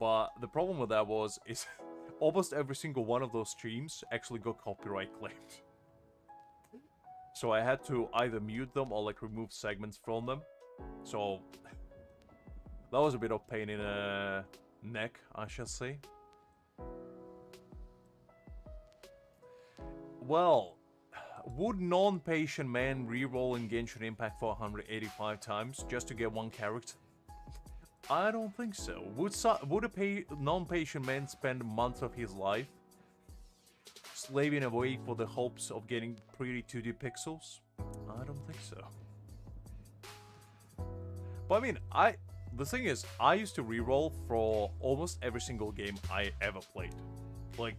Speaker 1: But the problem with that is almost every single one of those streams actually got copyright claimed. So I had to either mute them or like remove segments from them. So that was a bit of pain in the neck, I shall say. Well, would non-patient man re-roll in Genshin Impact for 185 times just to get one character? I don't think so. Would a non-patient man spend months of his life slaving away for the hopes of getting pretty 2D pixels? I don't think so. But I mean, the thing is, I used to re-roll for almost every single game I ever played. Like,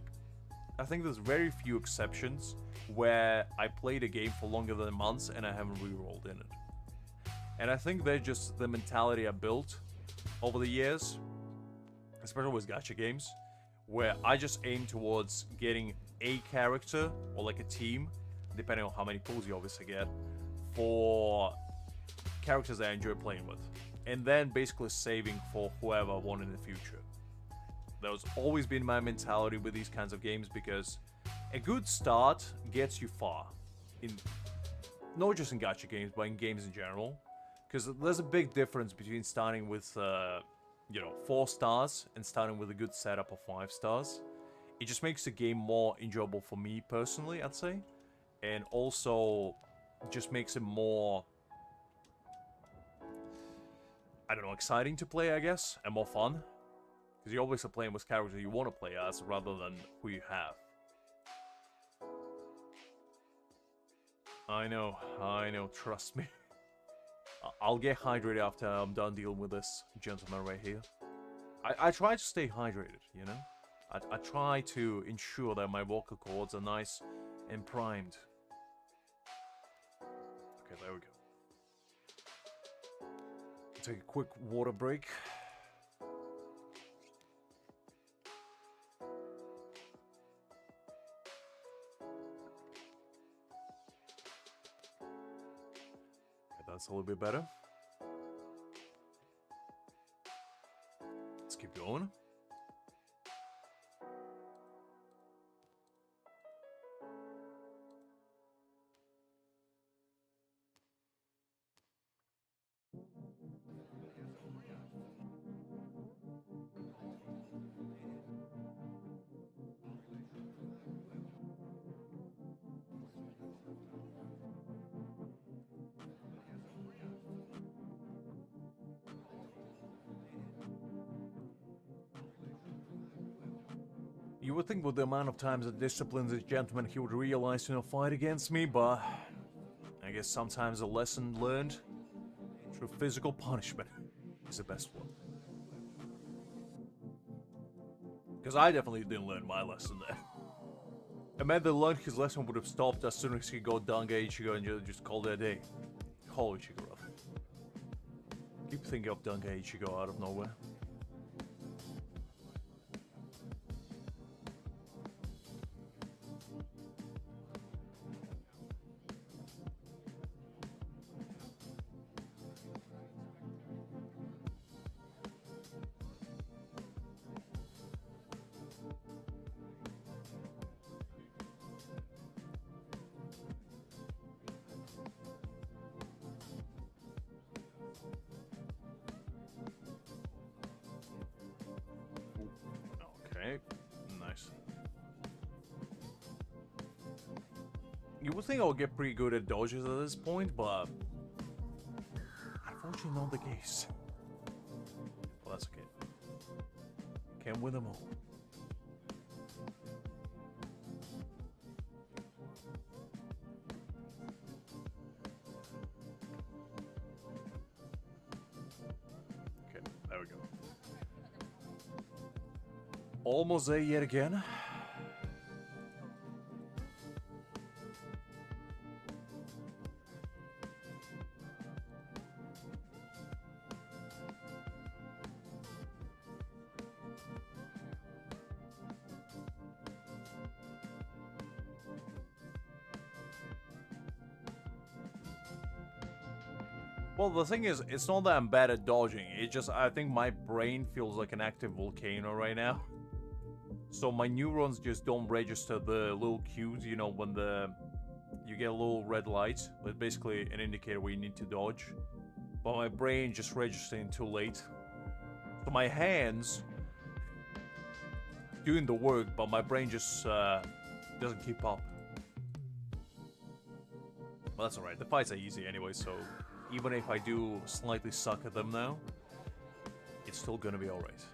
Speaker 1: I think there's very few exceptions where I played a game for longer than months and I haven't re-rolled in it. And I think they're just the mentality I built over the years, especially with gacha games, where I just aim towards getting a character or like a team, depending on how many pulls you obviously get, for characters that I enjoy playing with, and then basically saving for whoever I want in the future. That has always been my mentality with these kinds of games, because a good start gets you far, in not just in gacha games, but in games in general. Because there's a big difference between starting with, 4 stars and starting with a good setup of 5 stars. It just makes the game more enjoyable for me personally, I'd say. And also, just makes it more, I don't know, exciting to play, I guess, and more fun. Because you're obviously playing with characters you want to play as, rather than who you have. I know, trust me. I'll get hydrated after I'm done dealing with this gentleman right here. I try to stay hydrated, you know? I try to ensure that my vocal cords are nice and primed. Okay, there we go. Take a quick water break. That's a little bit better. Let's keep going. You would think with the amount of times that disciplines this gentleman he would realize in a fight against me, but I guess sometimes a lesson learned through physical punishment is the best one. Because I definitely didn't learn my lesson there. A man that learned his lesson would have stopped as soon as he got Dangai Ichigo and just called it a day. Call Ichigo rather. Keep thinking of Dangai Ichigo out of nowhere. Okay, nice. You would think I would get pretty good at dodges at this point, but unfortunately not the case. Well, that's okay. Can't win them all. Okay, there we go. Almost there yet again. Well, the thing is, it's not that I'm bad at dodging. It's just, I think my brain feels like an active volcano right now. So my neurons just don't register the little cues, you know, when you get a little red light. That's basically an indicator where you need to dodge. But my brain just registering too late. So my hands doing the work, but my brain just doesn't keep up. Well, that's alright. The fights are easy anyway, so even if I do slightly suck at them now, it's still gonna be alright.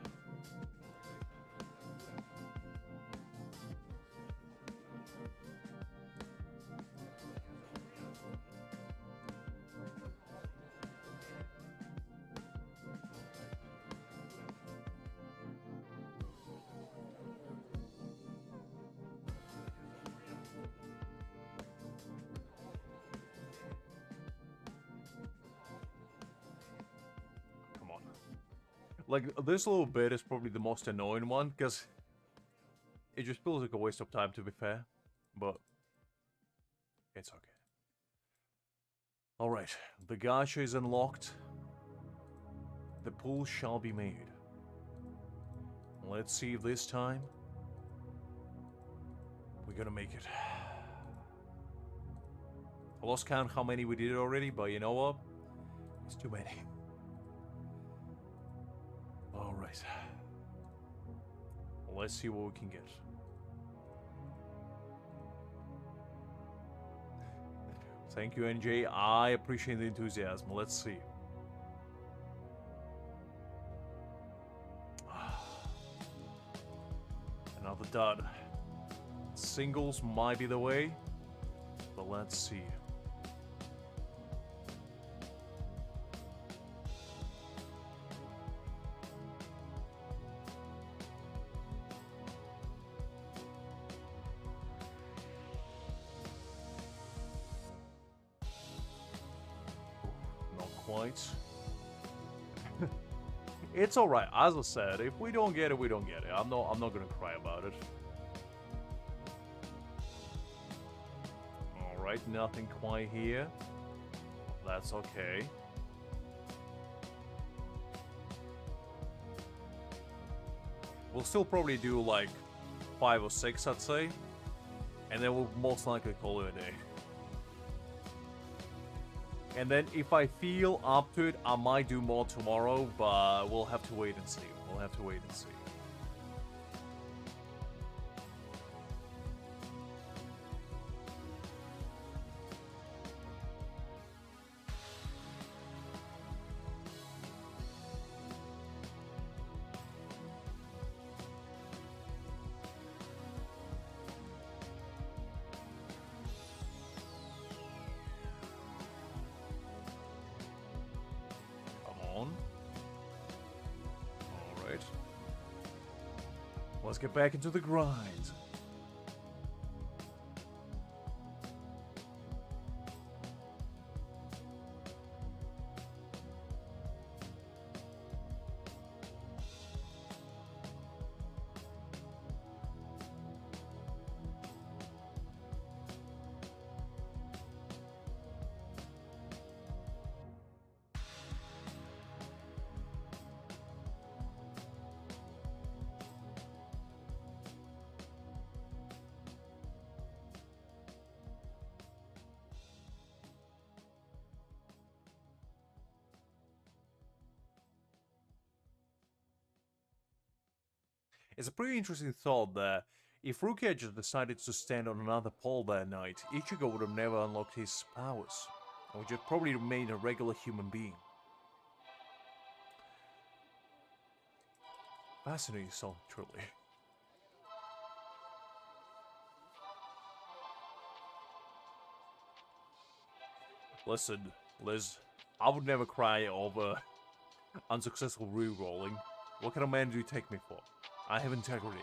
Speaker 1: Like, this little bit is probably the most annoying one, because it just feels like a waste of time, to be fair. But it's okay. Alright, the gacha is unlocked. The pull shall be made. Let's see if this time we're gonna make it. I lost count how many we did already, but you know what? It's too many. Alright. Let's see what we can get. Thank you, NJ. I appreciate the enthusiasm. Let's see. Another dud. Singles might be the way, but let's see. It's alright, as I said, if we don't get it, we don't get it. I'm not gonna cry about it. Alright, nothing quite here. That's okay. We'll still probably do like 5 or 6, I'd say. And then we'll most likely call it a day. And then if I feel up to it, I might do more tomorrow, but we'll have to wait and see. We'll have to wait and see. Let's get back into the grind. It's a pretty interesting thought that if Ruki had just decided to stand on another pole that night, Ichigo would have never unlocked his powers, and would just probably remain a regular human being. Fascinating song, truly. Listen, Liz, I would never cry over unsuccessful re-rolling. What kind of man do you take me for? I have integrity.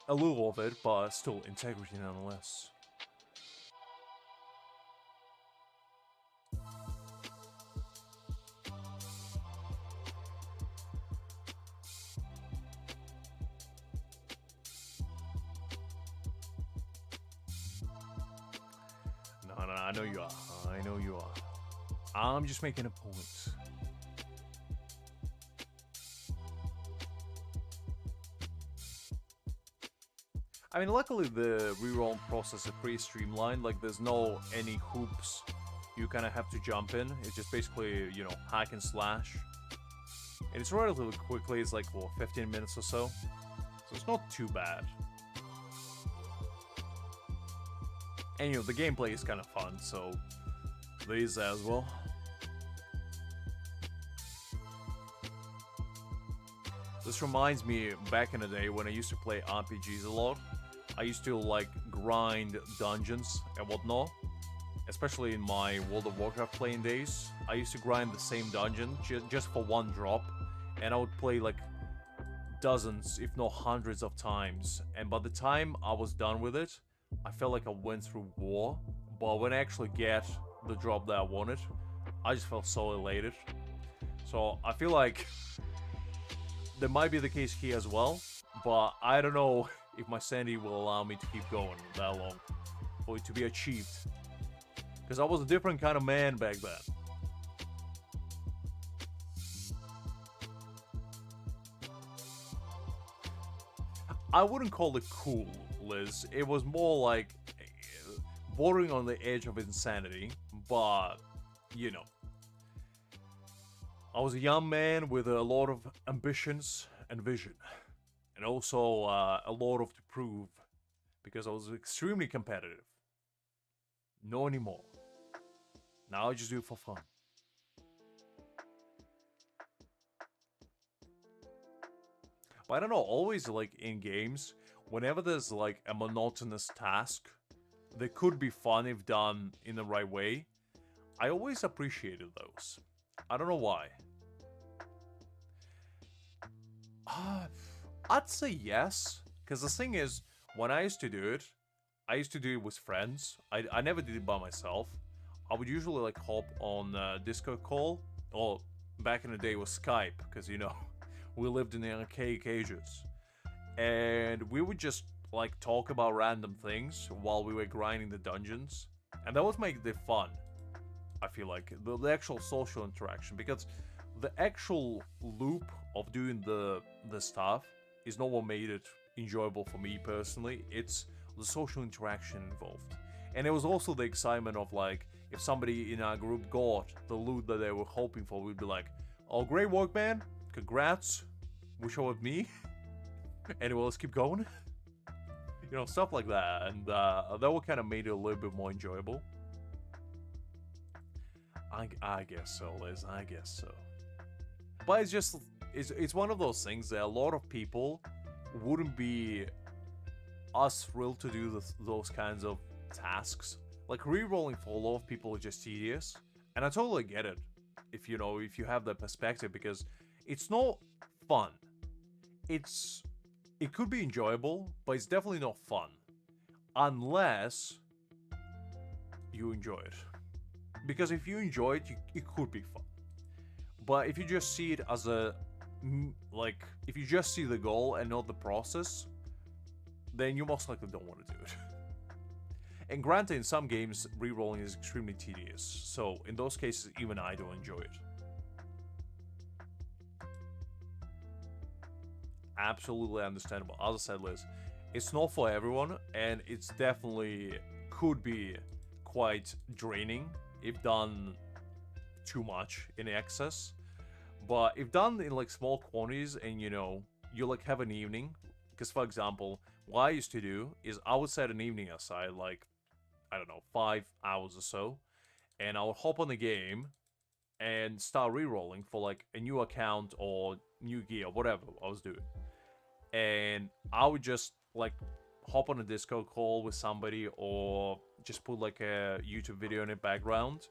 Speaker 1: A little of it, but still integrity nonetheless. No, I know you are. I know you are. I'm just making a point. I mean, luckily the reroll process is pretty streamlined. Like, there's no any hoops you kind of have to jump in. It's just basically, you know, hack and slash. And it's relatively quickly. It's like, what, 15 minutes or so? So it's not too bad. And you know, the gameplay is kind of fun, so there is that as well. This reminds me back in the day when I used to play RPGs a lot. I used to like grind dungeons and whatnot, especially in my World of Warcraft playing days. I used to grind the same dungeon just for one drop, and I would play like dozens, if not hundreds of times. And by the time I was done with it, I felt like I went through war. But when I actually get the drop that I wanted, I just felt so elated. So I feel like that might be the case here as well, but I don't know if my sanity will allow me to keep going that long for it to be achieved. Because I was a different kind of man back then. I wouldn't call it cool, Liz. It was more like bordering on the edge of insanity, but, you know. I was a young man with a lot of ambitions and vision. And also a lot of to prove, because I was extremely competitive. No anymore. Now I just do it for fun. But I don't know, always like in games, whenever there's like a monotonous task that could be fun if done in the right way, I always appreciated those. I don't know why. I'd say yes, because the thing is, when I used to do it with friends. I never did it by myself. I would usually like hop on Discord call, or back in the day it was Skype, because you know, we lived in the archaic ages. And we would just like talk about random things while we were grinding the dungeons. And that would make it fun. I feel like the actual social interaction, because the actual loop of doing the stuff is not what made it enjoyable for me personally. It's the social interaction involved. And it was also the excitement of like, if somebody in our group got the loot that they were hoping for, we'd be like, oh, great work, man. Congrats. Wish it was me. Anyway, let's keep going. You know, stuff like that. And that what kind of made it a little bit more enjoyable. I guess so, Liz. I guess so. But it's just, it's one of those things that a lot of people wouldn't be as thrilled to do those kinds of tasks. Like, rerolling for a lot of people is just tedious. And I totally get it, if you know, if you have that perspective, because it's not fun. It could be enjoyable, but it's definitely not fun. Unless you enjoy it. Because if you enjoy it, it could be fun. But if you just see it as a, like, if you just see the goal and not the process, then you most likely don't want to do it. And granted, in some games, rerolling is extremely tedious. So in those cases, even I don't enjoy it. Absolutely understandable. As I said, Liz, it's not for everyone, and it's definitely could be quite draining if done too much in excess. But if done in like small quantities, and you know, you like have an evening, because for example, what I used to do is I would set an evening aside, like, I don't know, 5 hours or so, and I would hop on the game and start rerolling for like a new account or new gear, whatever I was doing. And I would just like hop on a Discord call with somebody, or just put like a YouTube video in the background,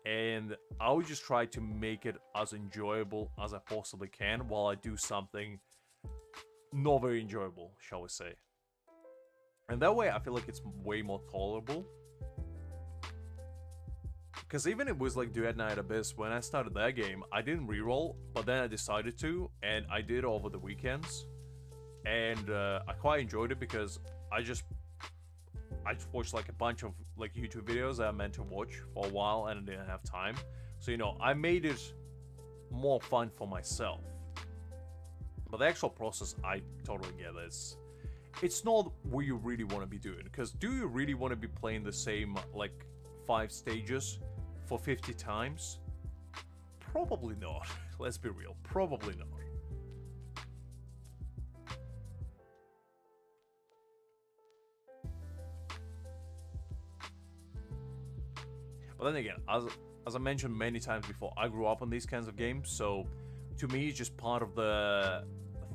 Speaker 1: and I would just try to make it as enjoyable as I possibly can while I do something not very enjoyable, shall we say. And that way I feel like it's way more tolerable. Because even it was like Duet Night Abyss, when I started that game, I didn't reroll, but then I decided to, and I did over the weekends. And I quite enjoyed it because I just watched like a bunch of like YouTube videos that I meant to watch for a while and I didn't have time. So, you know, I made it more fun for myself. But the actual process, I totally get it. It's not what you really want to be doing. Because do you really want to be playing the same like 5 stages for 50 times? Probably not. Let's be real. Probably not. But then again, as I mentioned many times before, I grew up on these kinds of games, so to me, it's just part of the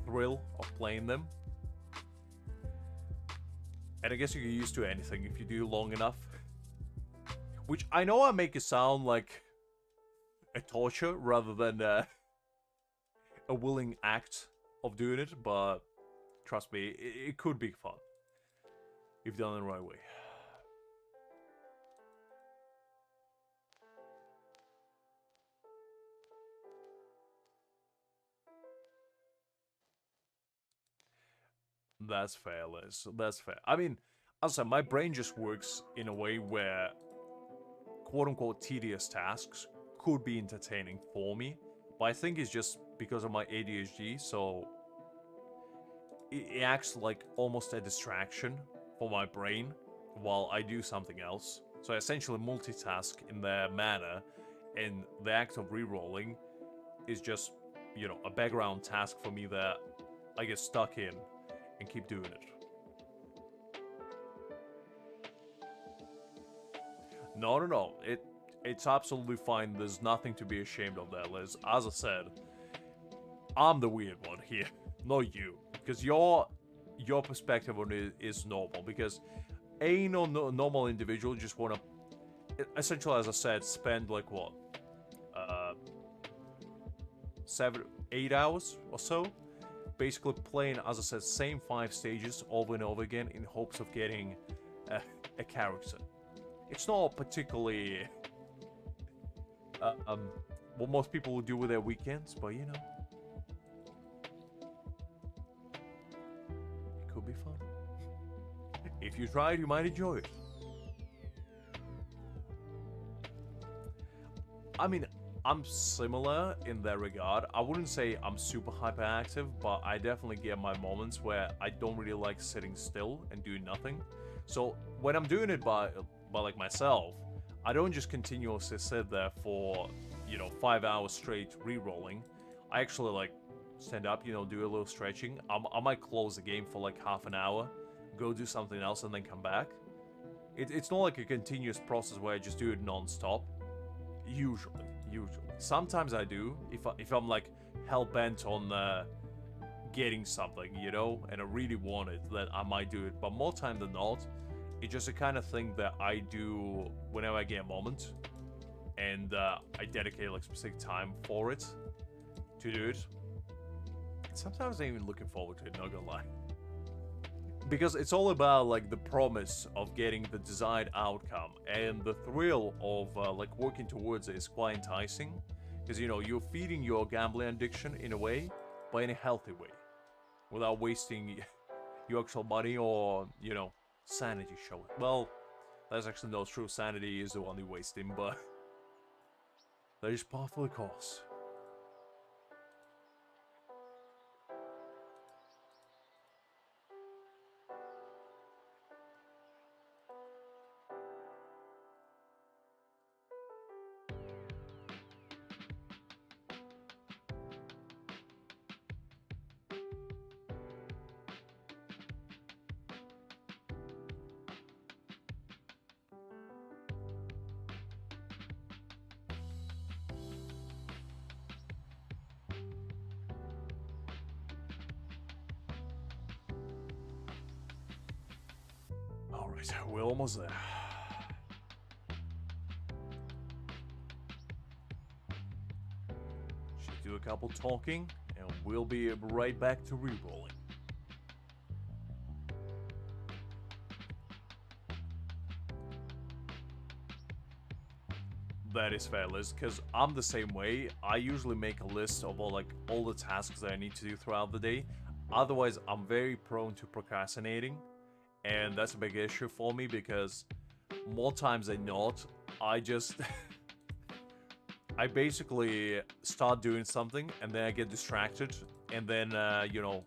Speaker 1: thrill of playing them. And I guess you get used to anything if you do long enough. Which I know I make it sound like a torture rather than a willing act of doing it, but trust me, it could be fun if done the right way. That's fair, Liz. That's fair. I mean, as I said, my brain just works in a way where quote-unquote tedious tasks could be entertaining for me, but I think it's just because of my ADHD, so it acts like almost a distraction for my brain while I do something else. So I essentially multitask in that manner, and the act of rerolling is just, you know, a background task for me that I get stuck in and keep doing it. No. It's absolutely fine. There's nothing to be ashamed of there, Liz. As I said, I'm the weird one here, not you. Because your perspective on it is normal. Because no normal individual just want to, essentially, as I said, spend like what? 7-8 hours or so basically playing, as I said, same 5 stages over and over again in hopes of getting a character. It's not particularly what most people would do with their weekends, but you know, it could be fun. If you try it, you might enjoy it. I mean, I'm similar in that regard. I wouldn't say I'm super hyperactive, but I definitely get my moments where I don't really like sitting still and doing nothing. So when I'm doing it by like myself, I don't just continuously sit there for, you know, 5 hours straight re-rolling. I actually like stand up, you know, do a little stretching. I might close the game for like half an hour, go do something else, and then come back. It's not like a continuous process where I just do it non-stop. Usually. Sometimes I do, if I'm like hell-bent on getting something, you know, and I really want it, then I might do it. But more time than not, it's just the kind of thing that I do whenever I get a moment, and I dedicate like specific time for it, to do it. Sometimes I'm even looking forward to it, not gonna lie. Because it's all about like the promise of getting the desired outcome, and the thrill of like working towards it is quite enticing. Because, you know, you're feeding your gambling addiction in a way, but in a healthy way, without wasting your actual money or, you know, sanity, showing. Well, that's actually not true. Sanity is the one you're wasting, but that is part of the course. Alright, we're almost there. Should do a couple talking, and we'll be right back to rerolling. That is fair, Liz, because I'm the same way. I usually make a list of all the tasks that I need to do throughout the day. Otherwise, I'm very prone to procrastinating. And that's a big issue for me because more times than not, I just... I basically start doing something and then I get distracted. And then, you know,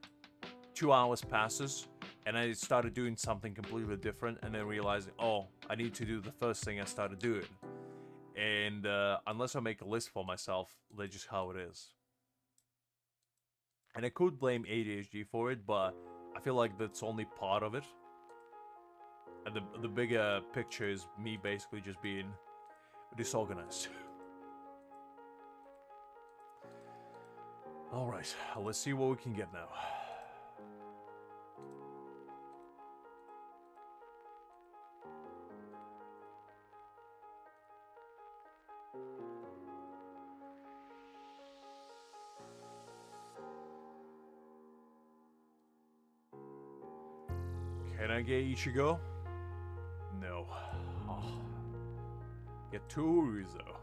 Speaker 1: 2 hours passes and I started doing something completely different and then realizing, oh, I need to do the first thing I started doing. And unless I make a list for myself, that's just how it is. And I could blame ADHD for it, but I feel like that's only part of it. And the bigger picture is me basically just being disorganized. Alright, let's see what we can get now. Can I get Ichigo? No. Oh. Get Toru though.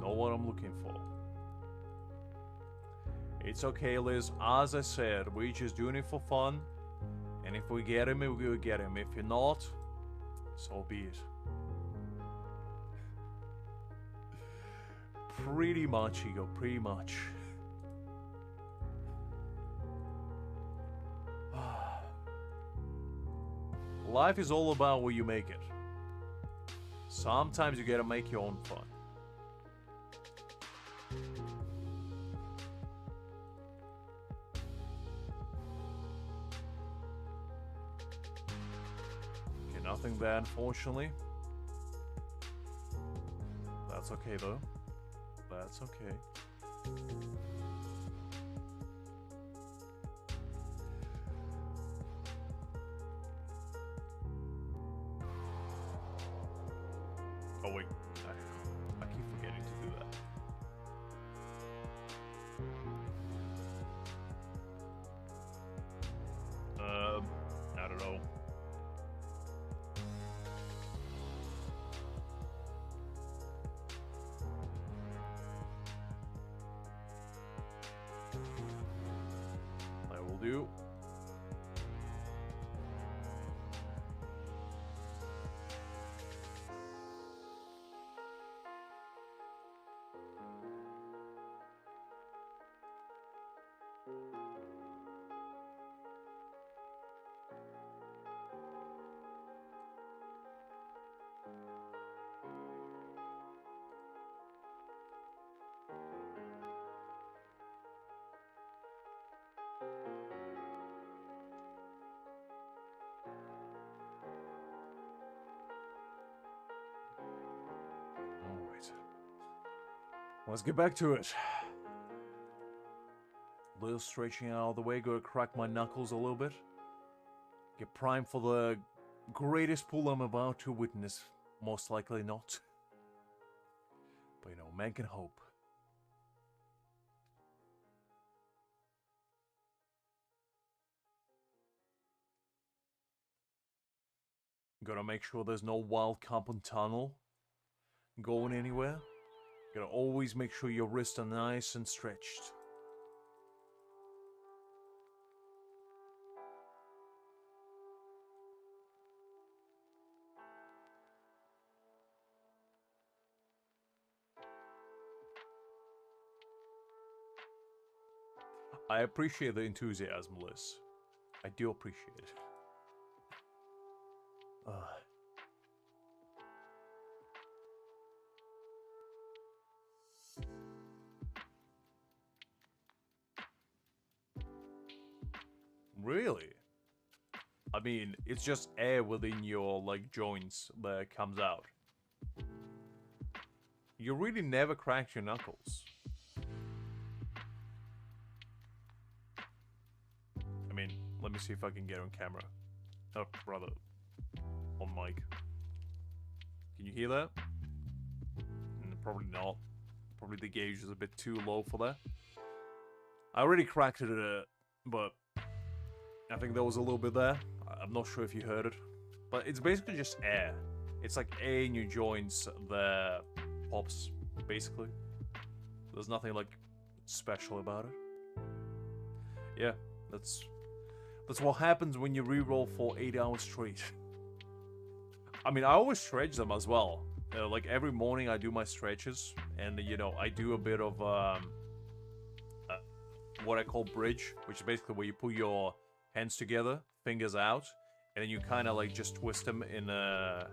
Speaker 1: Not what I'm looking for. It's okay, Liz. As I said, we're just doing it for fun. And if we get him, we'll get him. If you're not, so be it. Pretty much, Ego. Pretty much. Life is all about where you make it. Sometimes you gotta make your own fun. Okay, nothing bad, unfortunately. That's okay, though. That's okay. Oh wait, I keep forgetting to do that. I don't know. I will do. Alright. Let's get back to it. A little stretching out of the way, gotta crack my knuckles a little bit. Get primed for the greatest pull I'm about to witness. Most likely not. But you know, man can hope. Gotta make sure there's no wild carbon tunnel going anywhere. Gotta always make sure your wrists are nice and stretched. I appreciate the enthusiasm, Liz. I do appreciate it. Really? I mean, it's just air within your, like, joints that comes out. You really never cracked your knuckles. I mean, let me see if I can get on camera. Oh, rather, on mic. Can you hear that? Probably not. Probably the gauge is a bit too low for that. I already cracked it, but I think there was a little bit there. I'm not sure if you heard it. But it's basically just air. It's like air in your joints that pops, basically. There's nothing, like, special about it. Yeah, that's what happens when you reroll for 8 hours straight. I mean, I always stretch them as well. Like, every morning I do my stretches. And, you know, I do a bit of what I call bridge. Which is basically where you put your hands together, fingers out. And then you kind of, like, just twist them in a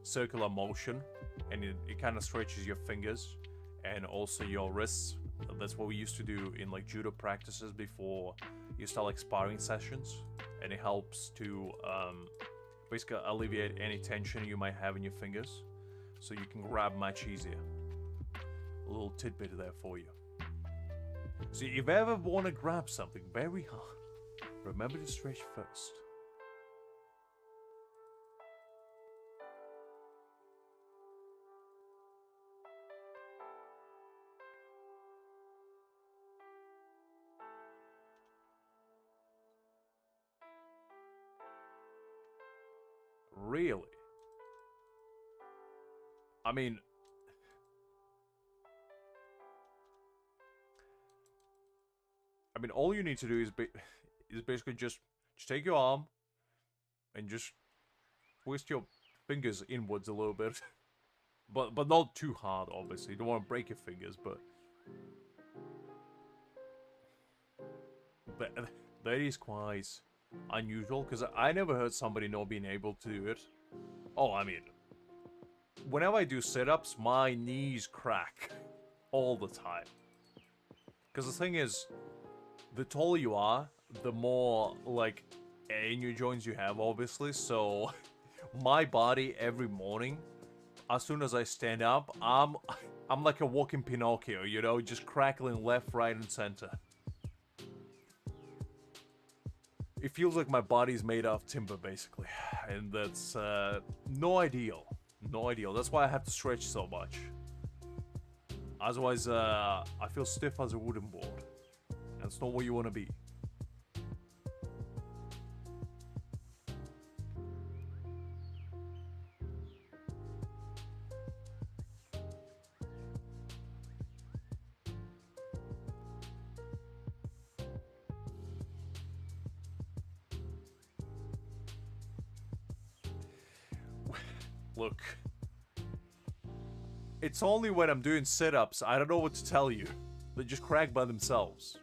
Speaker 1: circular motion. And it kind of stretches your fingers. And also your wrists. That's what we used to do in, like, judo practices before you start, like, sparring sessions. And it helps to basically alleviate any tension you might have in your fingers. so you can grab much easier. A little tidbit there for you. So if you ever want to grab something very hard, remember to stretch first. Really? I mean, all you need to do is basically just take your arm and just twist your fingers inwards a little bit, but not too hard. Obviously, you don't want to break your fingers, but that is quite unusual because I never heard somebody not being able to do it. Oh, I mean, whenever I do sit-ups, my knees crack all the time. Because the thing is, the taller you are, the more, like, air in your joints you have, obviously. So, my body every morning, as soon as I stand up, I'm like a walking Pinocchio, you know, just crackling left, right, and center. It feels like my body's made of timber, basically. And that's no ideal. No ideal. That's why I have to stretch so much. Otherwise, I feel stiff as a wooden board. That's not what you want to be. Look. It's only when I'm doing sit-ups, I don't know what to tell you. They just crack by themselves.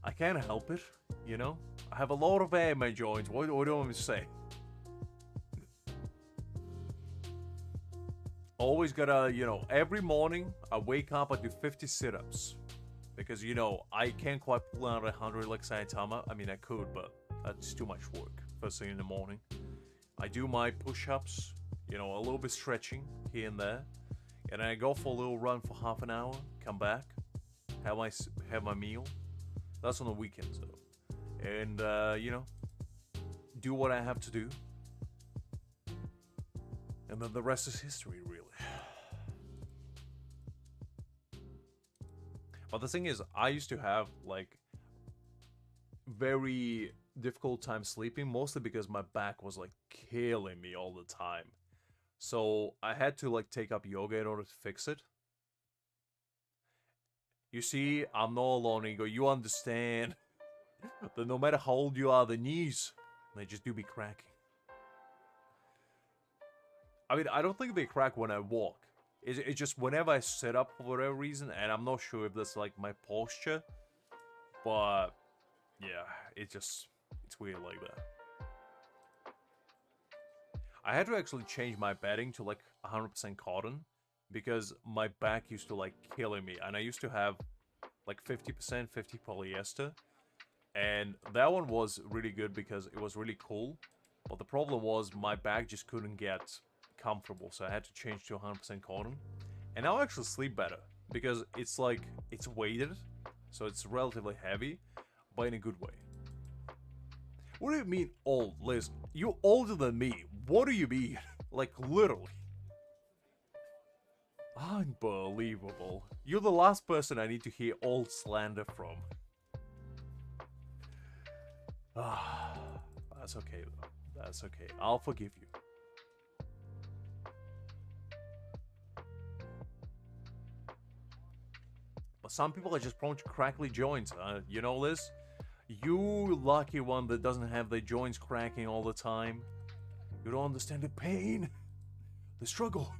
Speaker 1: I can't help it, you know? I have a lot of air in my joints. What do you want me to say? Always gotta, you know, every morning I wake up, I do 50 sit-ups. Because, you know, I can't quite pull out 100 like Saitama. I mean, I could, but that's too much work first thing in the morning. I do my push-ups, you know, a little bit stretching here and there. And I go for a little run for half an hour, come back, have my meal. That's on the weekends, though. And, you know, do what I have to do. And then the rest is history, really. But the thing is, I used to have, like, very difficult time sleeping, mostly because my back was, like, killing me all the time. So I had to, like, take up yoga in order to fix it. You see, I'm not alone, Ego. You understand that no matter how old you are, the knees, they just do be cracking. I mean, I don't think they crack when I walk. It's just whenever I sit up for whatever reason, and I'm not sure if that's, like, my posture. But, yeah, it's weird like that. I had to actually change my bedding to, like, 100% cotton. Because my back used to, like, killing me. And I used to have, like, 50%, 50 polyester. And that one was really good because it was really cool. But the problem was my back just couldn't get comfortable. So I had to change to 100% cotton. And now I actually sleep better. Because it's, like, it's weighted. So it's relatively heavy. But in a good way. What do you mean old? Liz, you're older than me. What do you mean? Like, literally. Unbelievable. You're the last person I need to hear old slander from. Ah, that's okay though. That's okay. I'll forgive you. But some people are just prone to crackly joints. You know, Liz? You lucky one that doesn't have their joints cracking all the time. You don't understand the pain. The struggle.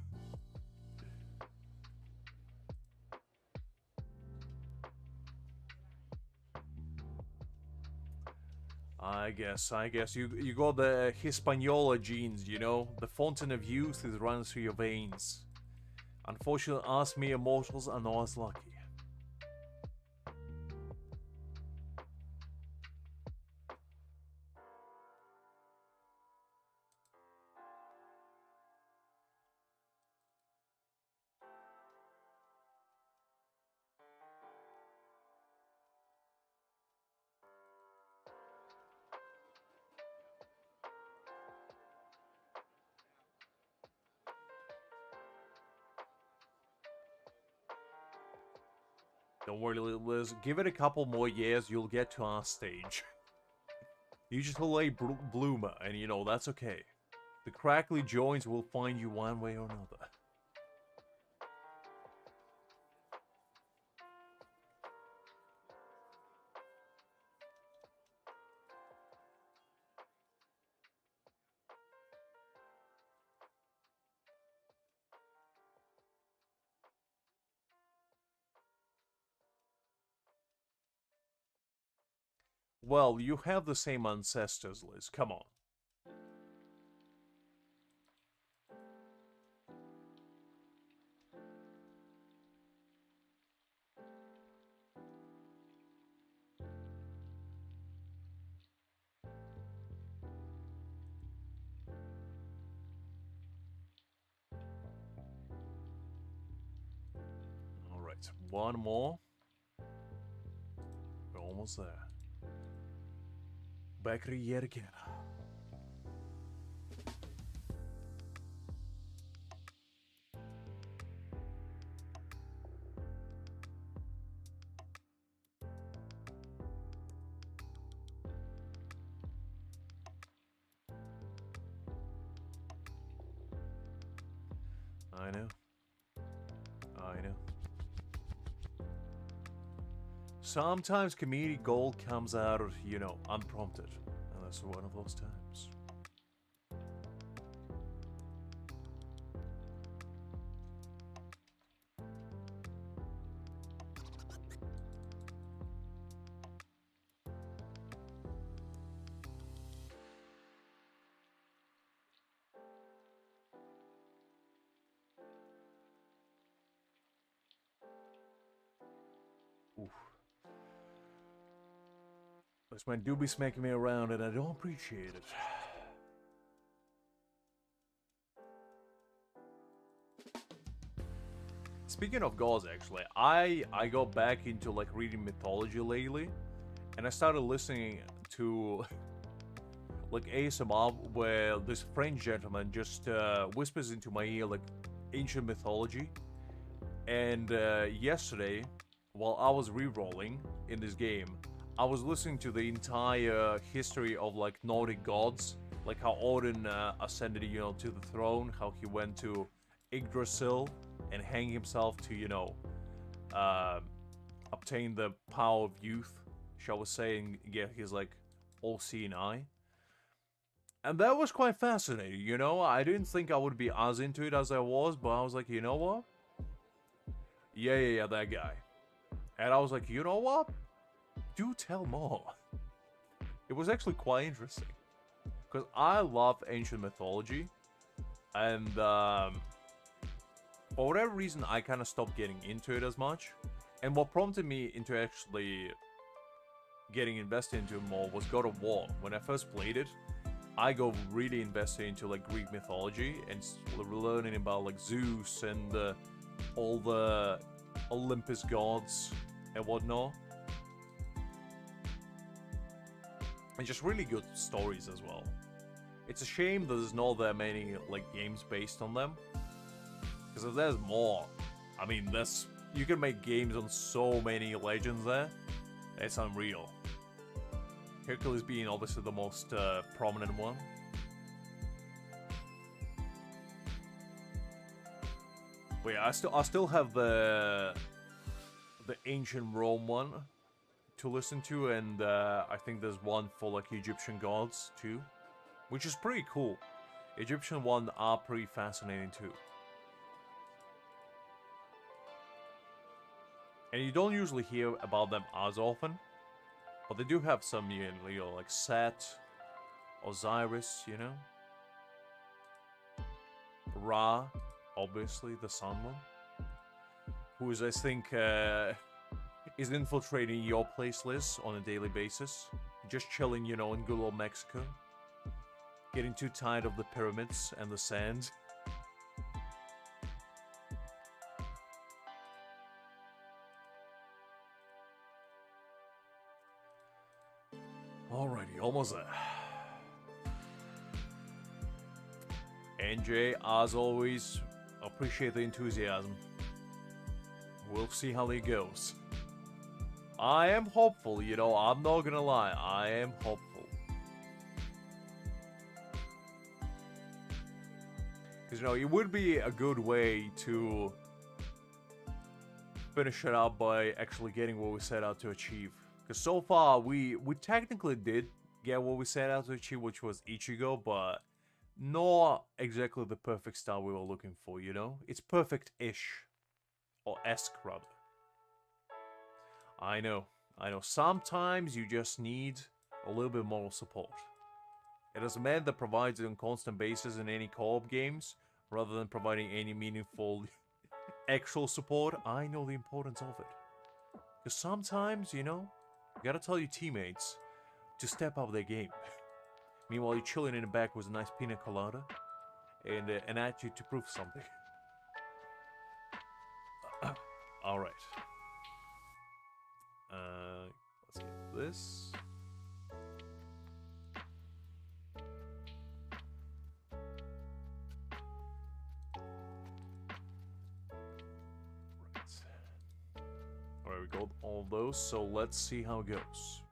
Speaker 1: I guess. You got the Hispaniola genes, you know? The fountain of youth is running through your veins. Unfortunately, us mere mortals are not as lucky. Don't worry, Liz. Give it a couple more years, you'll get to our stage. You just a late bloomer, and you know, that's okay. The crackly joints will find you one way or another. Well, you have the same ancestors, Liz. Come on. Alright, one more. We're almost there. Bakery yet again. I know. I know. Sometimes community gold comes out of, you know, unprompted. And that's one of those times. Oof. This man do be smacking me around and I don't appreciate it. Speaking of gods, actually, I got back into like reading mythology lately, and I started listening to like ASMR where this French gentleman just whispers into my ear like ancient mythology. And yesterday, while I was re-rolling in this game, I was listening to the entire history of like Nordic gods, like how Odin ascended, you know, to the throne, how he went to Yggdrasil and hang himself to, you know, obtain the power of youth, shall we say, and get his like all-seeing eye. And that was quite fascinating, you know. I didn't think I would be as into it as I was, but I was like, you know what? Yeah, that guy. And I was like, you know what? Do tell more. It was actually quite interesting. Because I love ancient mythology. And for whatever reason, I kind of stopped getting into it as much. And what prompted me into actually getting invested into it more was God of War. When I first played it, I got really invested into like Greek mythology and learning about like Zeus and all the Olympus gods and whatnot. And just really good stories as well. It's a shame that there's not that many like games based on them. Because if there's more, I mean, you can make games on so many legends there. It's unreal. Hercules being obviously the most prominent one. But yeah, I still have the ancient Rome one to listen to, and I think there's one for like Egyptian gods too, which is pretty cool. Egyptian ones are pretty fascinating too. And you don't usually hear about them as often, but they do have some, you know, like Set, Osiris, you know? Ra, obviously, the sun one. Who is, I think, is infiltrating your place, Liz, on a daily basis. Just chilling, you know, in good old Mexico. Getting too tired of the pyramids and the sand. Alrighty, almost there. NJ, as always, appreciate the enthusiasm. We'll see how it goes. I am hopeful, you know, I'm not gonna lie, I am hopeful. Because, you know, it would be a good way to finish it up by actually getting what we set out to achieve. Because so far, we technically did get what we set out to achieve, which was Ichigo, but not exactly the perfect style we were looking for, you know? It's perfect-ish. Or esque, rather. I know. Sometimes you just need a little bit more support. It is a man that provides it on constant basis in any co-op games, rather than providing any meaningful actual support. I know the importance of it. Because sometimes, you know, you gotta tell your teammates to step up their game. Meanwhile, you're chilling in the back with a nice pina colada and an attitude to prove something. Alright. Let's get this. Alright, we got all those, so let's see how it goes.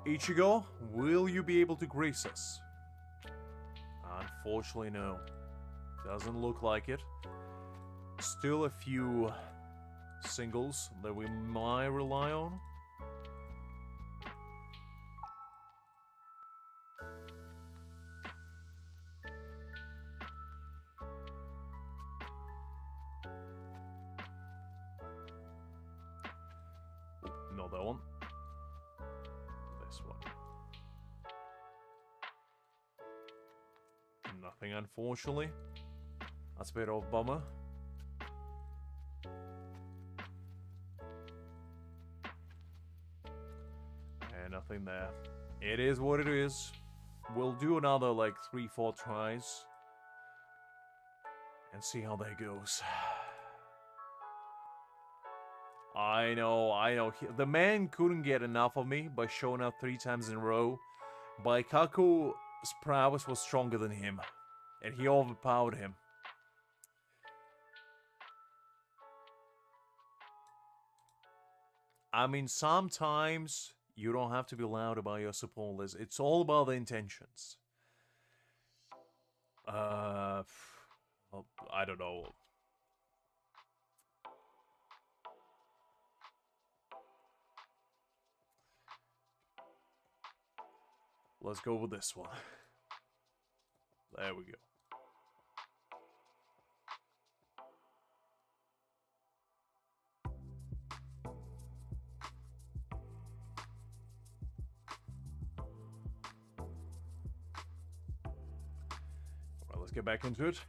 Speaker 1: Ichigo, will you be able to grace us? Unfortunately, no. Doesn't look like it. Still a few singles that we might rely on. Not that one. This one. Nothing, unfortunately. That's a bit of a bummer. And nothing there. It is what it is. We'll do another like 3-4 tries. And see how that goes. I know. The man couldn't get enough of me by showing up 3 times in a row. Baikaku's prowess was stronger than him. And he overpowered him. I mean, sometimes you don't have to be loud about your support list. It's all about the intentions. I don't know. Let's go with this one. There we go. Alright, let's get back into it.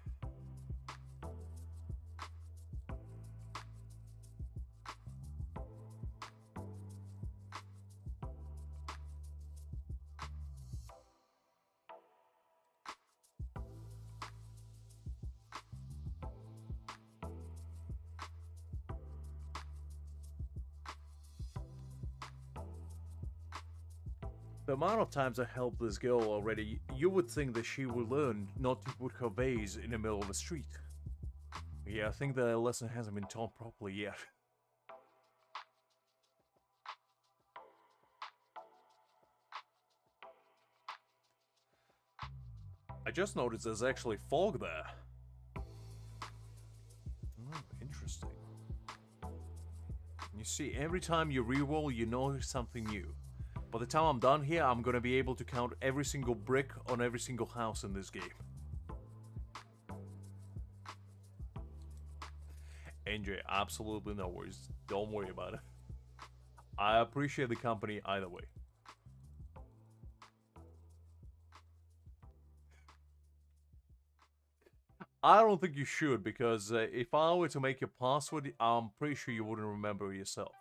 Speaker 1: The amount of times I helped this girl already, you would think that she would learn not to put her vase in the middle of the street. Yeah, I think the lesson hasn't been taught properly yet. I just noticed there's actually fog there. Oh, interesting. You see, every time you reroll, you notice something new. By the time I'm done here, I'm gonna be able to count every single brick on every single house in this game. NJ, absolutely no worries. Don't worry about it. I appreciate the company either way. I don't think you should, because if I were to make your password, I'm pretty sure you wouldn't remember it yourself.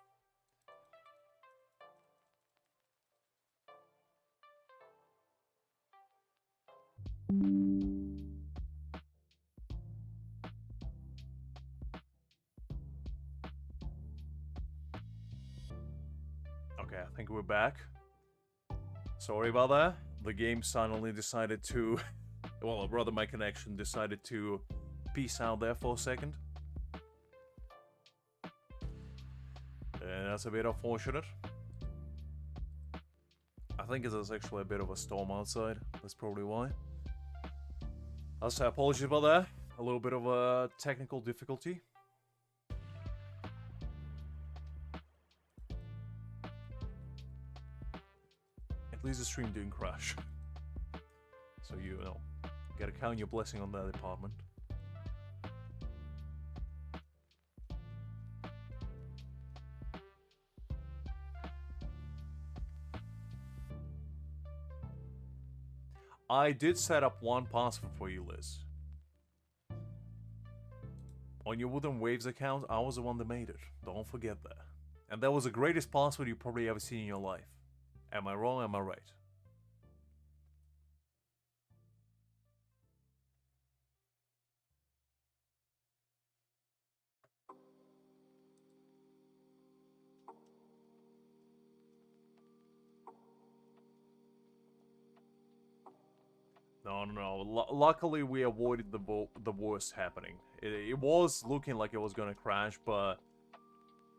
Speaker 1: Okay, I think we're back. Sorry about that. The game suddenly decided to... well, rather my connection decided to peace out there for a second. And that's a bit unfortunate. I think there's actually a bit of a storm outside. That's probably why. I'll say apologies about that. A little bit of a technical difficulty. At least the stream didn't crash. So you know, gotta count your blessing on that department. I did set up one password for you, Liz. On your Wooden Waves account, I was the one that made it. Don't forget that. And that was the greatest password you probably ever seen in your life. Am I wrong? Am I right? No. Luckily, we avoided the worst happening. It was looking like it was gonna crash, but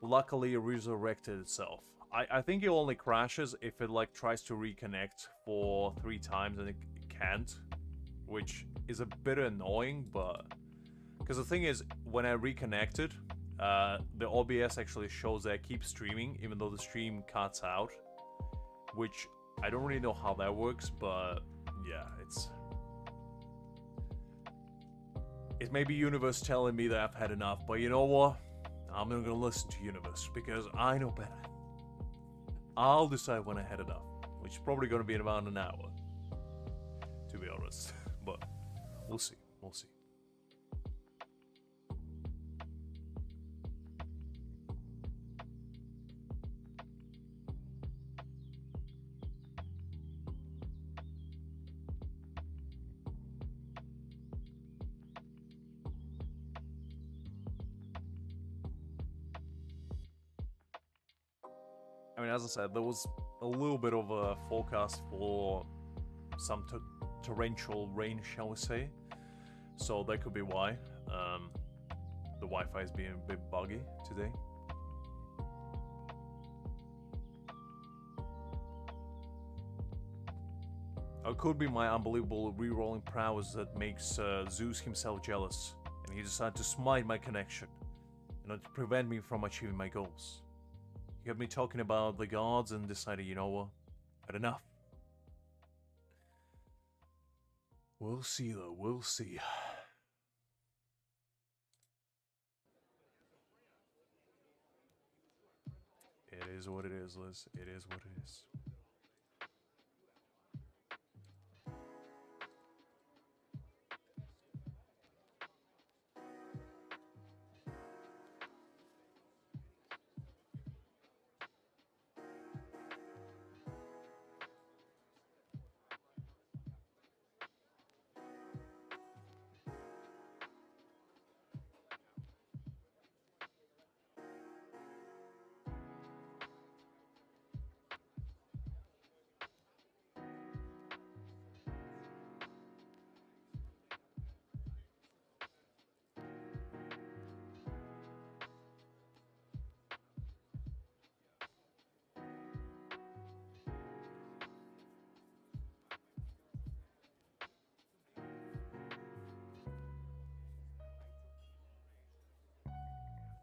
Speaker 1: luckily it resurrected itself. I think it only crashes if it like tries to reconnect for 3 times and it can't, which is a bit annoying, but because the thing is, when I reconnected, the OBS actually shows that I keep streaming even though the stream cuts out, which I don't really know how that works, but yeah, it's maybe universe telling me that I've had enough, but you know what? I'm not gonna listen to universe because I know better. I'll decide when I had enough, which is probably gonna be in about an hour, to be honest. But we'll see. We'll see. I mean, as I said, there was a little bit of a forecast for some torrential rain, shall we say. So that could be why. The Wi-Fi is being a bit buggy today. It could be my unbelievable rerolling prowess that makes Zeus himself jealous, and he decided to smite my connection in order to prevent me from achieving my goals. He got me talking about the gods and decided, you know what, had enough. We'll see though, we'll see. It is what it is, Liz. It is what it is.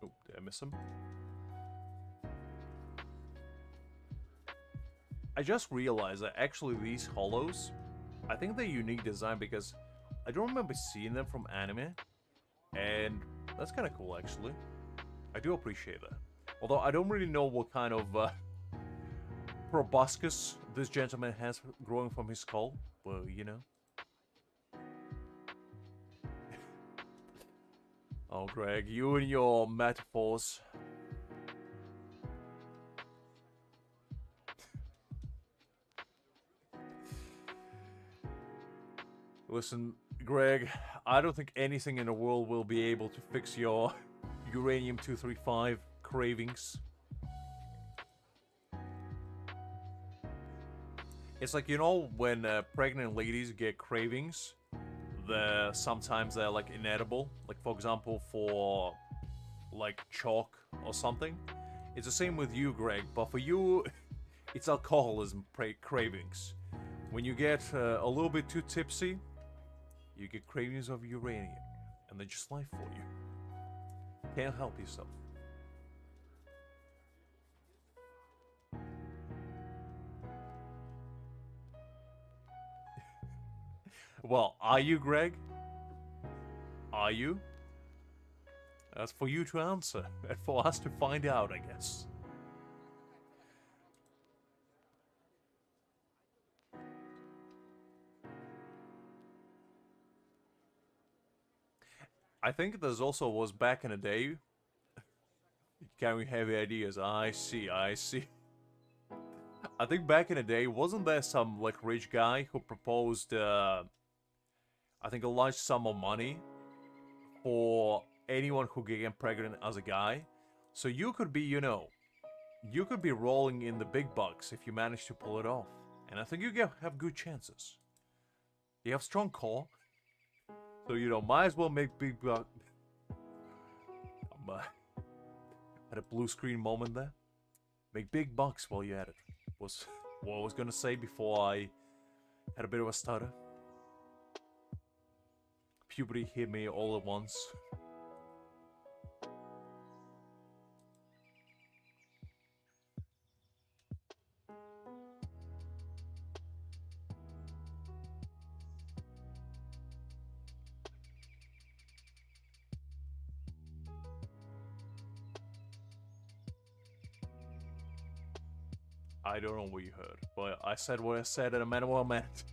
Speaker 1: Oh, did I miss him? I just realized that actually these hollows, I think they're unique design because I don't remember seeing them from anime, and that's kind of cool actually. I do appreciate that. Although I don't really know what kind of proboscis this gentleman has growing from his skull, well, you know. Oh, Greg, you and your metaphors. Listen, Greg, I don't think anything in the world will be able to fix your uranium-235 cravings. It's like, you know, when pregnant ladies get cravings, sometimes they're like inedible. Like, for example, for like chalk or something. It's the same with you, Greg, but for you, it's alcoholism cravings. When you get a little bit too tipsy, you get cravings of uranium, and they just lie for you. Can't help yourself. Well, are you, Greg? Are you? That's for you to answer, and for us to find out, I guess. I think there's also was back in the day, carrying heavy ideas. I see, I see. I think back in the day, wasn't there some like rich guy who proposed, I think a large sum of money for anyone who can get pregnant as a guy? So you could be, you know, you could be rolling in the big bucks if you manage to pull it off. And I think you have good chances. You have strong core. So, you know, might as well make big bucks. Had a blue screen moment there. Make big bucks while you're at it. Was what I was gonna say before I had a bit of a stutter. Puberty hit me all at once. I don't know what you heard, but I said what I said and I meant what I meant.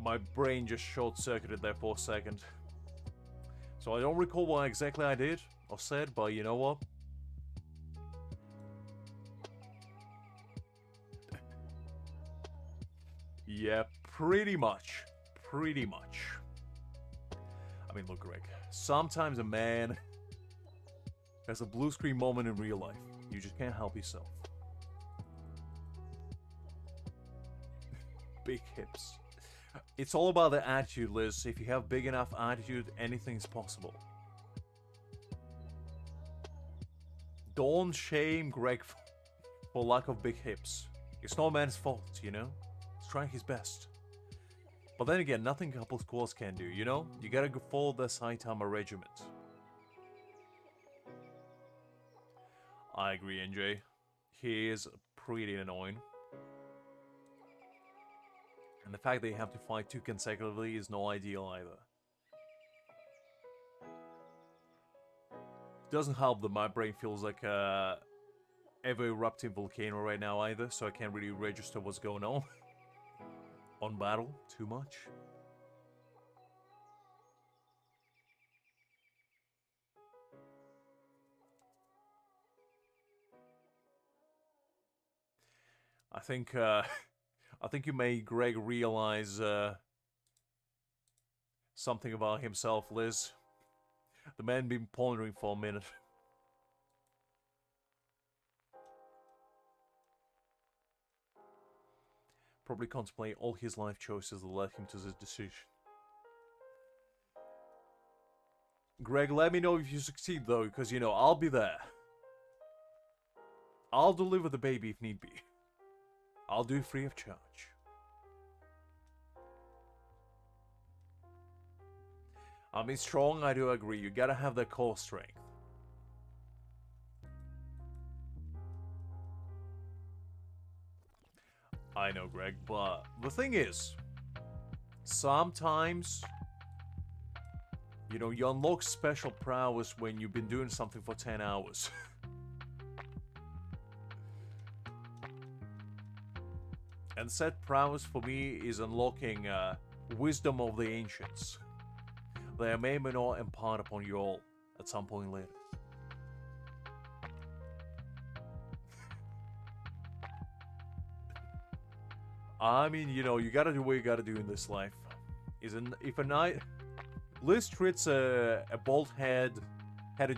Speaker 1: My brain just short-circuited there for a second. So I don't recall what exactly I did or said, but you know what? Yeah, pretty much. Pretty much. I mean, look, Greg. Sometimes a man has a blue screen moment in real life. You just can't help yourself. Big hips. It's all about the attitude, Liz. If you have big enough attitude, anything's possible. Don't shame Greg for lack of big hips. It's no man's fault, you know? He's trying his best. But then again, nothing couple squads can do, you know? You gotta go follow the Saitama regiment. I agree, NJ. He is pretty annoying. And the fact that you have to fight 2 consecutively is no ideal either. Doesn't help that my brain feels like a ever-erupting volcano right now either, so I can't really register what's going on. On battle too much. I think you made Greg realize something about himself, Liz. The man been pondering for a minute. Probably contemplate all his life choices that led him to this decision. Greg, let me know if you succeed though, because you know, I'll be there. I'll deliver the baby if need be. I'll do it free of charge. I mean, strong, I do agree. You gotta have that core strength. I know, Greg, but the thing is, sometimes, you know, you unlock special prowess when you've been doing something for 10 hours. And said prowess for me is unlocking wisdom of the ancients that I may or may not impart upon you all at some point later. I mean, you know, you gotta do what you gotta do in this life. If a knight... Liz treats a bald-headed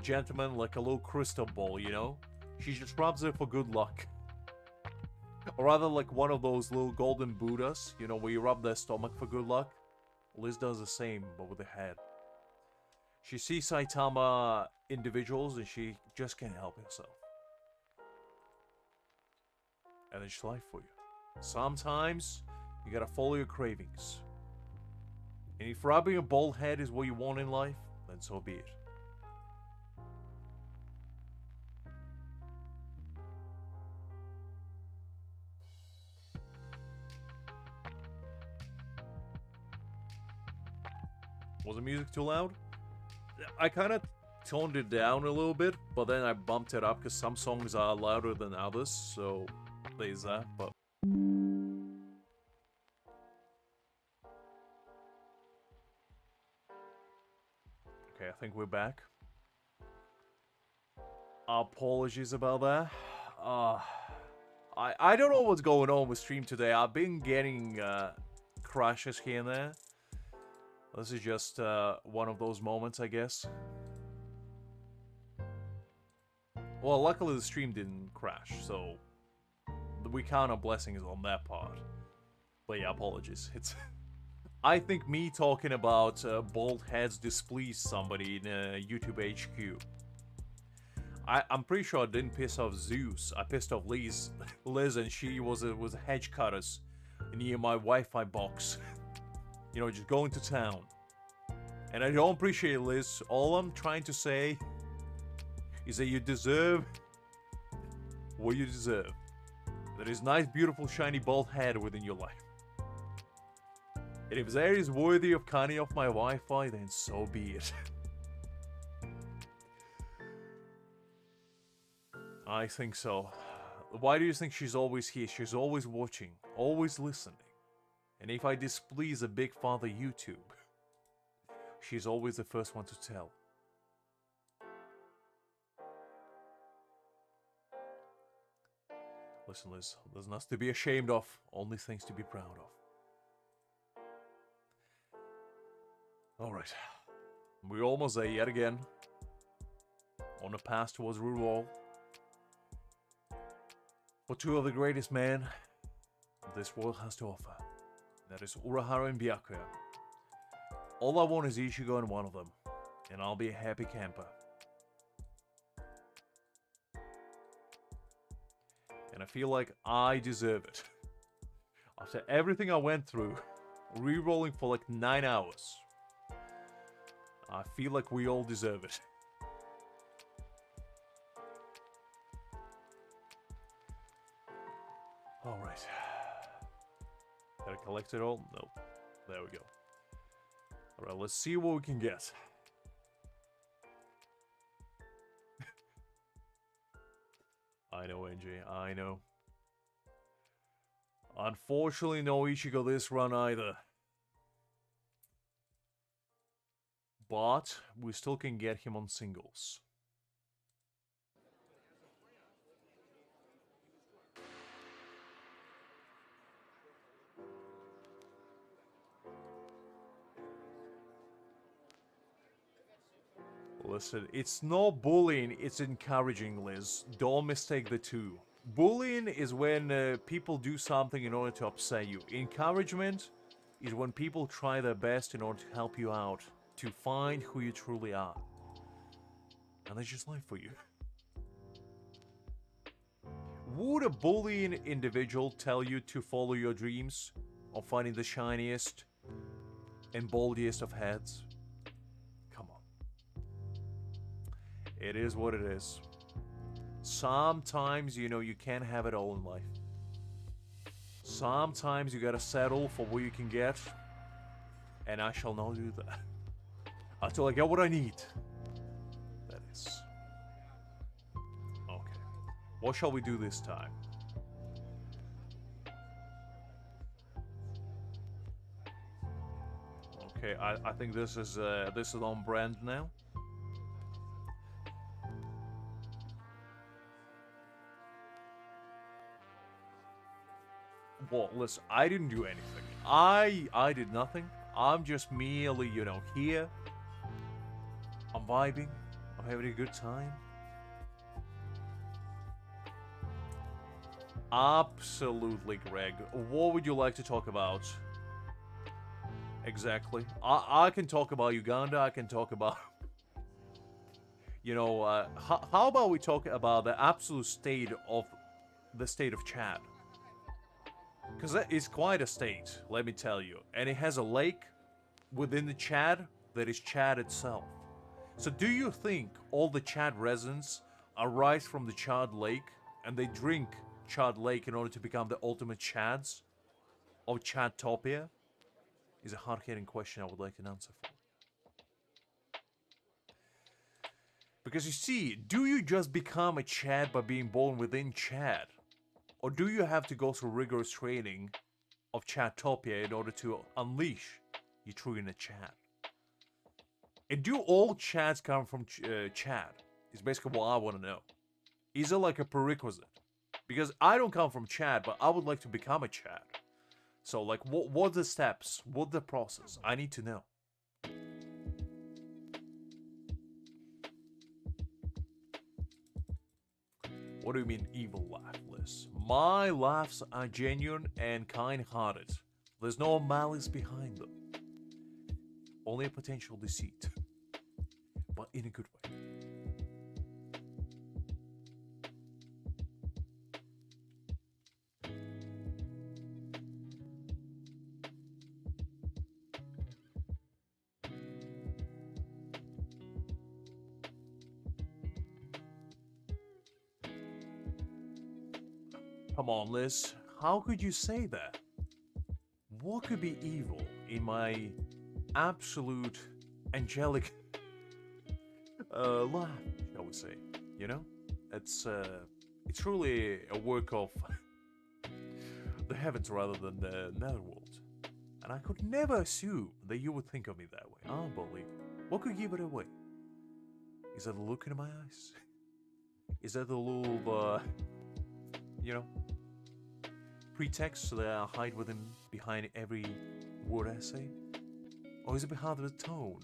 Speaker 1: gentleman like a little crystal ball, you know? She just rubs it for good luck. Or rather like one of those little golden Buddhas, you know, where you rub their stomach for good luck. Liz does the same, but with the head. She sees Saitama individuals and she just can't help herself. And it's life for you. Sometimes, you gotta follow your cravings. And if rubbing a bald head is what you want in life, then so be it. Was the music too loud? I kind of toned it down a little bit, but then I bumped it up because some songs are louder than others, so there's that, but... Okay, I think we're back. Apologies about that. I don't know what's going on with stream today. I've been getting crashes here and there. This is just one of those moments, I guess. Well, luckily the stream didn't crash, so we count our blessings on that part. But yeah, apologies. It's I think me talking about bald heads displeased somebody in YouTube HQ. I'm pretty sure I didn't piss off Zeus. I pissed off Liz, and she was a hedge cutters near my Wi-Fi box. You know, just going to town. And I don't appreciate it, Liz. All I'm trying to say is that you deserve what you deserve. There is nice, beautiful, shiny, bald head within your life. And if that is worthy of cutting off my Wi-Fi, then so be it. I think so. Why do you think she's always here? She's always watching, always listening. And if I displease a big father YouTube, she's always the first one to tell. Listen, Liz, there's nothing to be ashamed of, only things to be proud of. Alright, we're almost there yet again. On the path towards Rerolling. For two of the greatest men this world has to offer. That is Urahara and Byakuya. All I want is Ichigo and one of them, and I'll be a happy camper. And I feel like I deserve it. After everything I went through, re-rolling for like 9 hours, I feel like we all deserve it. Alright. Gotta collect it all? Nope. There we go. Alright, let's see what we can get. I know, NJ, I know. Unfortunately, no Ichigo this run either. But we still can get him on singles. Listen, it's not bullying, it's encouraging, Liz. Don't mistake the two. Bullying is when people do something in order to upset you. Encouragement is when people try their best in order to help you out, to find who you truly are. And that's just life for you. Would a bullying individual tell you to follow your dreams of finding the shiniest and baldiest of heads? Come on. It is what it is. Sometimes, you know, you can't have it all in life. Sometimes you gotta settle for what you can get. And I shall not do that. Until I get what I need. That is. Okay. What shall we do this time? Okay, I think this is on brand now. Well, listen, I didn't do anything. I did nothing. I'm just merely, you know, here. I'm vibing. I'm having a good time. Absolutely, Greg. What would you like to talk about? Exactly. I can talk about Uganda. I can talk about, how about we talk about the absolute state of the state of Chad? Because that is quite a state, let me tell you. And it has a lake within the Chad that is Chad itself. So do you think all the Chad residents arise from the Chad Lake and they drink Chad Lake in order to become the ultimate Chads of Chadtopia? Is a hard-hitting question I would like an answer for. Because you see, do you just become a Chad by being born within Chad? Or do you have to go through rigorous training of Chadtopia in order to unleash your true inner Chad? And do all Chads come from Chad? Is basically what I want to know. Is it like a prerequisite? Because I don't come from Chad, but I would like to become a Chad. So, like, what are the steps? What's the process? I need to know. What do you mean evil laugh, Liz? My laughs are genuine and kind-hearted. There's no malice behind them. Only a potential deceit. But in a good way. Come on, Liz. How could you say that? What could be evil in my absolute angelic laugh, shall we say? You know? It's truly a work of the heavens rather than the netherworld. And I could never assume that you would think of me that way. Unbelievable. What could give it away? Is that the look in my eyes? Is that the little, pretext that I hide behind every word I say? Or is it behind the tone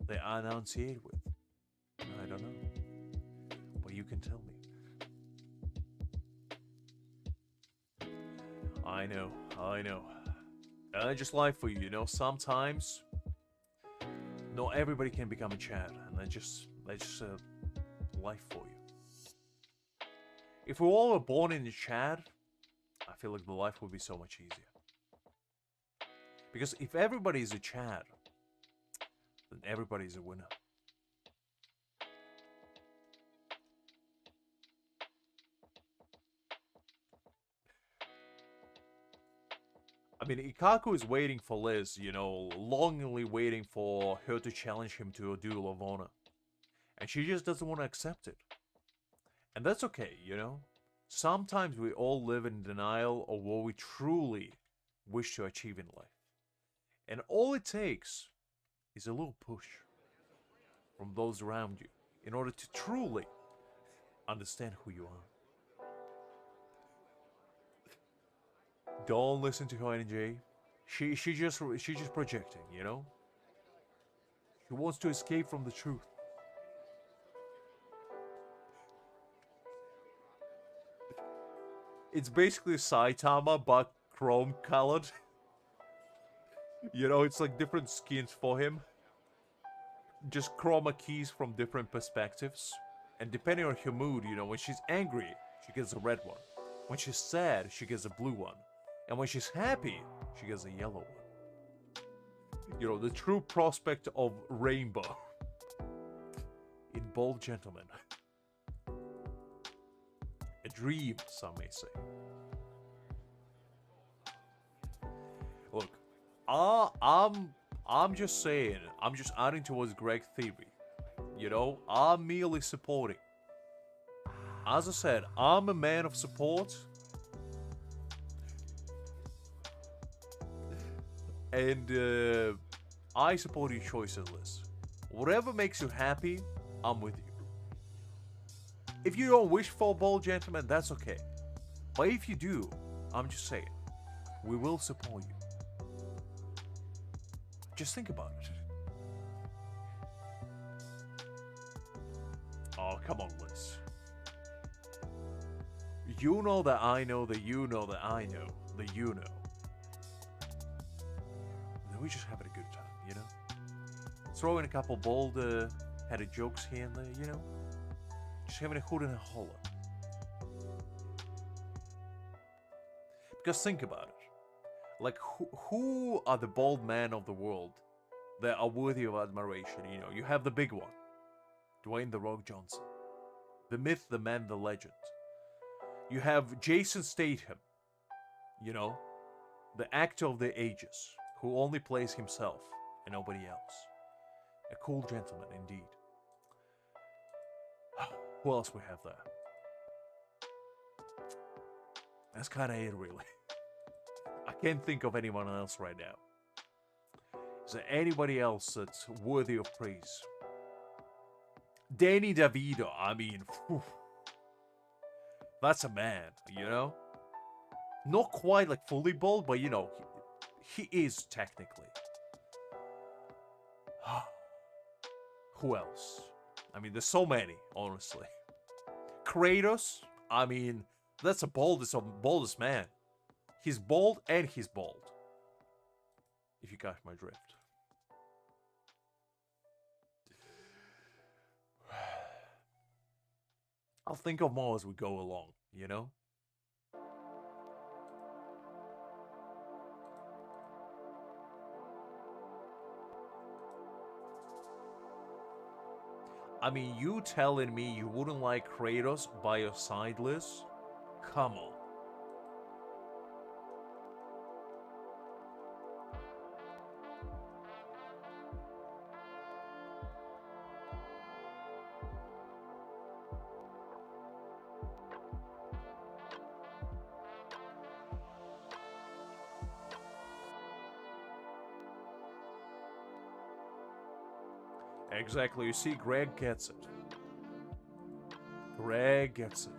Speaker 1: that I enunciate with? I don't know. But you can tell me. I know. I just lie for you, sometimes not everybody can become a Chad, and that's just life for you. If we all were born in a Chad, I feel like the life would be so much easier. Because if everybody is a Chad, then everybody is a winner. I mean, Ikaku is waiting for Liz, longingly waiting for her to challenge him to a duel of honor. And she just doesn't want to accept it. And that's okay, Sometimes we all live in denial of what we truly wish to achieve in life. And all it takes is a little push from those around you in order to truly understand who you are. Don't listen to her energy. She's just projecting, She wants to escape from the truth. It's basically Saitama, but chrome colored. It's like different skins for him. Just chroma keys from different perspectives. And depending on her mood, when she's angry, she gets a red one. When she's sad, she gets a blue one. And when she's happy, she gets a yellow one. The true prospect of rainbow. In Bold Gentlemen. A dream, some may say. Look, I'm just saying, I'm just adding towards Greg's theory. I'm merely supporting. As I said, I'm a man of support. And I support your choices, Liz. Whatever makes you happy, I'm with you. If you don't wish for a Bold Gentleman, that's okay. But if you do, I'm just saying, we will support you. Just think about it. Oh, come on, Liz. You know that I know that you know that I know that you know. and we're just having a good time, you know? Throwing a couple bold-headed jokes here and there, you know? Just having a hoot and a holler. Because think about it. Like, who are the bold men of the world that are worthy of admiration? You know, you have the big one, Dwayne "The Rock" Johnson. The myth, the man, the legend. You have Jason Statham, you know, the actor of the ages, who only plays himself and nobody else. A cool gentleman indeed. Who else we have there? That's kind of it, really. I can't think of anyone else right now. Is there anybody else that's worthy of praise? Danny DeVito, I mean, whew, that's a man, you know? Not quite like fully bald, but you know, he is technically. Who else? I mean, there's so many, honestly. Kratos, I mean, that's the boldest man. He's bold and he's bold. If you catch my drift. I'll think of more as we go along, you know? I mean, you telling me you wouldn't like Kratos by your side, Liz? Come on. Exactly, you see, Greg gets it. Greg gets it.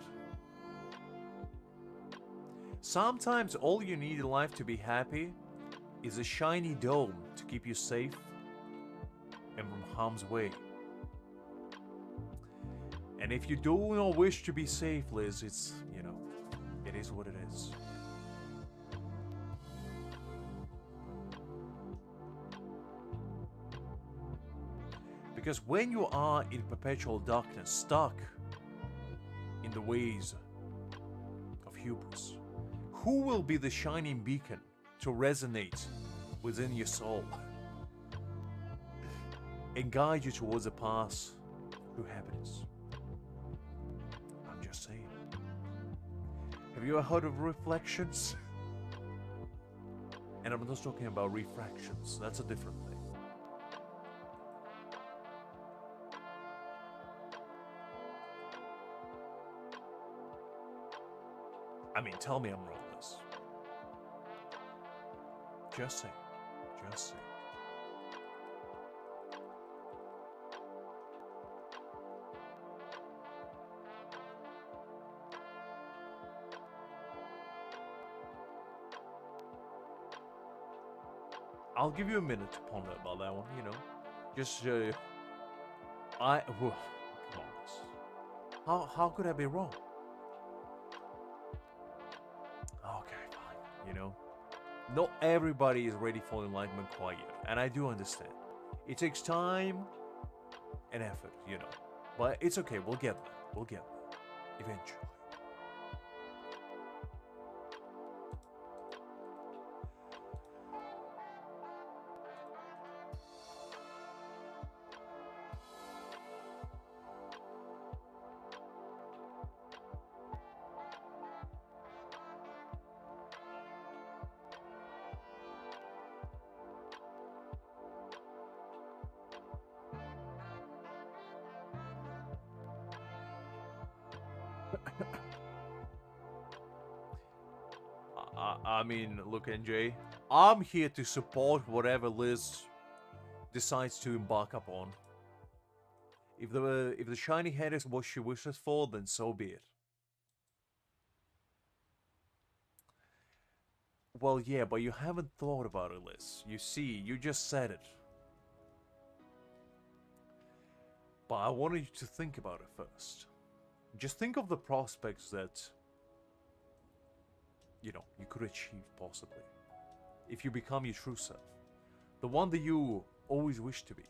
Speaker 1: Sometimes all you need in life to be happy is a shiny dome to keep you safe and from harm's way. And if you do not wish to be safe, Liz, it's, you know, it is what it is. Because when you are in perpetual darkness, stuck in the ways of hubris, who will be the shining beacon to resonate within your soul and guide you towards a path through happiness? I'm just saying. Have you ever heard of reflections? And I'm not talking about refractions. That's a different thing. I mean, tell me I'm wrong, Liz. Just saying. Just saying. I'll give you a minute to ponder about that one, you know. Just, come on, Liz. How could I be wrong? Okay, fine. You know, not everybody is ready for enlightenment quite yet, and I do understand. It takes time and effort, you know, but it's okay. We'll get there. We'll get there eventually. I mean, look, NJ, I'm here to support whatever Liz decides to embark upon. If the shiny head is what she wishes for, then so be it. Well, yeah, but you haven't thought about it, Liz. You see, you just said it. But I wanted you to think about it first. Just think of the prospects that, you know, you could achieve possibly if you become your true self. The one that you always wish to be.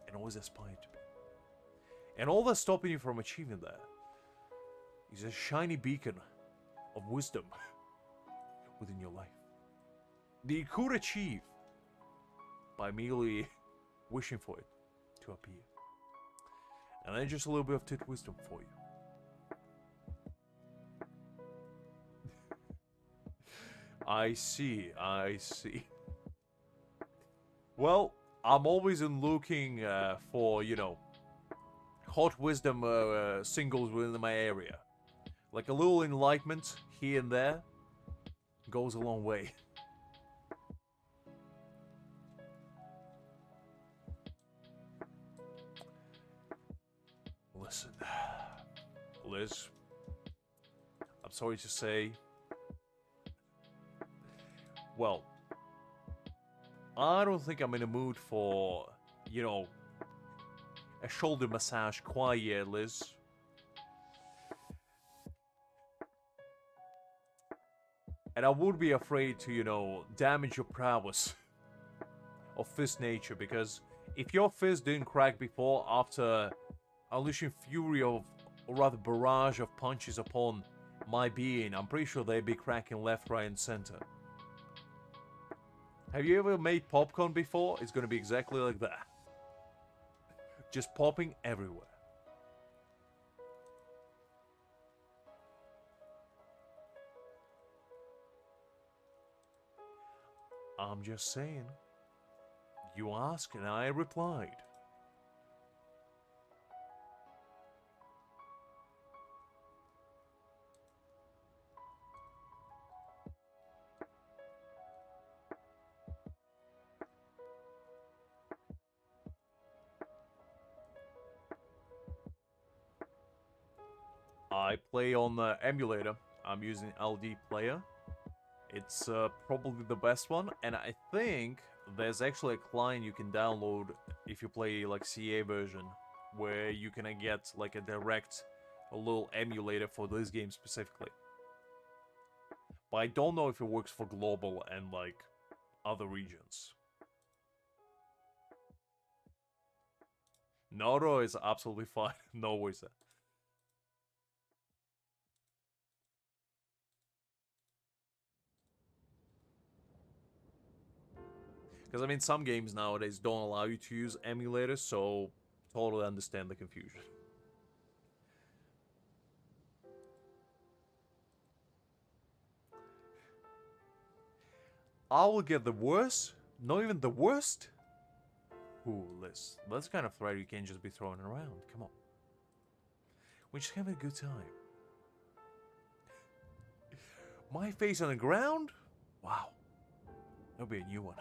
Speaker 1: And always aspire to be. And all that's stopping you from achieving that is a shiny beacon of wisdom within your life. That you could achieve by merely wishing for it to appear. And then just a little bit of tit wisdom for you. I see, I see. Well, I'm always looking for, you know, hot wisdom singles within my area. Like a little enlightenment here and there goes a long way. Listen, Liz, I'm sorry to say, well, I don't think I'm in a mood for, you know, a shoulder massage quite yet, Liz. And I would be afraid to, you know, damage your prowess of fist nature, because if your fist didn't crack before after unleashing fury of, or rather barrage of punches upon my being, I'm pretty sure they'd be cracking left, right, and center. Have you ever made popcorn before? It's gonna be exactly like that. Just popping everywhere. I'm just saying. You asked and I replied. I play on the emulator. I'm using LD Player. It's probably the best one, and I think there's actually a client you can download if you play like CA version, where you can get like a little emulator for this game specifically. But I don't know if it works for global and like other regions. No, is absolutely fine. No worries there. Because, I mean, some games nowadays don't allow you to use emulators, so totally understand the confusion. I will get the worst? Not even the worst? Ooh, Liz, that's kind of threat you can't just be throwing around. Come on. We're just having a good time. My face on the ground? Wow. That'll be a new one.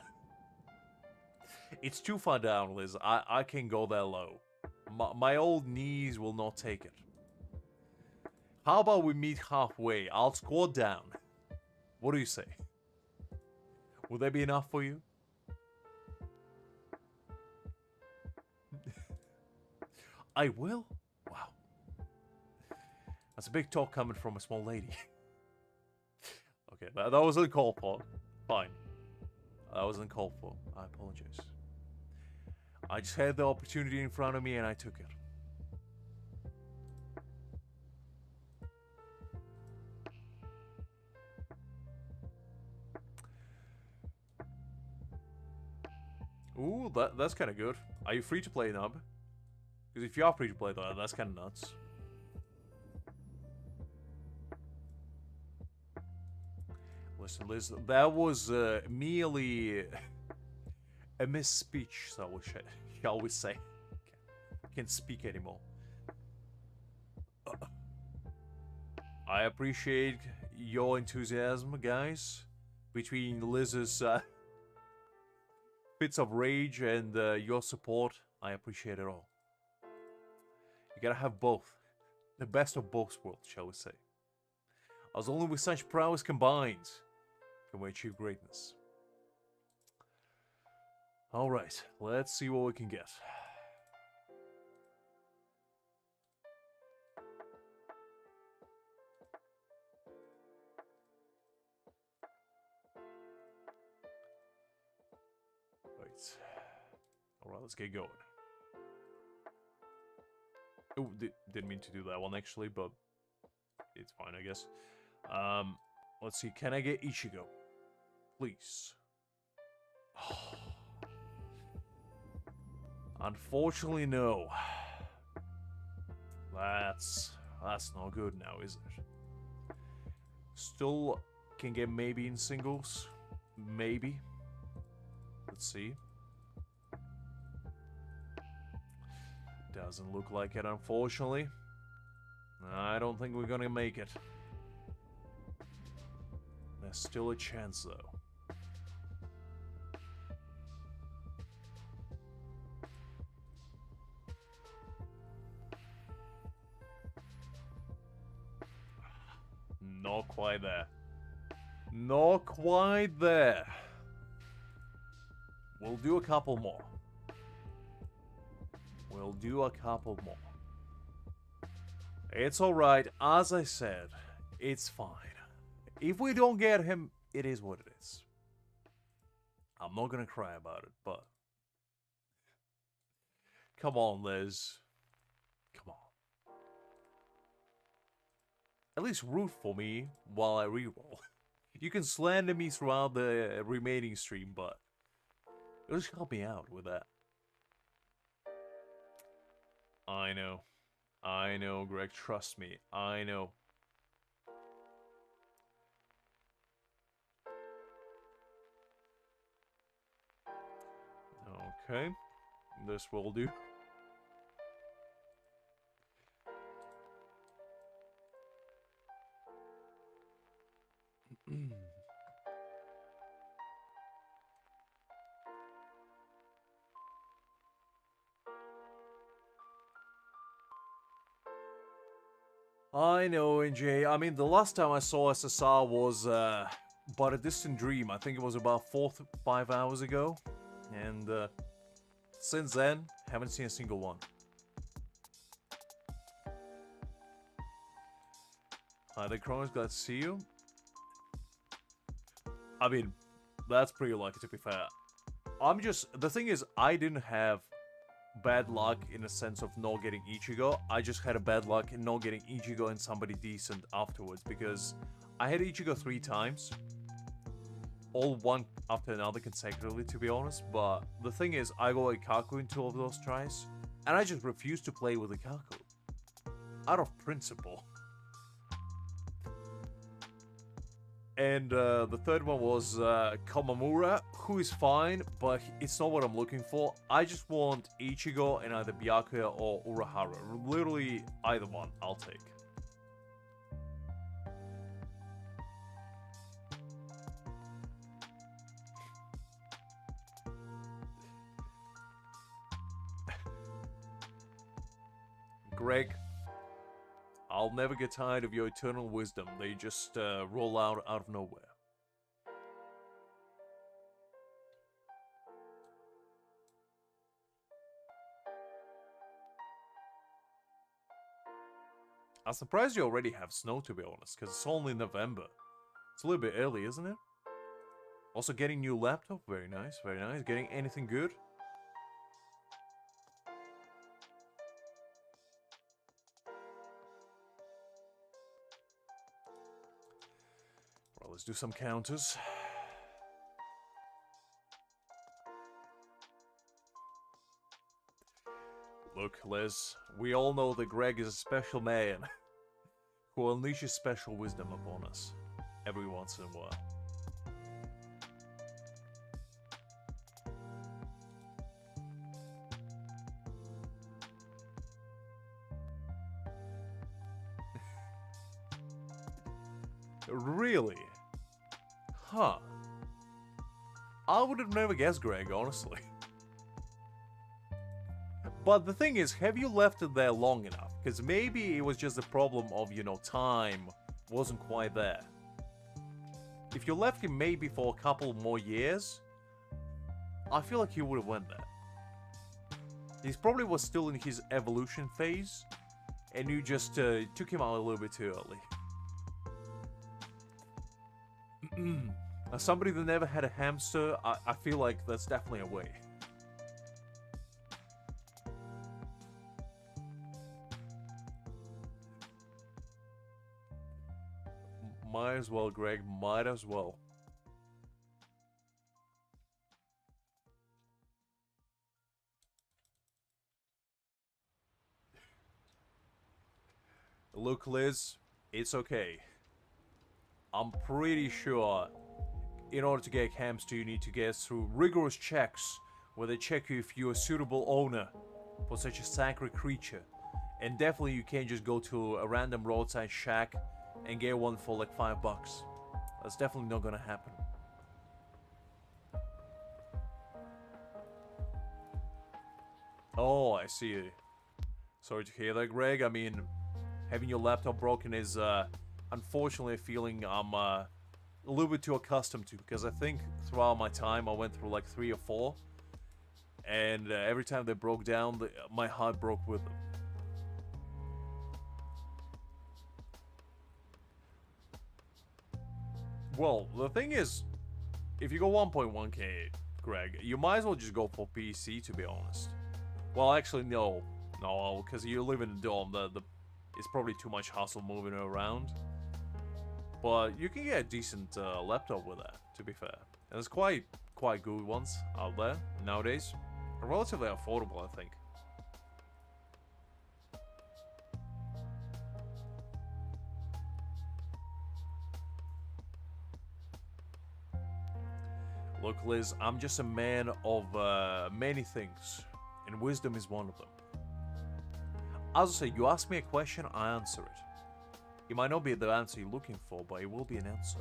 Speaker 1: It's too far down, Liz. I can't go that low. My old knees will not take it. How about we meet halfway? I'll squat down. What do you say? Will that be enough for you? I will? Wow. That's a big talk coming from a small lady. Okay, that was uncalled for. Fine. That was uncalled for. I apologize. I just had the opportunity in front of me and I took it. Ooh, that's kind of good. Are you free to play, Nub? Because if you are free to play, that's kind of nuts. Listen, Liz, that was merely a misspeech, shall we say. I can't speak anymore. I appreciate your enthusiasm, guys. Between Liz's bits of rage and your support, I appreciate it all. You gotta have both. The best of both worlds, shall we say. As only with such prowess combined can we achieve greatness. Alright, let's see what we can get. Alright, let's get going. Oh, didn't mean to do that one actually, but it's fine, I guess. Let's see, can I get Ichigo? Please. Unfortunately, no. That's not good now, is it? Still can get maybe in singles. Maybe. Let's see. Doesn't look like it, unfortunately. I don't think we're gonna make it. There's still a chance, though. Not quite there. Not quite there. We'll do a couple more. We'll do a couple more. It's alright. As I said, it's fine. If we don't get him, it is what it is. I'm not gonna cry about it, but... Come on, Liz. Come on. At least root for me while I reroll. You can slander me throughout the remaining stream, but... just help me out with that. I know, Greg, trust me. I know. Okay. This will do. I know, NJ. I mean, the last time I saw SSR was but a distant dream. I think it was about 5 hours ago. And since then, haven't seen a single one. Hi there, Kronos. Glad to see you. I mean, that's pretty lucky, to be fair. The thing is, I didn't have bad luck in the sense of not getting Ichigo. I just had a bad luck in not getting Ichigo and somebody decent afterwards, because I had Ichigo 3 times. All one after another consecutively, to be honest. But the thing is, I got Ikaku in 2 of those tries, and I just refused to play with Ikaku. Out of principle. And the third one was Kamamura, who is fine, but it's not what I'm looking for. I just want Ichigo in either Byakuya or Urahara. Literally, either one, I'll take. Greg, I'll never get tired of your eternal wisdom. They just roll out of nowhere. I'm surprised you already have snow, to be honest, because it's only November. It's a little bit early, isn't it? Also getting new laptop, very nice, very nice. Getting anything good? Well, let's do some counters. Look, Liz, we all know that Greg is a special man who unleashes special wisdom upon us every once in a while. Really? Huh. I would have never guessed Greg, honestly. But the thing is, have you left it there long enough? Because maybe it was just a problem of, you know, time wasn't quite there. If you left him maybe for a couple more years, I feel like he would have went there. He probably was still in his evolution phase, and you just took him out a little bit too early. As somebody that never had a hamster, I feel like that's definitely a way. Might as well, Greg. Might as well. Look, Liz, it's okay. I'm pretty sure in order to get hamster, you need to get through rigorous checks where they check you if you're a suitable owner for such a sacred creature. And definitely you can't just go to a random roadside shack and get one for like $5. That's definitely not gonna happen. Oh, I see. Sorry to hear that, Greg. I mean, having your laptop broken is unfortunately a feeling I'm a little bit too accustomed to, because I think throughout my time I went through like 3 or 4, and every time they broke down, my heart broke with them. Well, the thing is, if you go 1.1K, Greg, you might as well just go for PC, to be honest. Well, actually, no, because you live in a dome. It's probably too much hassle moving around. But you can get a decent laptop with that, to be fair. And there's quite good ones out there nowadays. Relatively affordable, I think. Look, Liz, I'm just a man of many things, and wisdom is one of them. As I say, you ask me a question, I answer it. It might not be the answer you're looking for, but it will be an answer.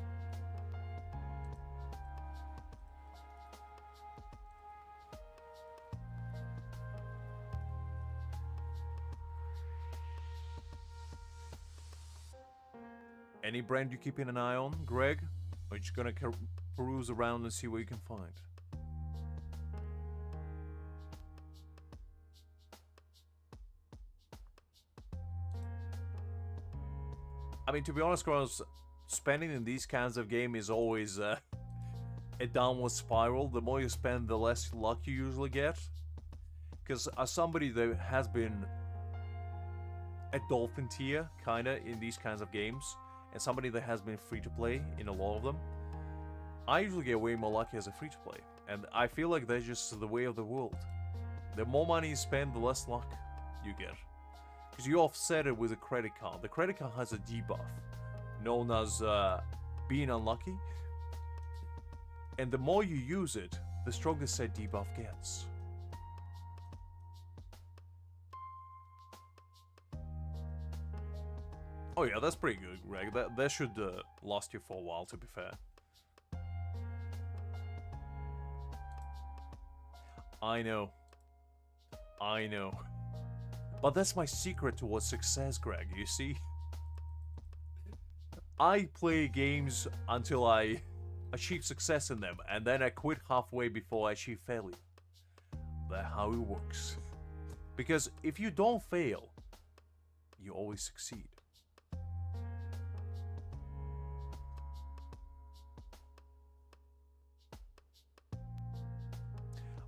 Speaker 1: Any brand you keeping an eye on, Greg? Or you just gonna peruse around and see what you can find? I mean, to be honest, Kronos, spending in these kinds of games is always a downward spiral. The more you spend, the less luck you usually get. Because as somebody that has been a dolphin tier, kinda, in these kinds of games, and somebody that has been free-to-play in a lot of them, I usually get way more lucky as a free-to-play. And I feel like that's just the way of the world. The more money you spend, the less luck you get. Because you offset it with a credit card. The credit card has a debuff, known as being unlucky. And the more you use it, the stronger said debuff gets. Oh yeah, that's pretty good, Greg. That should last you for a while, to be fair. I know. But that's my secret towards success, Greg, you see? I play games until I achieve success in them, and then I quit halfway before I achieve failure. That's how it works. Because if you don't fail, you always succeed.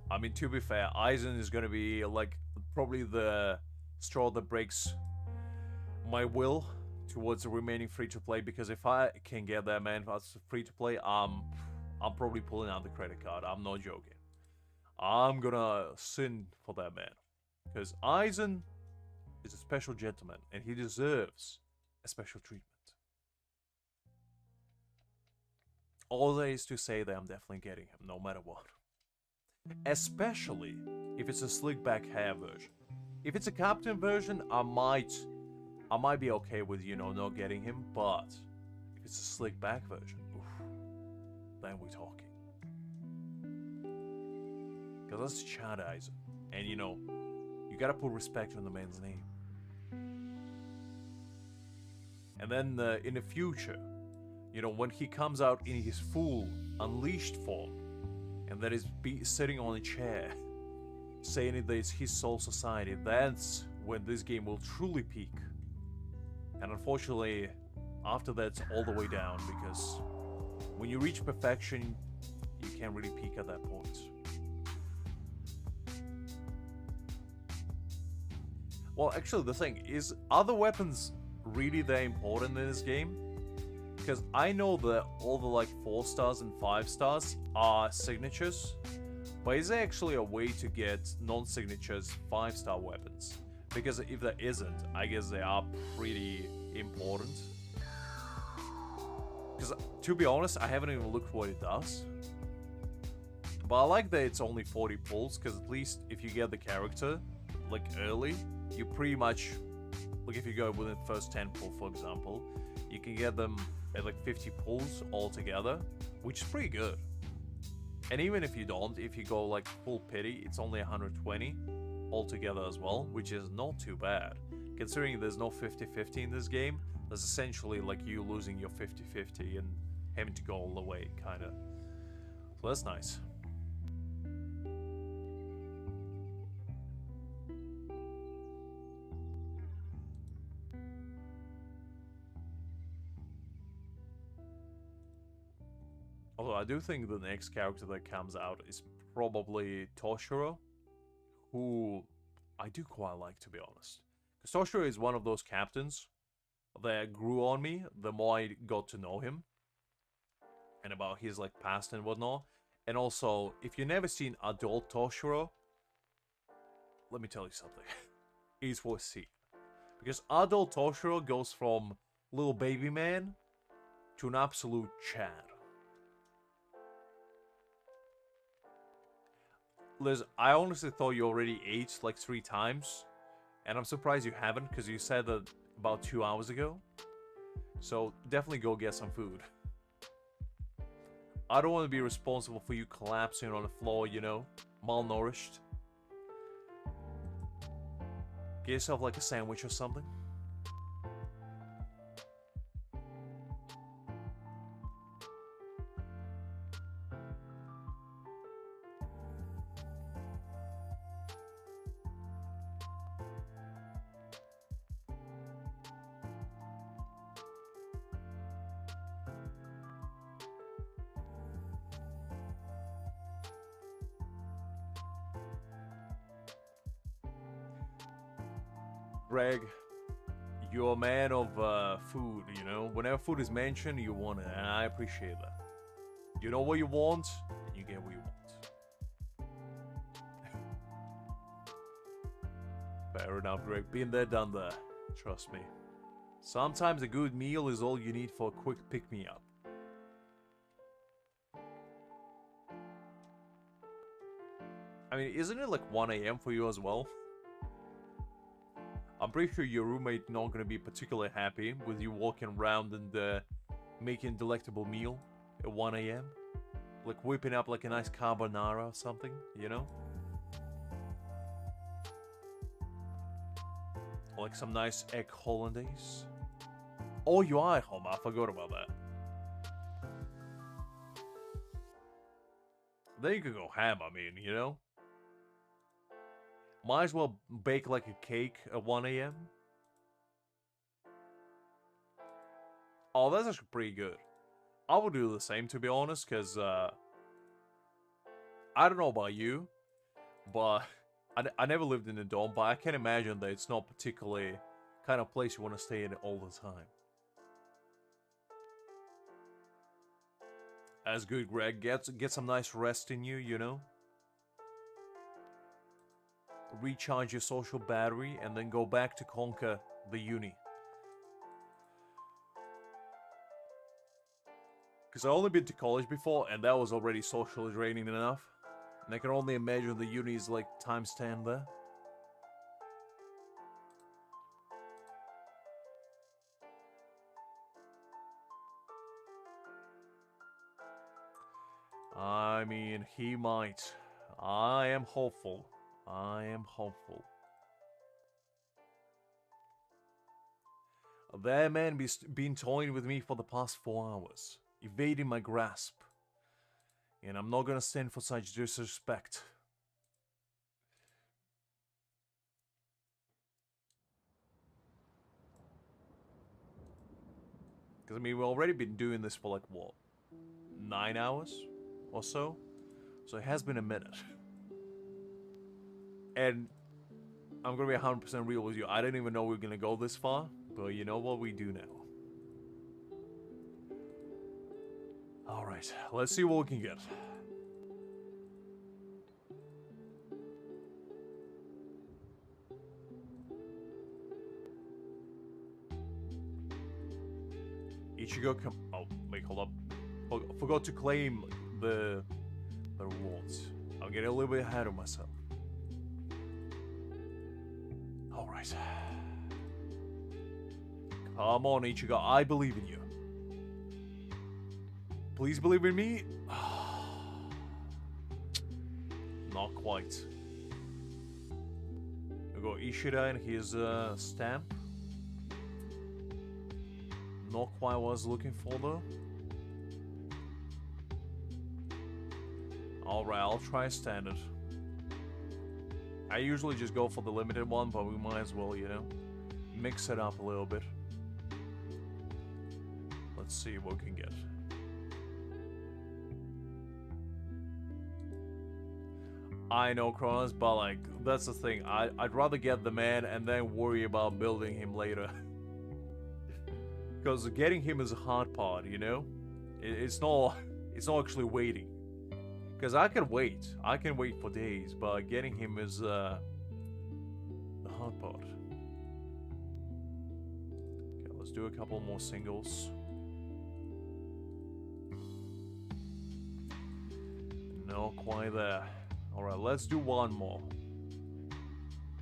Speaker 1: I mean, to be fair, Aizen is gonna be like probably the straw that breaks my will towards the remaining free-to-play, because if I can get that man as free-to-play, I'm probably pulling out the credit card. I'm not joking. I'm gonna sin for that man, because Aizen is a special gentleman and he deserves a special treatment. All there is to say that I'm definitely getting him, no matter what. Especially if it's a slick back hair version. If it's a captain version, I might be okay with, you know, not getting him, but if it's a slick back version, oof, then we're talking. Because that's Chad Aizen. And, you know, you gotta put respect on the man's name. And then in the future, you know, when he comes out in his full, unleashed form, and that is sitting on a chair, saying that it's his soul society, that's when this game will truly peak. And unfortunately, after that's all the way down, because when you reach perfection, you can't really peak at that point. Well, actually, the thing is, are the weapons really that important in this game? Because I know that all the like 4 stars and 5 stars are signatures, but is there actually a way to get non-signatures 5-star weapons? Because if there isn't, I guess they are pretty important. Because to be honest, I haven't even looked what it does. But I like that it's only 40 pulls, because at least if you get the character, like early, you pretty much, like if you go within the first 10 pull, for example, you can get them at like 50 pulls altogether, which is pretty good. And even if you don't, if you go like full pity, it's only 120 altogether as well, which is not too bad. Considering there's no 50-50 in this game, that's essentially like you losing your 50-50 and having to go all the way, kinda. So that's nice. Although I do think the next character that comes out is probably Toshiro, who I do quite like, to be honest. Because Toshiro is one of those captains that grew on me the more I got to know him. And about his like past and whatnot. And also, if you've never seen adult Toshiro, let me tell you something. It's worth seeing. Because adult Toshiro goes from little baby man to an absolute Chad. Liz, I honestly thought you already ate like 3 times. And I'm surprised you haven't, because you said that about 2 hours ago. So definitely go get some food. I don't want to be responsible for you collapsing on the floor, you know, malnourished. Get yourself like a sandwich or something. Greg, you're a man of food, you know? Whenever food is mentioned, you want it, and I appreciate that. You know what you want, and you get what you want. Fair enough, Greg. Been there, done that. Trust me. Sometimes a good meal is all you need for a quick pick-me-up. I mean, isn't it like 1 AM for you as well? I'm pretty sure your roommate not gonna be particularly happy with you walking around and making a delectable meal at 1 AM. Like whipping up like a nice carbonara or something, you know? Or like some nice egg hollandaise. Oh, you are at home, I forgot about that. Then you could go ham, I mean, you know? Might as well bake like a cake at 1 AM. Oh, that's actually pretty good. I would do the same, to be honest, because, I don't know about you, but I never lived in a dorm, but I can imagine that it's not particularly kind of place you want to stay in all the time. That's good, Greg. Get some nice rest in you, you know? Recharge your social battery, and then go back to conquer the uni. Because I only been to college before, and that was already socially draining enough. And I can only imagine the uni is like times 10 there. I mean, he might. I am hopeful. I am hopeful. That man been toying with me for the past 4 hours, evading my grasp. And I'm not gonna stand for such disrespect. Because, I mean, we've already been doing this for like, what? 9 hours or so? So it has been a minute. And I'm gonna be 100% real with you. I didn't even know we were gonna go this far, but you know what? We do now. Alright, let's see what we can get. Ichigo come. Oh, wait, hold up. Forgot to claim the rewards. I'm getting a little bit ahead of myself. Alright. Come on, Ichigo. I believe in you. Please believe in me. Not quite. We got Ishida and his stamp. Not quite what I was looking for though. Alright, I'll try standard. I usually just go for the limited one, but we might as well, you know, mix it up a little bit. Let's see what we can get. I know, Kronos, but like, that's the thing. I'd rather get the man and then worry about building him later. Because getting him is a hard part, you know? It's not actually waiting. Because I can wait for days, but getting him is the hard part. Okay, let's do a couple more singles. Not quite there. Alright, let's do one more.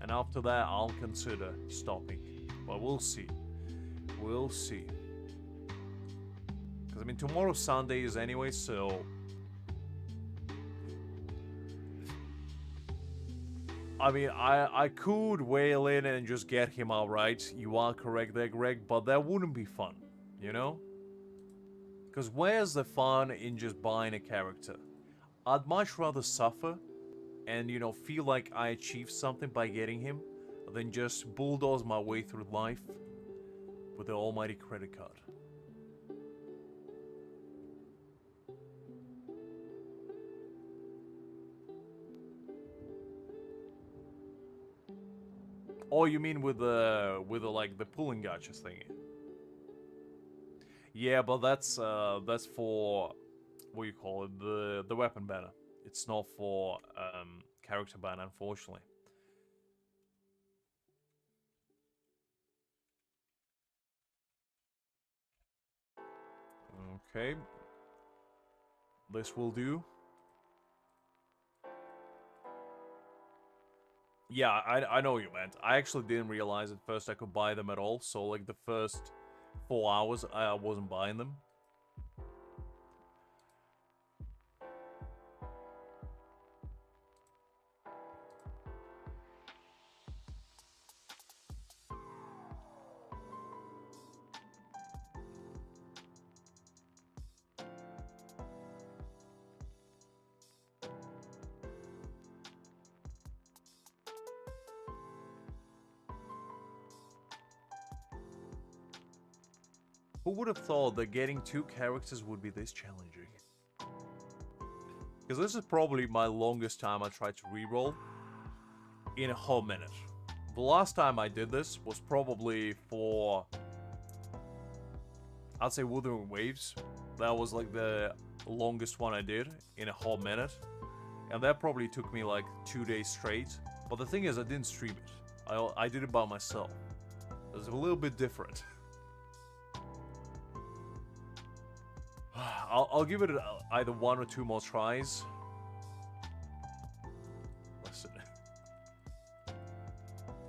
Speaker 1: And after that, I'll consider stopping. But we'll see. We'll see. Because, I mean, tomorrow's Sunday is anyway, so... I mean, I could wail in and just get him outright. You are correct there, Greg, but that wouldn't be fun, you know? Because where's the fun in just buying a character? I'd much rather suffer and, you know, feel like I achieved something by getting him than just bulldoze my way through life with the almighty credit card. Oh, you mean with the like the pulling gachas thingy? Yeah, but that's for what you call it, the weapon banner. It's not for character banner, unfortunately. Okay. This will do. Yeah, I know what you meant. I actually didn't realize at first I could buy them at all. So like the first 4 hours, I wasn't buying them. Who would have thought that getting 2 characters would be this challenging? Because this is probably my longest time I tried to reroll in a whole minute. The last time I did this was probably for, I'd say, Wuthering Waves. That was like the longest one I did in a whole minute. And that probably took me like 2 days straight. But the thing is, I didn't stream it. I did it by myself. It was a little bit different. I'll give it either 1 or 2 more tries. Listen.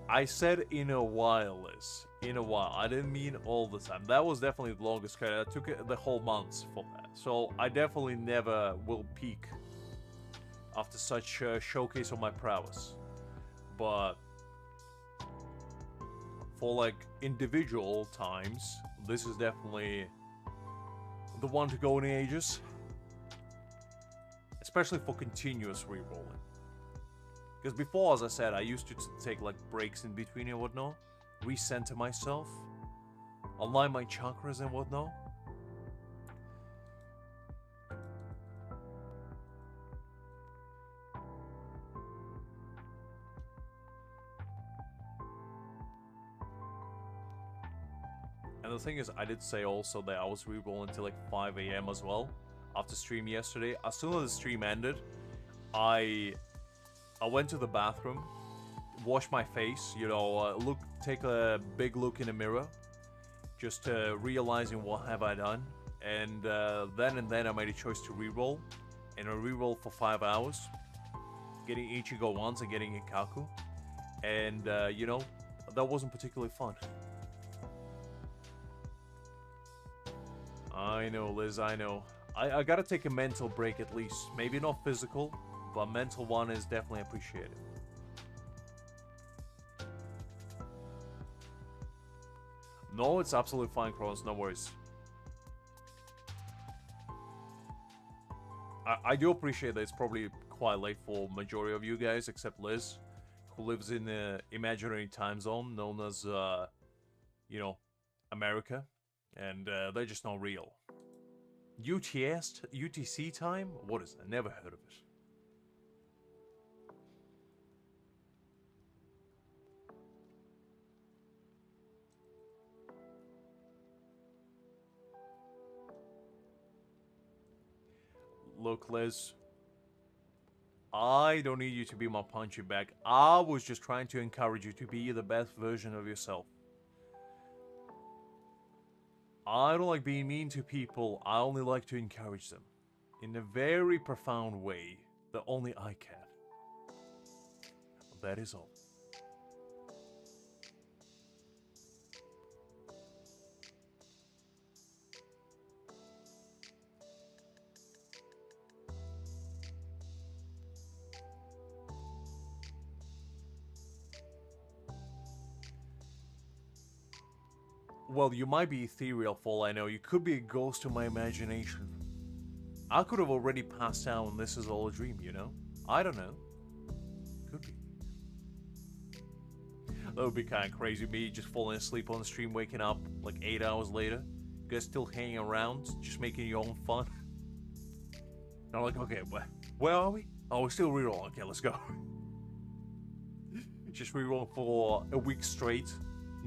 Speaker 1: I said in a while, Liz. In a while. I didn't mean all the time. That was definitely the longest cut. I took the whole months for that. So I definitely never will peak after such a showcase of my prowess. But for like individual times, this is definitely the one to go in the ages, especially for continuous rerolling. Because before, as I said, I used to take like breaks in between and whatnot, recenter myself, align my chakras and whatnot. And the thing is, I did say also that I was rerolling till like 5 AM as well. after stream yesterday. As soon as the stream ended, I went to the bathroom, washed my face, you know, take a big look in the mirror, just realizing what have I done, and then I made a choice to reroll, and I rerolled for 5 hours, getting Ichigo once and getting Ikaku, and you know, that wasn't particularly fun. I know, Liz, I know. I gotta take a mental break at least. Maybe not physical, but mental one is definitely appreciated. No, it's absolutely fine, Kronos, no worries. I do appreciate that it's probably quite late for majority of you guys, except Liz, who lives in the imaginary time zone known as, you know, America. And they're just not real. UTC time? What is that? Never heard of it. Look, Liz, I don't need you to be my punching bag. I was just trying to encourage you to be the best version of yourself. I don't like being mean to people, I only like to encourage them. In a very profound way that only I can. That is all. Well, you might be ethereal for all I know. You could be a ghost of my imagination. I could have already passed out and this is all a dream, you know? I don't know. Could be. That would be kind of crazy, me just falling asleep on the stream, waking up like 8 hours later. You guys still hanging around, just making your own fun. And I'm like, okay, where are we? Oh, we're still rerolling. Okay, let's go. Just reroll for a week straight.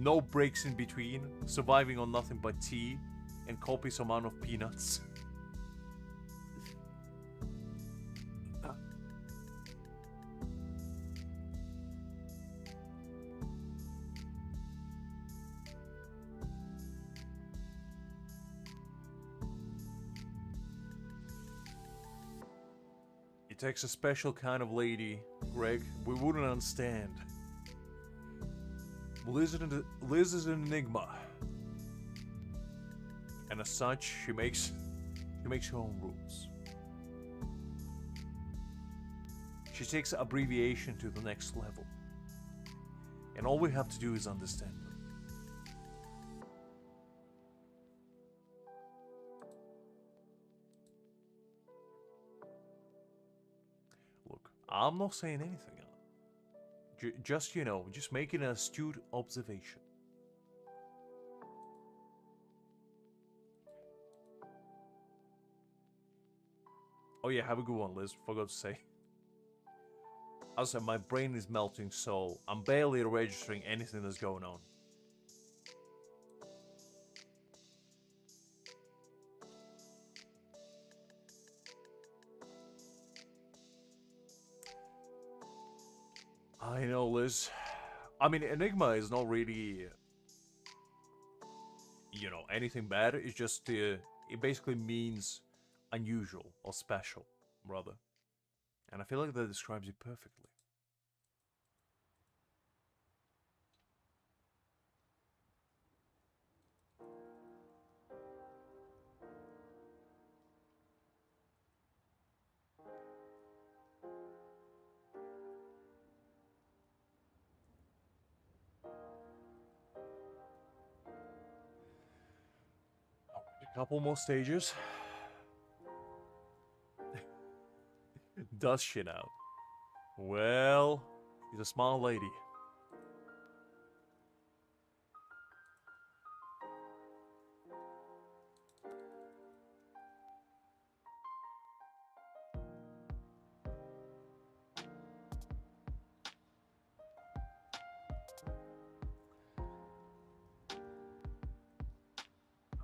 Speaker 1: No breaks in between. Surviving on nothing but tea and copious amount of peanuts. It takes a special kind of lady, Greg. We wouldn't understand. Liz is an enigma. And as such, she makes her own rules. She takes abbreviation to the next level. And all we have to do is understand her. Look, I'm not saying anything. Just, you know, just making an astute observation. Oh yeah, have a good one, Liz. Forgot to say. As I said, my brain is melting, so I'm barely registering anything that's going on. I know, Liz. I mean, Enigma is not really, you know, anything bad. It's just, it basically means unusual or special, rather. And I feel like that describes it perfectly. A couple more stages. Does shit out. Well, she's a smart lady.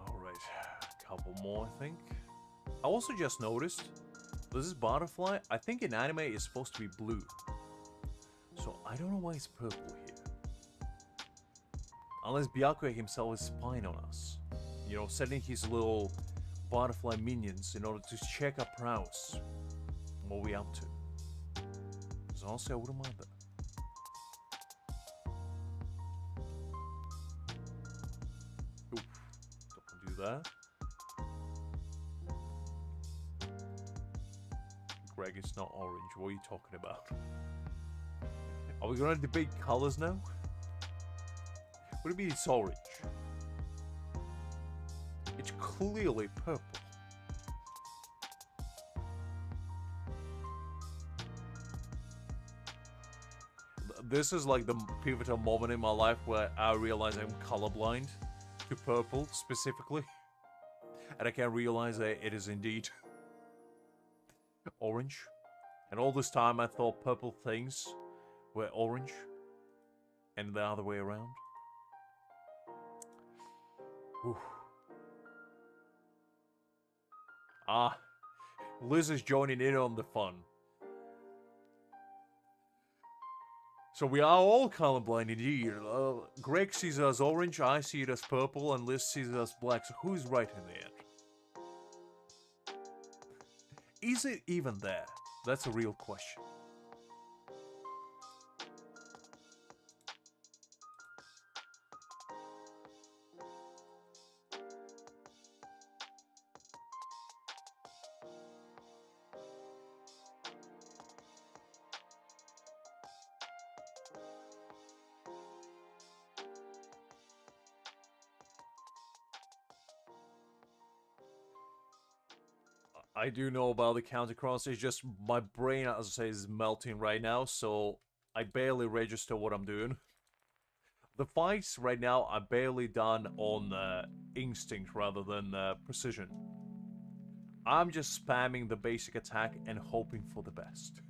Speaker 1: Alright, a couple more, I think. I also just noticed, this butterfly, I think in anime is supposed to be blue. So I don't know why it's purple here. Unless Byakuya himself is spying on us. You know, sending his little butterfly minions in order to check our prowess. What we up to. Because honestly, I wouldn't mind that. Oof, don't do that. Greg, it's not orange. What are you talking about? Are we gonna debate colors now? What do you mean it's orange? It's clearly purple. This is like the pivotal moment in my life where I realize I'm colorblind to purple specifically. And I can realize that it is indeed orange. And all this time I thought purple things were orange. And the other way around. Whew. Ah, Liz is joining in on the fun. So we are all colorblind indeed. Greg sees it as orange, I see it as purple, and Liz sees it as black. So who's right in the end? Is it even there? That's a real question. I do know about the countercross, it's just my brain, as I say, is melting right now, so I barely register what I'm doing. The fights right now are barely done on instinct rather than precision. I'm just spamming the basic attack and hoping for the best.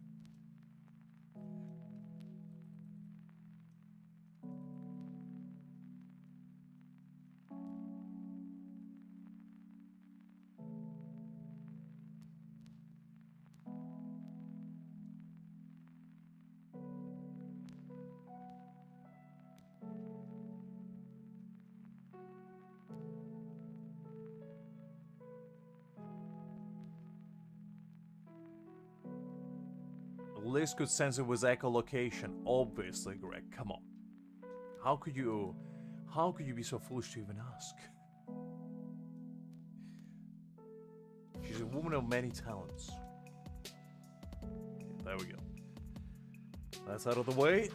Speaker 1: Liz could sense it was echolocation, obviously, Greg. Come on. How could you be so foolish to even ask? She's a woman of many talents. Okay, there we go. That's out of the way.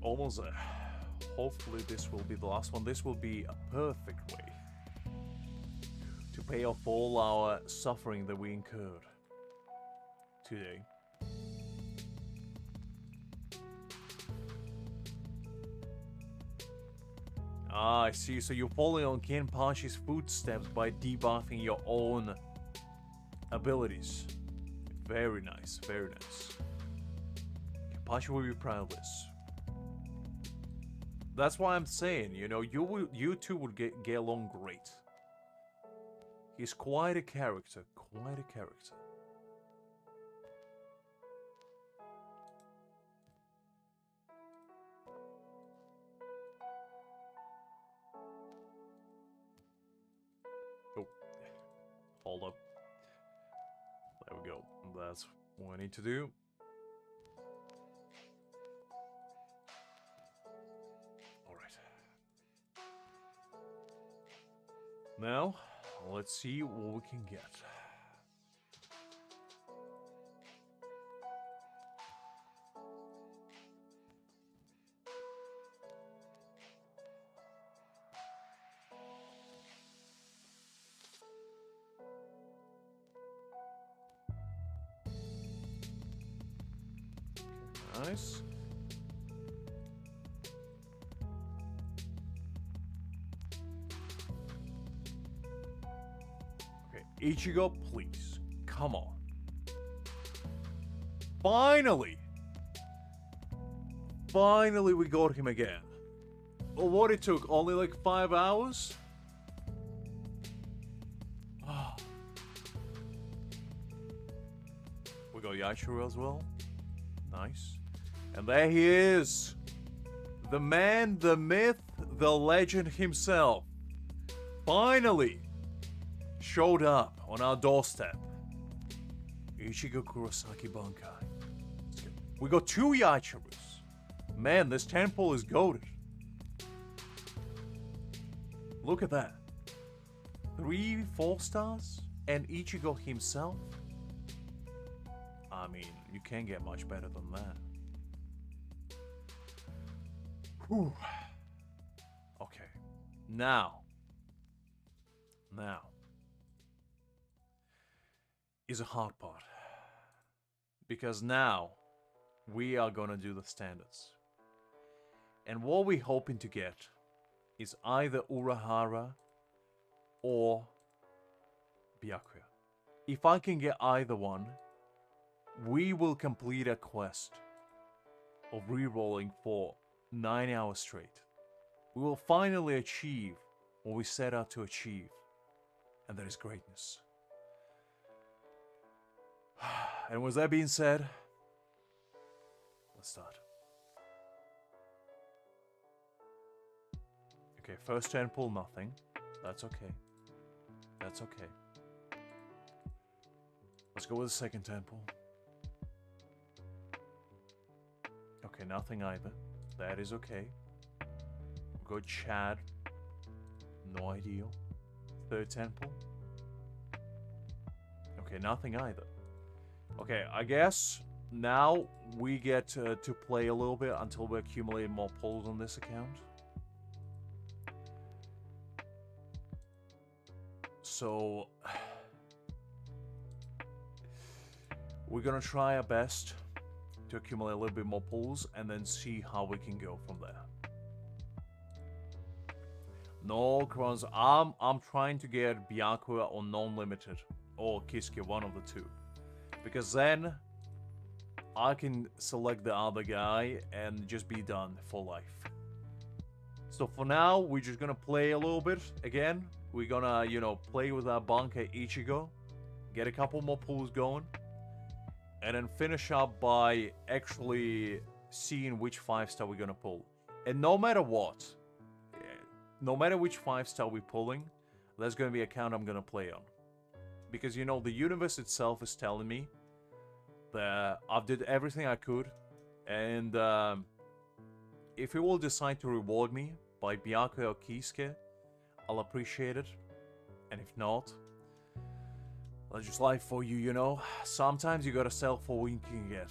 Speaker 1: Almost there. Hopefully this will be the last one. This will be a perfect way to pay off all our suffering that we incurred today. Ah, I see. So you're following on Kenpachi's footsteps by debuffing your own abilities. Very nice, very nice. Kenpachi will be proud of this. That's why I'm saying, you know, you two would get along great. He's quite a character, quite a character. Oh, hold up. There we go. That's what I need to do. Now, let's see what we can get. nice. Okay, Ichigo, please. Come on. Finally! Finally, we got him again. Well, what it took? Only like 5 hours? We got Yashiro as well. Nice. And there he is. The man, the myth, the legend himself. Finally showed up on our doorstep. Ichigo Kurosaki Bankai. We got 2 Yachiros. Man, this temple is goated. Look at that. 3 4-stars? And Ichigo himself? I mean, you can't get much better than that. Whew. Okay. Now is a hard part. Because now we are gonna do the standards. And what we're hoping to get is either Urahara or Byakuya. If I can get either one, we will complete a quest of rerolling for 9 hours straight. We will finally achieve what we set out to achieve, and that is greatness. And with that being said, let's start. Okay, first temple, nothing. That's okay. That's okay. Let's go with the second temple. Okay, nothing either. That is okay. Good Chad. No ideal. Third temple. Okay, nothing either. Okay, I guess now we get to play a little bit until we accumulate more pulls on this account. So we're gonna try our best to accumulate a little bit more pulls and then see how we can go from there. No, Crons, I'm trying to get Byakuya on non-limited or Kisuke, one of the two. Because then I can select the other guy and just be done for life. So for now, we're just gonna play a little bit again. We're gonna, you know, play with our bankai Ichigo, get a couple more pulls going, and then finish up by actually seeing which 5-star we're gonna pull. And no matter what, no matter which 5-star we're pulling, there's gonna be a count I'm gonna play on. Because, you know, the universe itself is telling me that I've did everything I could, and if it will decide to reward me by Byakuya or Kisuke, I'll appreciate it. And if not, that's just life for you, you know? Sometimes you gotta sell for what you can get.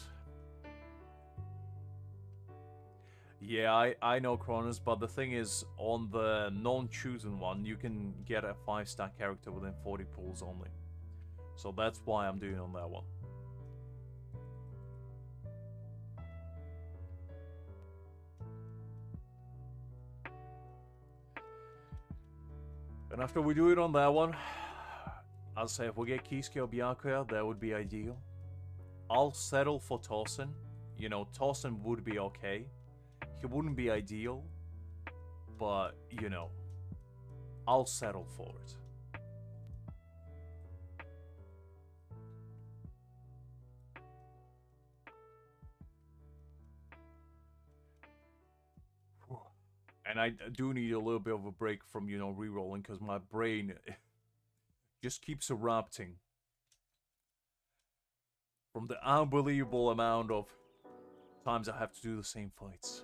Speaker 1: Yeah, I know, Cronus, but the thing is, on the non-chosen one, you can get a 5-star character within 40 pulls only. So that's why I'm doing on that one. And after we do it on that one, I'll say if we get Kisuke or Byakuya, that would be ideal. I'll settle for Tosen. You know, Tosen would be okay. He wouldn't be ideal, but, you know, I'll settle for it. And I do need a little bit of a break from, you know, rerolling, because my brain just keeps erupting from the unbelievable amount of times I have to do the same fights.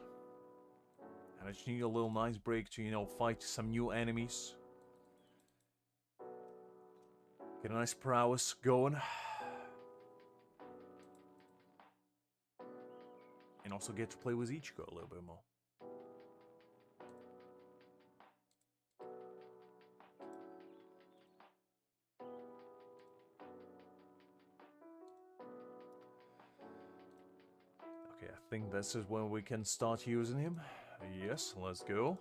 Speaker 1: And I just need a little nice break to, you know, fight some new enemies. Get a nice prowess going. And also get to play with Ichigo a little bit more. Okay, I think this is when we can start using him. Yes, let's go.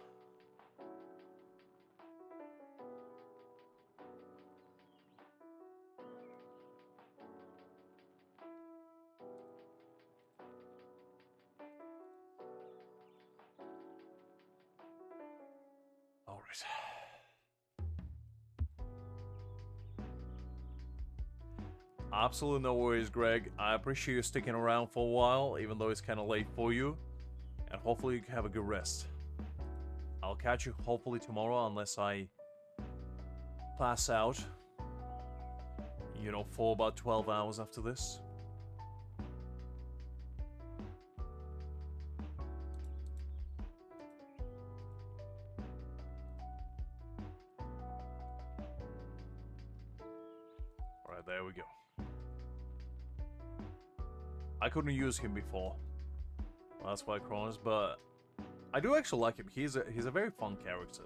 Speaker 1: All right. Absolutely no worries, Greg. I appreciate you sticking around for a while, even though it's kind of late for you. And hopefully you can have a good rest. I'll catch you hopefully tomorrow, unless I pass out. You know, for about 12 hours after this. Alright, there we go. I couldn't use him before. Well, that's why Cronus, but I do actually like him. He's a very fun character.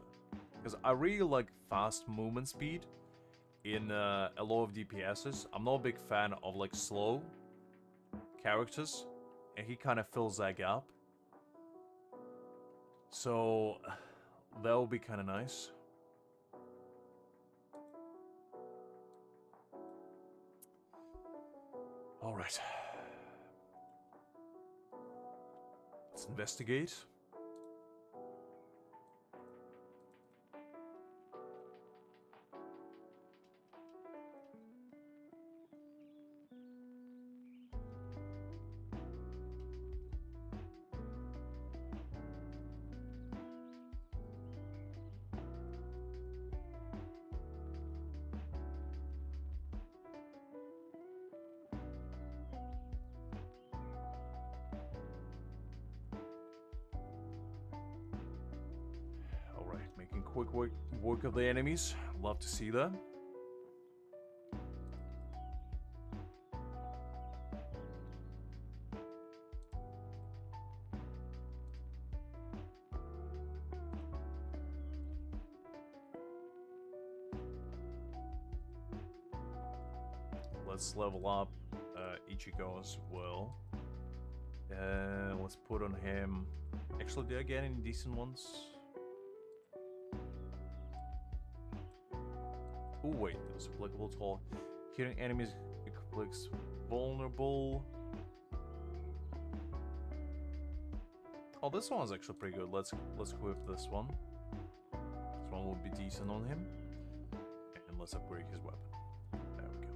Speaker 1: Because I really like fast movement speed in a lot of DPSs. I'm not a big fan of like slow characters, and he kind of fills that gap. So that would be kind of nice. All right. Let's investigate. Making quick work of the enemies. Love to see that. Let's level up Ichigo as well. Let's put on him... Actually, did I get any decent ones? Oh wait, it was applicable to all. Hitting enemies clicks vulnerable. Oh, this one's actually pretty good. Let's equip this one. This one will be decent on him. And let's upgrade his weapon. There we go.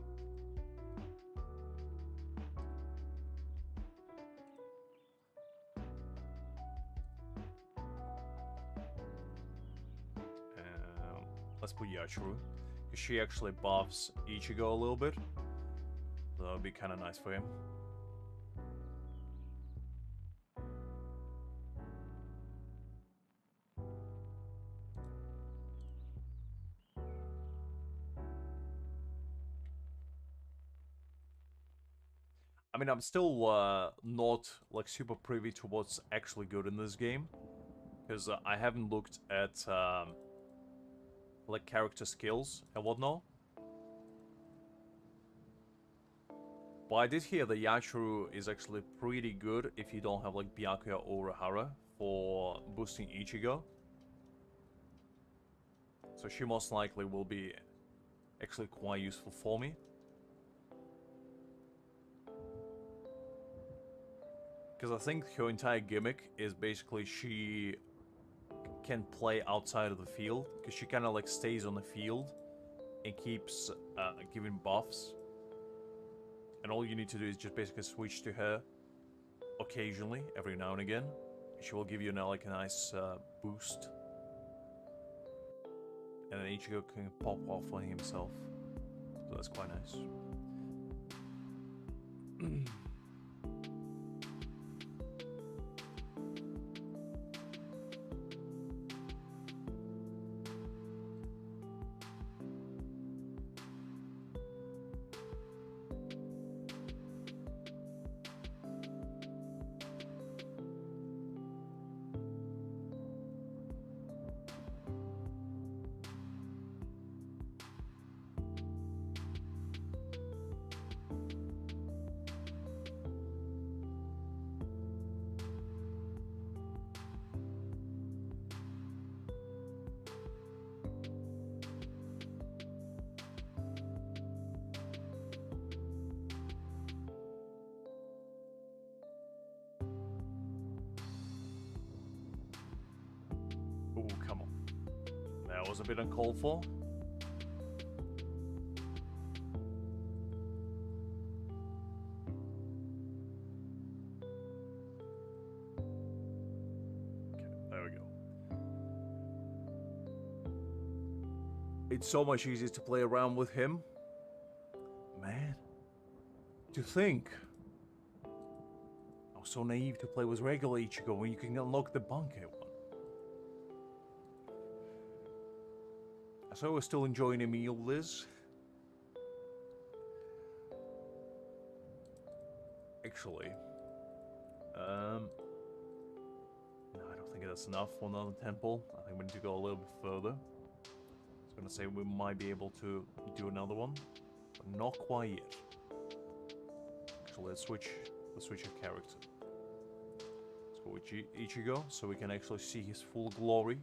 Speaker 1: Let's put Yachuru. She actually buffs Ichigo a little bit. So that would be kind of nice for him. I mean, I'm still not like super privy to what's actually good in this game, because I haven't looked at like character skills and whatnot. But I did hear that Yachuru is actually pretty good if you don't have like Byakuya or Urahara for boosting Ichigo. So she most likely will be actually quite useful for me. Because I think her entire gimmick is basically she can play outside of the field, because she kind of like stays on the field and keeps giving buffs, and all you need to do is just basically switch to her occasionally, every now and again. She will give you like a nice boost, and then Ichigo can pop off on himself, so that's quite nice. Ooh, come on. That was a bit uncalled for. Okay, there we go. It's so much easier to play around with him. Man. To think. I was so naive to play with regular Ichigo when you can unlock the bankai one. So we're still enjoying a meal, Liz. Actually, no, I don't think that's enough for another temple. I think we need to go a little bit further. I was gonna say we might be able to do another one, but not quite yet. Actually, let's switch our character. Let's go with Ichigo, so we can actually see his full glory.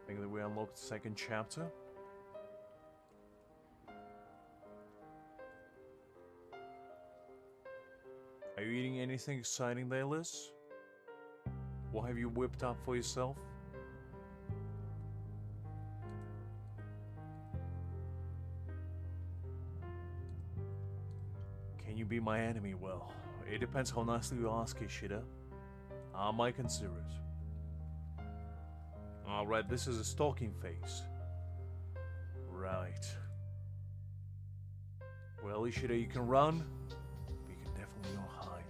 Speaker 1: I think that we unlocked the second chapter. Are you eating anything exciting there, Liz? What have you whipped up for yourself? Can you be my enemy? Well, it depends how nicely you ask, Ishida. I might consider it. Alright, this is a stalking phase. Right. Well, Ishida, you can run, but you can definitely not hide.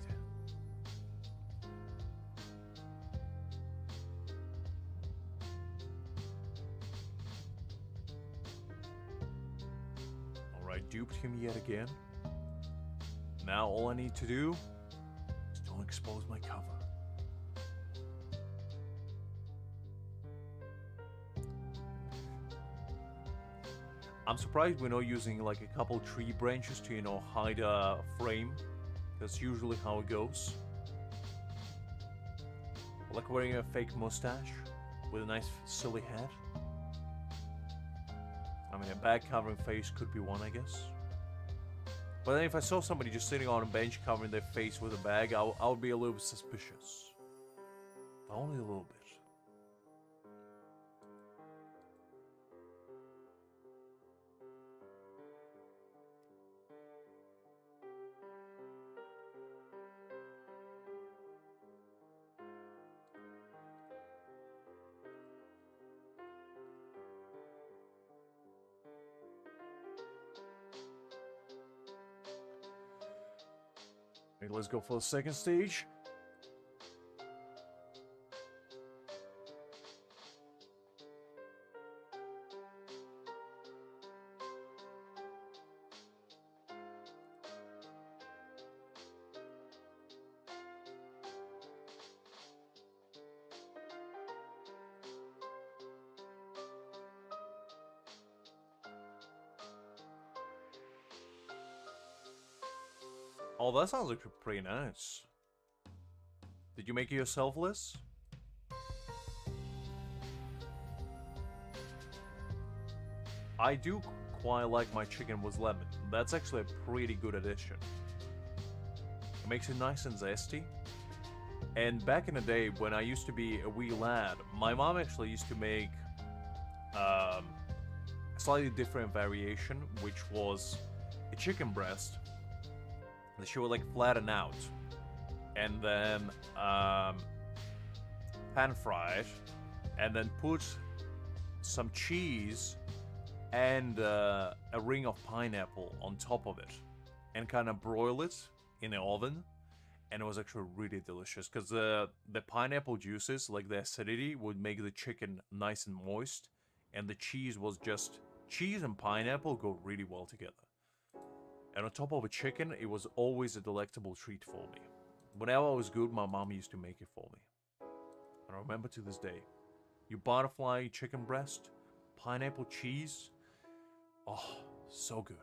Speaker 1: Alright, duped him yet again. Now all I need to do is don't expose my cover. I'm surprised we're not using like a couple tree branches to, you know, hide a frame. That's usually how it goes. Like wearing a fake mustache with a nice silly hat. I mean, a bag covering face could be one, I guess. But then if I saw somebody just sitting on a bench covering their face with a bag, I would be a little bit suspicious. But only a little bit. Okay, let's go for the second stage. Oh, that sounds like pretty nice. Did you make it yourself, Liz? I do quite like my chicken with lemon. That's actually a pretty good addition. It makes it nice and zesty. And back in the day, when I used to be a wee lad, my mom actually used to make a slightly different variation, which was a chicken breast that she would like flatten out and then pan fry it and then put some cheese and a ring of pineapple on top of it and kind of broil it in the oven, and it was actually really delicious because the pineapple juices, like the acidity, would make the chicken nice and moist, and the cheese was just cheese and pineapple go really well together. And on top of a chicken, it was always a delectable treat for me. Whenever I was good, my mom used to make it for me. And I remember to this day. Your butterfly chicken breast, pineapple cheese. Oh, so good.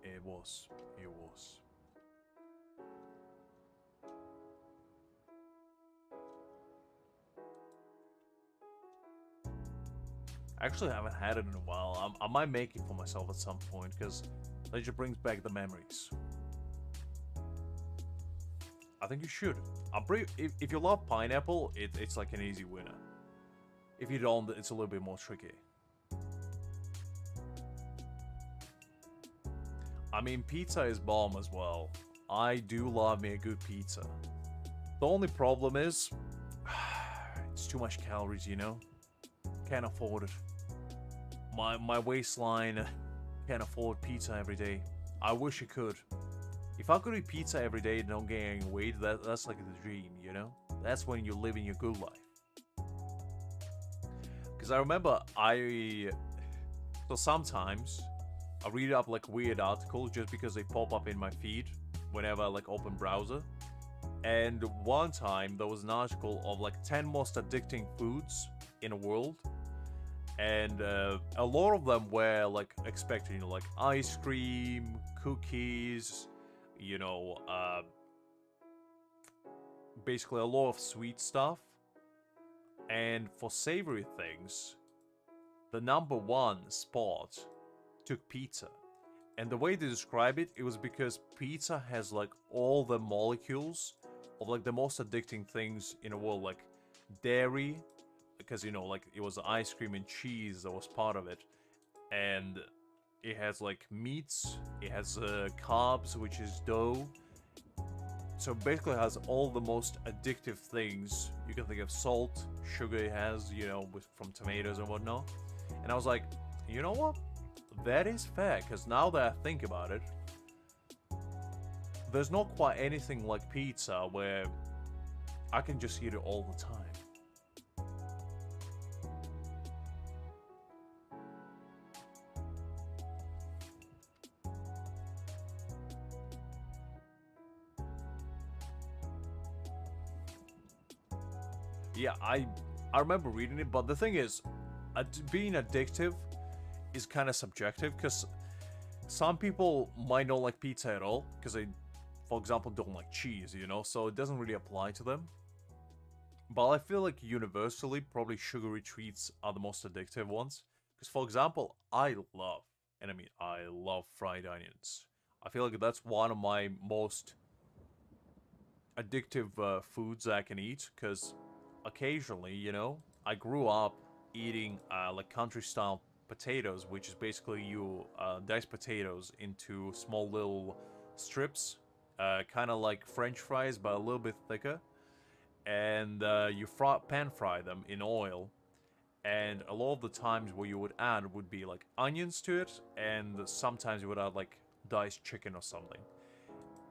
Speaker 1: It was. It was. Actually, I haven't had it in a while. I might make it for myself at some point because that just brings back the memories. I think you should. If you love pineapple, it's like an easy winner. If you don't, it's a little bit more tricky. I mean, pizza is bomb as well. I do love me a good pizza. The only problem is, it's too much calories, you know? Can't afford it. My waistline can't afford pizza every day. I wish it could. If I could eat pizza every day and don't gain any weight, that's like the dream, you know? That's when you're living your good life. Because I remember so sometimes I read up like weird articles just because they pop up in my feed whenever I like open browser. And one time there was an article of like 10 most addicting foods in the world. And a lot of them were like expected, you know, like ice cream, cookies, you know, basically a lot of sweet stuff. And for savory things, the number one spot took pizza. And the way they describe it, it was because pizza has like all the molecules of like the most addicting things in the world, like dairy, because you know, like it was ice cream and cheese that was part of it, and it has like meats, it has carbs, which is dough. So basically, it has all the most addictive things you can think of. Salt, sugar, it has, you know, from tomatoes and whatnot. And I was like, you know what? That is fair, because now that I think about it, there's not quite anything like pizza where I can just eat it all the time. Yeah, I remember reading it, but the thing is, being addictive is kind of subjective, because some people might not like pizza at all, because they, for example, don't like cheese, you know, so it doesn't really apply to them. But I feel like universally, probably sugary treats are the most addictive ones. Because, for example, I love fried onions. I feel like that's one of my most addictive foods I can eat, because occasionally, you know, I grew up eating like country-style potatoes, which is basically you dice potatoes into small little strips, kind of like French fries, but a little bit thicker. And you pan fry them in oil. And a lot of the times what you would add would be like onions to it, and sometimes you would add like diced chicken or something.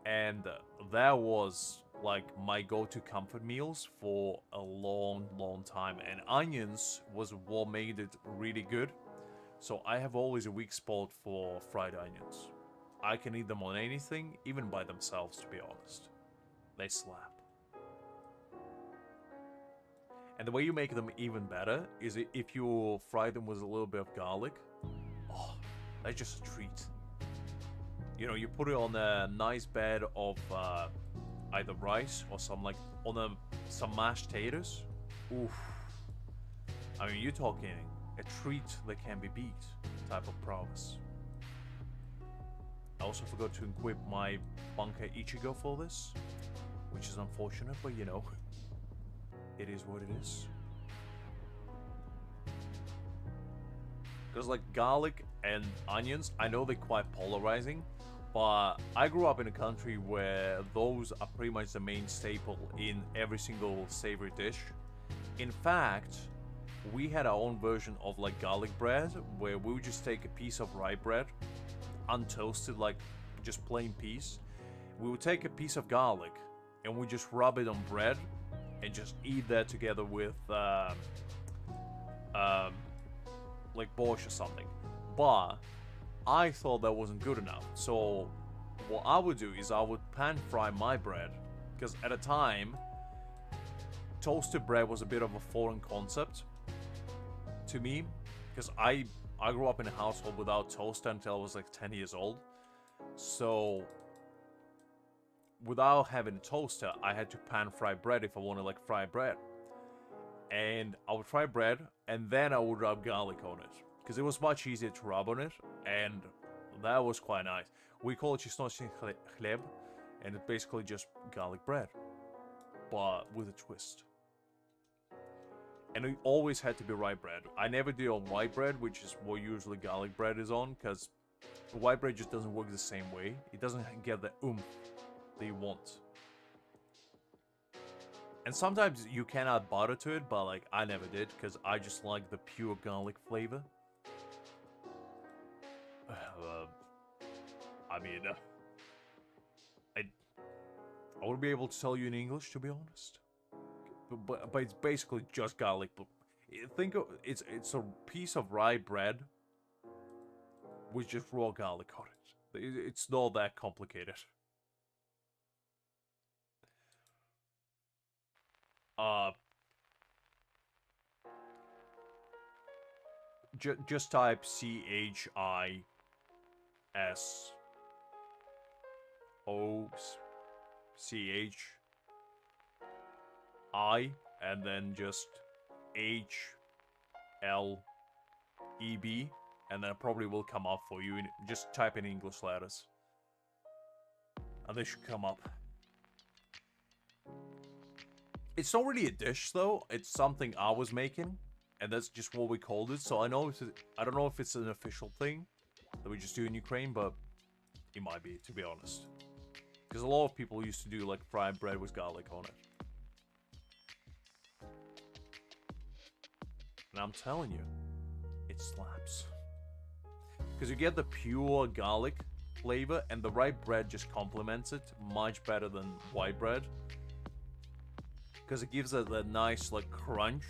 Speaker 1: And that was like my go-to comfort meals for a long time. And onions was what made it really good. So I have always a weak spot for fried onions. I can eat them on anything, even by themselves, to be honest. They slap. And the way you make them even better is if you fry them with a little bit of garlic. Oh, that's just a treat. You know, you put it on a nice bed of either rice or some mashed potatoes. Oof. I mean, you're talking a treat that can be beat type of prowess. I also forgot to equip my bankai Ichigo for this, which is unfortunate, but you know, it is what it is. Because like garlic and onions, I know they're quite polarizing, But I grew up in a country where those are pretty much the main staple in every single savory dish. In fact, we had our own version of like garlic bread where we would just take a piece of rye bread, untoasted, like just plain piece. We would take a piece of garlic and we just rub it on bread and just eat that together with like borscht or something. But I thought that wasn't good enough. So what I would do is I would pan fry my bread, because at a time toasted bread was a bit of a foreign concept to me, because I grew up in a household without toaster until I was like 10 years old. So without having a toaster, I had to pan fry bread if I wanted like fried bread. And I would fry bread and then I would rub garlic on it, because it was much easier to rub on it, and that was quite nice. We call it чесночный хлеб, and it's basically just garlic bread, but with a twist. And it always had to be rye bread. I never did on white bread, which is what usually garlic bread is on, because white bread just doesn't work the same way. It doesn't get the oomph that you want. And sometimes you can add butter to it, but like I never did, because I just like the pure garlic flavor. I mean, I wouldn't be able to tell you in English, to be honest. But it's basically just garlic. But think of it's a piece of rye bread with just raw garlic on it. It's not that complicated. Just type CHISOCHI and then just HLEB, and then it probably will come up for you. Just type in English letters and they should come up. It's not really a dish though, it's something I was making, and that's just what we called it. So I don't know if it's an official thing that we just do in Ukraine, but it might be, to be honest. Because a lot of people used to do like fried bread with garlic on it. And I'm telling you, it slaps. Because you get the pure garlic flavor, and the rye bread just complements it much better than white bread. Because it gives it a nice like crunch.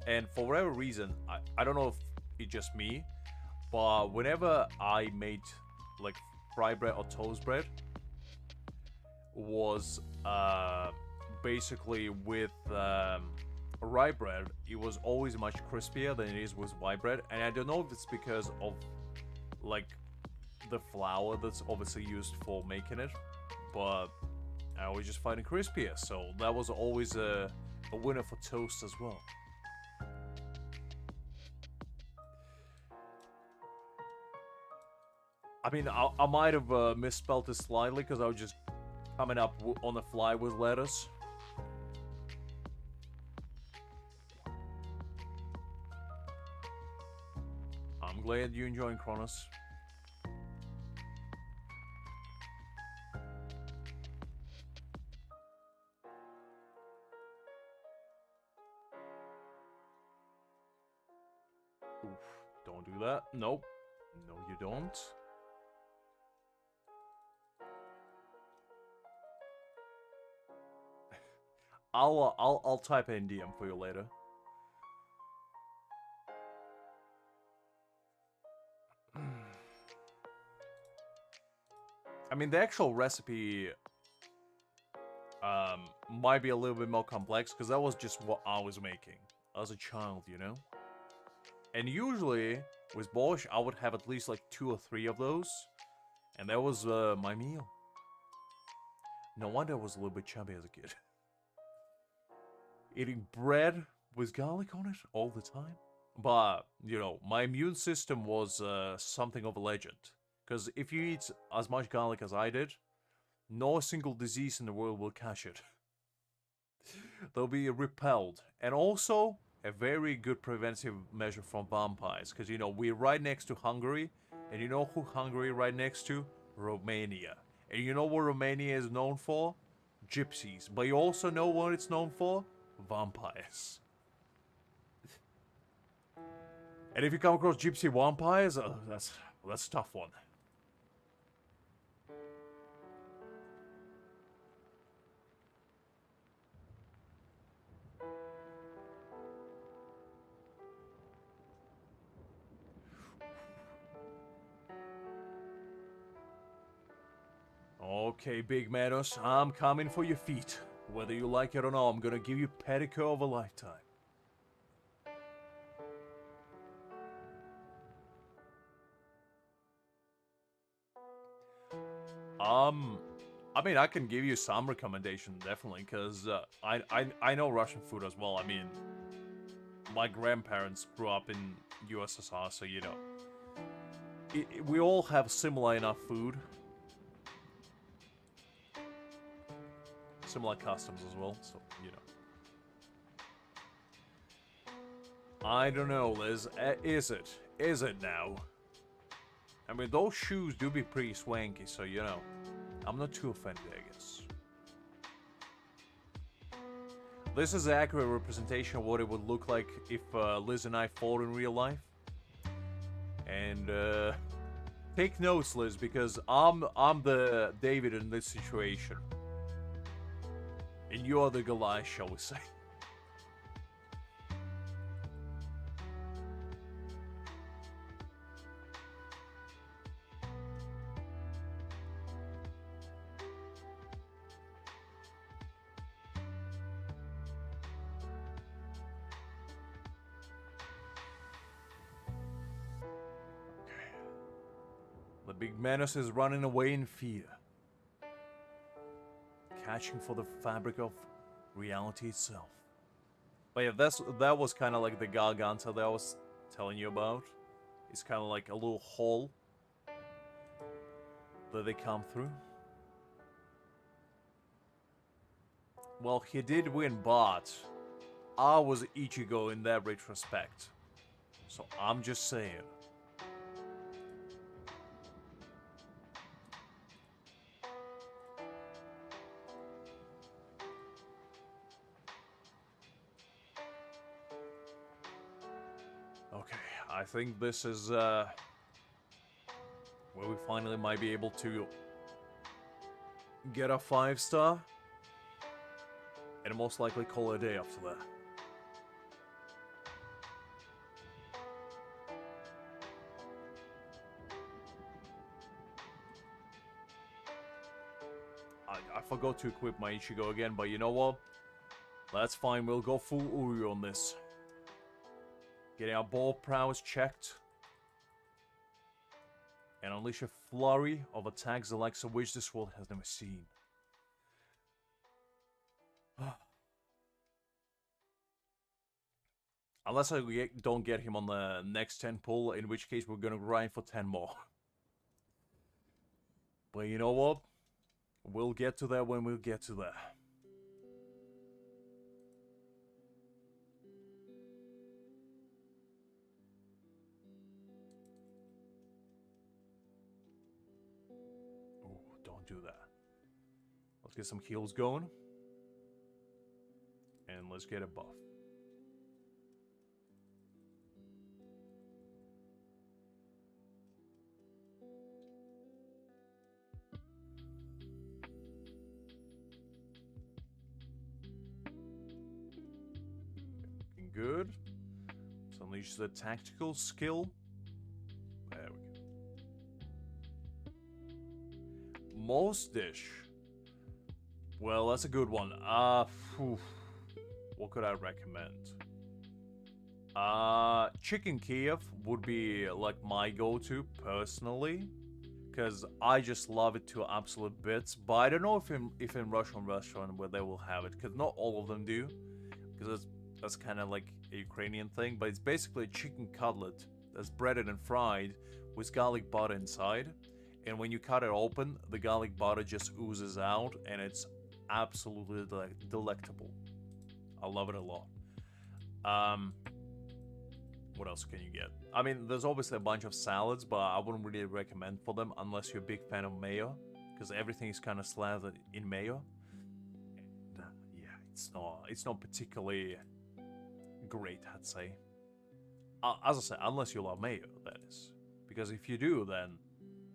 Speaker 1: And for whatever reason, I don't know if it's just me, but whenever I made like fried bread or toast bread, was basically with rye bread, it was always much crispier than it is with white bread. And I don't know if it's because of like the flour that's obviously used for making it, but I always just find it crispier. So that was always a winner for toast as well. I mean, I might have misspelled it slightly because I was just coming up on the fly with letters. I'm glad you're enjoying Kronos. Oof, don't do that. Nope. No, you don't. I'll type in DM for you later. I mean, the actual recipe might be a little bit more complex, because that was just what I was making as a child, you know? And usually, with borscht, I would have at least like 2 or 3 of those, and that was my meal. No wonder I was a little bit chubby as a kid. Eating bread with garlic on it all the time. But, you know, my immune system was something of a legend. Because if you eat as much garlic as I did, no single disease in the world will catch it. They'll be repelled. And also, a very good preventive measure from vampires. Because, you know, we're right next to Hungary. And you know who Hungary right next to? Romania. And you know what Romania is known for? Gypsies. But you also know what it's known for? Vampires. And if you come across gypsy vampires, that's a tough one. Okay, Big Manos, I'm coming for your feet. Whether you like it or not, I'm gonna give you pedicure of a lifetime. I mean, I can give you some recommendation, definitely, because I know Russian food as well. I mean, my grandparents grew up in USSR, so, you know. We all have similar enough food. Similar customs as well, so, you know. I don't know, Liz. Is it? Is it now? I mean, those shoes do be pretty swanky, so, you know. I'm not too offended, I guess. This is an accurate representation of what it would look like if Liz and I fought in real life. And, take notes, Liz, because I'm the David in this situation. And you're the Goliath, shall we say. The big menace is running away in fear. Catching for the fabric of reality itself. But yeah, that was kind of like the Garganta that I was telling you about. It's kind of like a little hole that they come through. Well, he did win, but I was Ichigo in that retrospect. So I'm just saying. Okay, I think this is where we finally might be able to get a 5-star. And most likely call it a day after that. I forgot to equip my Ichigo again, but you know what? That's fine, we'll go full Uru on this. Getting our ball prowess checked. And unleash a flurry of attacks the likes of which this world has never seen. Unless I don't get him on the next 10 pull, in which case we're gonna grind for 10 more. But you know what? We'll get to that when we'll get to that. Oh, don't do that. Let's get some heals going. And let's get a buff. Good. Let's unleash the tactical skill. There we go. Most dish. Well, that's a good one. What could I recommend? Chicken Kiev would be like my go-to personally, because I just love it to absolute bits. But I don't know if in Russian restaurant where they will have it, because not all of them do, because that's kind of like a Ukrainian thing, but it's basically a chicken cutlet that's breaded and fried with garlic butter inside. And when you cut it open, the garlic butter just oozes out, and it's absolutely delectable. I love it a lot. What else can you get? I mean, there's obviously a bunch of salads, but I wouldn't really recommend for them unless you're a big fan of mayo, because everything is kind of slathered in mayo. And, yeah, it's not particularly great, I'd say. As I said, unless you love mayo, that is. Because if you do, then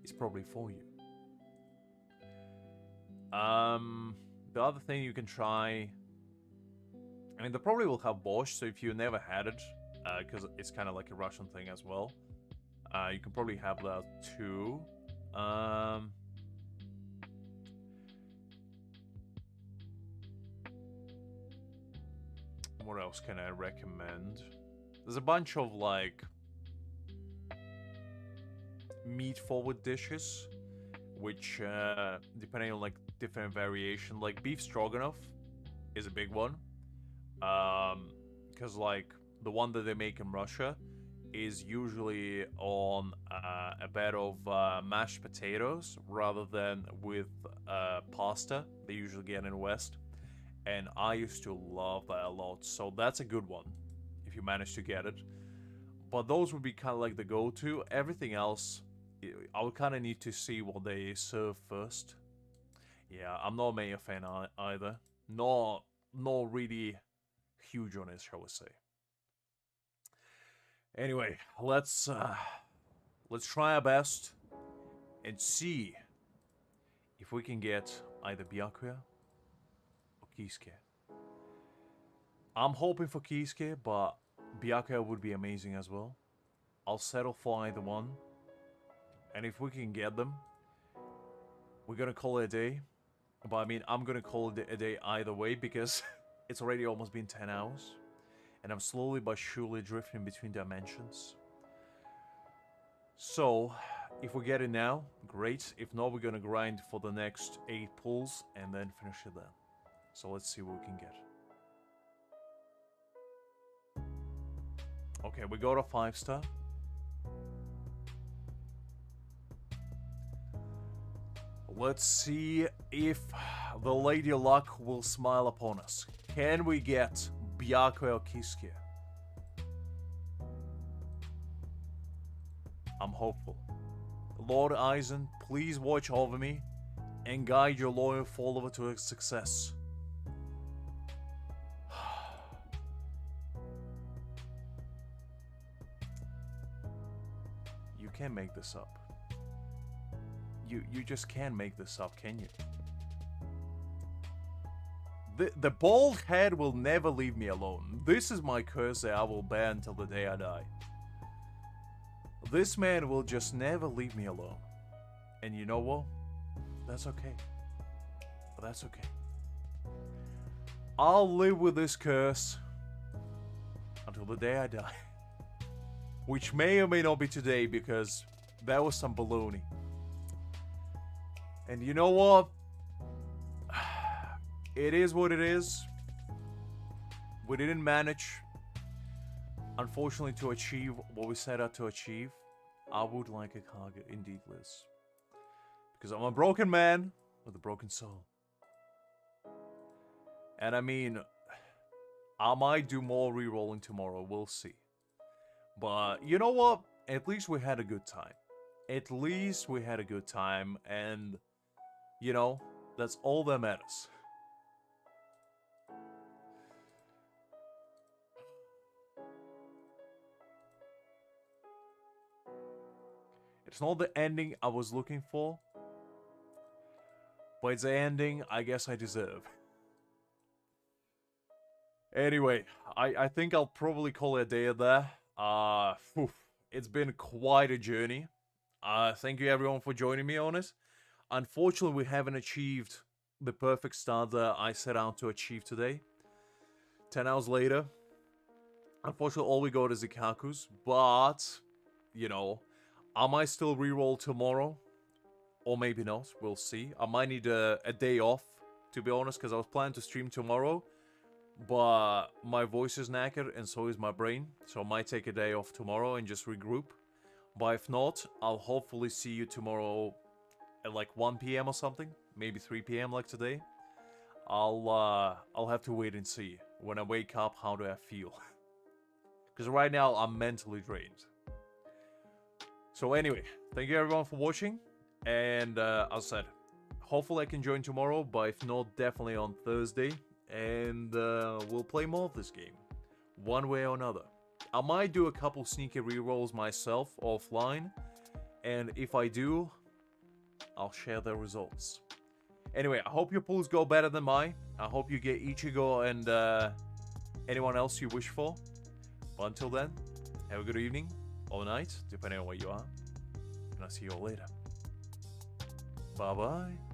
Speaker 1: it's probably for you. The other thing you can try... I mean, they probably will have borscht, so if you never had it, because it's kind of like a Russian thing as well, you can probably have that too. What else can I recommend? There's a bunch of, like, meat-forward dishes, which, depending on, like, different variation, like, beef stroganoff is a big one. Because, like, the one that they make in Russia is usually on a bed of mashed potatoes rather than with pasta they usually get in the West. And I used to love that a lot, so that's a good one if you manage to get it. But those would be kind of like the go-to. Everything else, I would kind of need to see what they serve first. Yeah, I'm not a mayo fan either. Not really huge on it, shall we say. Anyway, let's try our best and see if we can get either Byakuya or Kisuke. I'm hoping for Kisuke, but Byakuya would be amazing as well. I'll settle for either one. And if we can get them, we're gonna call it a day. But I mean, I'm gonna call it a day either way because it's already almost been 10 hours. And I'm slowly but surely drifting between dimensions. So, if we get it now, great. If not, we're gonna grind for the next 8 pulls and then finish it then. So let's see what we can get. Okay, we got a 5-star. Let's see if the Lady Luck will smile upon us. Can we get Byakuya or Kisuke? I'm hopeful. Lord Aizen, please watch over me and guide your loyal follower to success. You can't make this up. You just can't make this up, can you? The bald head will never leave me alone. This is my curse that I will bear until the day I die. This man will just never leave me alone. And you know what? That's okay. That's okay. I'll live with this curse until the day I die. Which may or may not be today because that was some baloney. And you know what? It is what it is. We didn't manage, unfortunately, to achieve what we set out to achieve. I would like a Kage, indeed, Liz. Because I'm a broken man with a broken soul. And I mean, I might do more rerolling tomorrow, we'll see. But you know what? At least we had a good time. At least we had a good time, and you know, that's all that matters. It's not the ending I was looking for, but it's the ending I guess I deserve. Anyway, I think I'll probably call it a day there. It's been quite a journey. Thank you everyone for joining me on it. Unfortunately, we haven't achieved the perfect start that I set out to achieve today. 10 hours later, unfortunately, all we got is the Kakus, but, you know, I might still reroll tomorrow, or maybe not, we'll see. I might need a day off, to be honest, because I was planning to stream tomorrow, but my voice is knackered, and so is my brain, so I might take a day off tomorrow and just regroup. But if not, I'll hopefully see you tomorrow at like 1 PM or something, maybe 3 PM like today. I'll have to wait and see. When I wake up, how do I feel? Because right now, I'm mentally drained. So anyway, thank you everyone for watching. And as I said, hopefully I can join tomorrow, but if not, definitely on Thursday. And we'll play more of this game, one way or another. I might do a couple sneaky rerolls myself offline, and if I do, I'll share the results. Anyway, I hope your pulls go better than mine. I hope you get Ichigo and anyone else you wish for. But until then, have a good evening or night, depending on where you are. And I'll see you all later. Bye-bye.